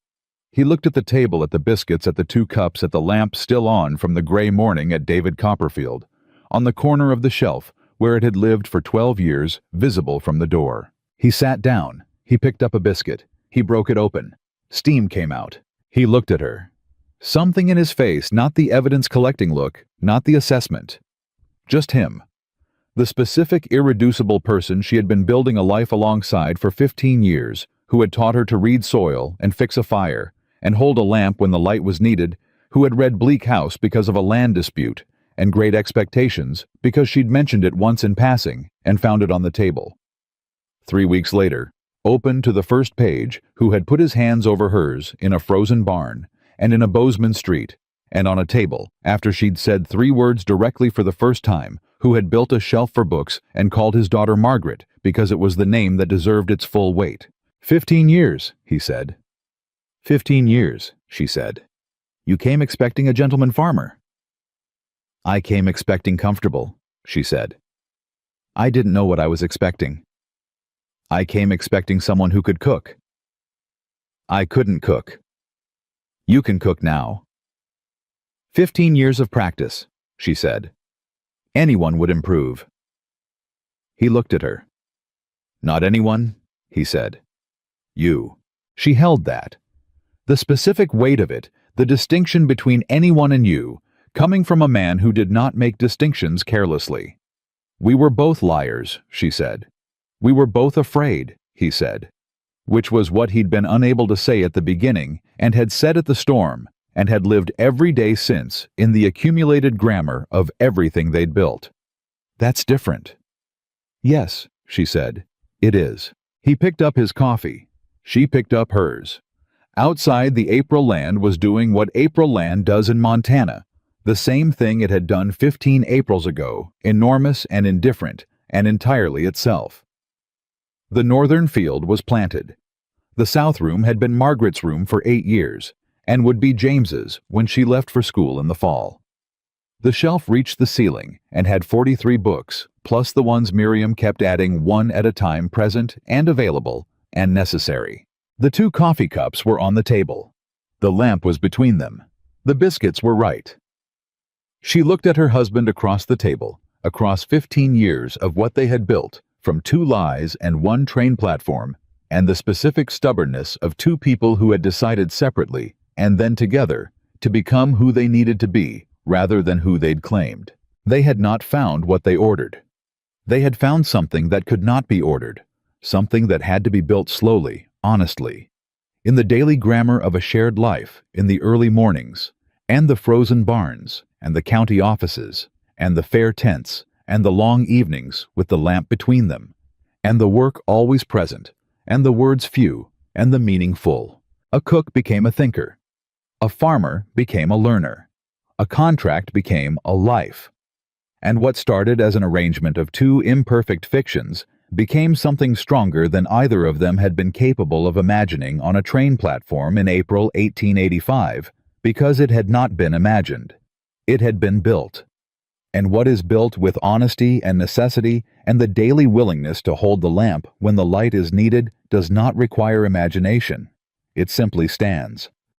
He looked at the table, at the biscuits, at the 2 cups, at the lamp still on from the gray morning at David Copperfield, on the corner of the shelf where it had lived for 12 years, visible from the door. He sat down. He picked up a biscuit. He broke it open. Steam came out. He looked at her. Something in his face, not the evidence-collecting look, not the assessment. Just him. The specific, irreducible person she had been building a life alongside for 15 years, who had taught her to read soil and fix a fire, and hold a lamp when the light was needed, who had read Bleak House because of a land dispute, and Great Expectations because she'd mentioned it once in passing and found it on the table. 3 weeks later, open to the first page, who had put his hands over hers in a frozen barn, and in a Bozeman street, and on a table, after she'd said 3 words directly for the first time, who had built a shelf for books and called his daughter Margaret because it was the name that deserved its full weight. 15 years, he said. 15 years, she said. You came expecting a gentleman farmer. I came expecting comfortable, she said. I didn't know what I was expecting. I came expecting someone who could cook. I couldn't cook. You can cook now. 15 years of practice, she said. Anyone would improve. He looked at her. Not anyone, he said. You. She held that. The specific weight of it, the distinction between anyone and you, coming from a man who did not make distinctions carelessly. We were both liars, she said. We were both afraid, he said. Which was what he'd been unable to say at the beginning, and had said at the storm, and had lived every day since in the accumulated grammar of everything they'd built. That's different. Yes, she said, it is. He picked up his coffee. She picked up hers. Outside, the April land was doing what April land does in Montana, the same thing it had done 15 Aprils ago, enormous and indifferent, and entirely itself. The northern field was planted. The south room had been Margaret's room for 8 years, and would be James's when she left for school in the fall. The shelf reached the ceiling and had 43 books, plus the ones Miriam kept adding one at a time, present and available and necessary. The 2 coffee cups were on the table. The lamp was between them. The biscuits were right. She looked at her husband across the table, across 15 years of what they had built, from 2 lies and 1 train platform, and the specific stubbornness of 2 people who had decided separately and then together to become who they needed to be rather than who they'd claimed. They had not found what they ordered. They had found something that could not be ordered, something that had to be built slowly, honestly, in the daily grammar of a shared life, in the early mornings, and the frozen barns, and the county offices, and the fair tents, and the long evenings with the lamp between them, and the work always present, and the words few, and the meaning full. A cook became a thinker. A farmer became a learner. A contract became a life. And what started as an arrangement of 2 imperfect fictions became something stronger than either of them had been capable of imagining on a train platform in April 1885, because it had not been imagined. It had been built. And what is built with honesty and necessity and the daily willingness to hold the lamp when the light is needed does not require imagination. It simply stands.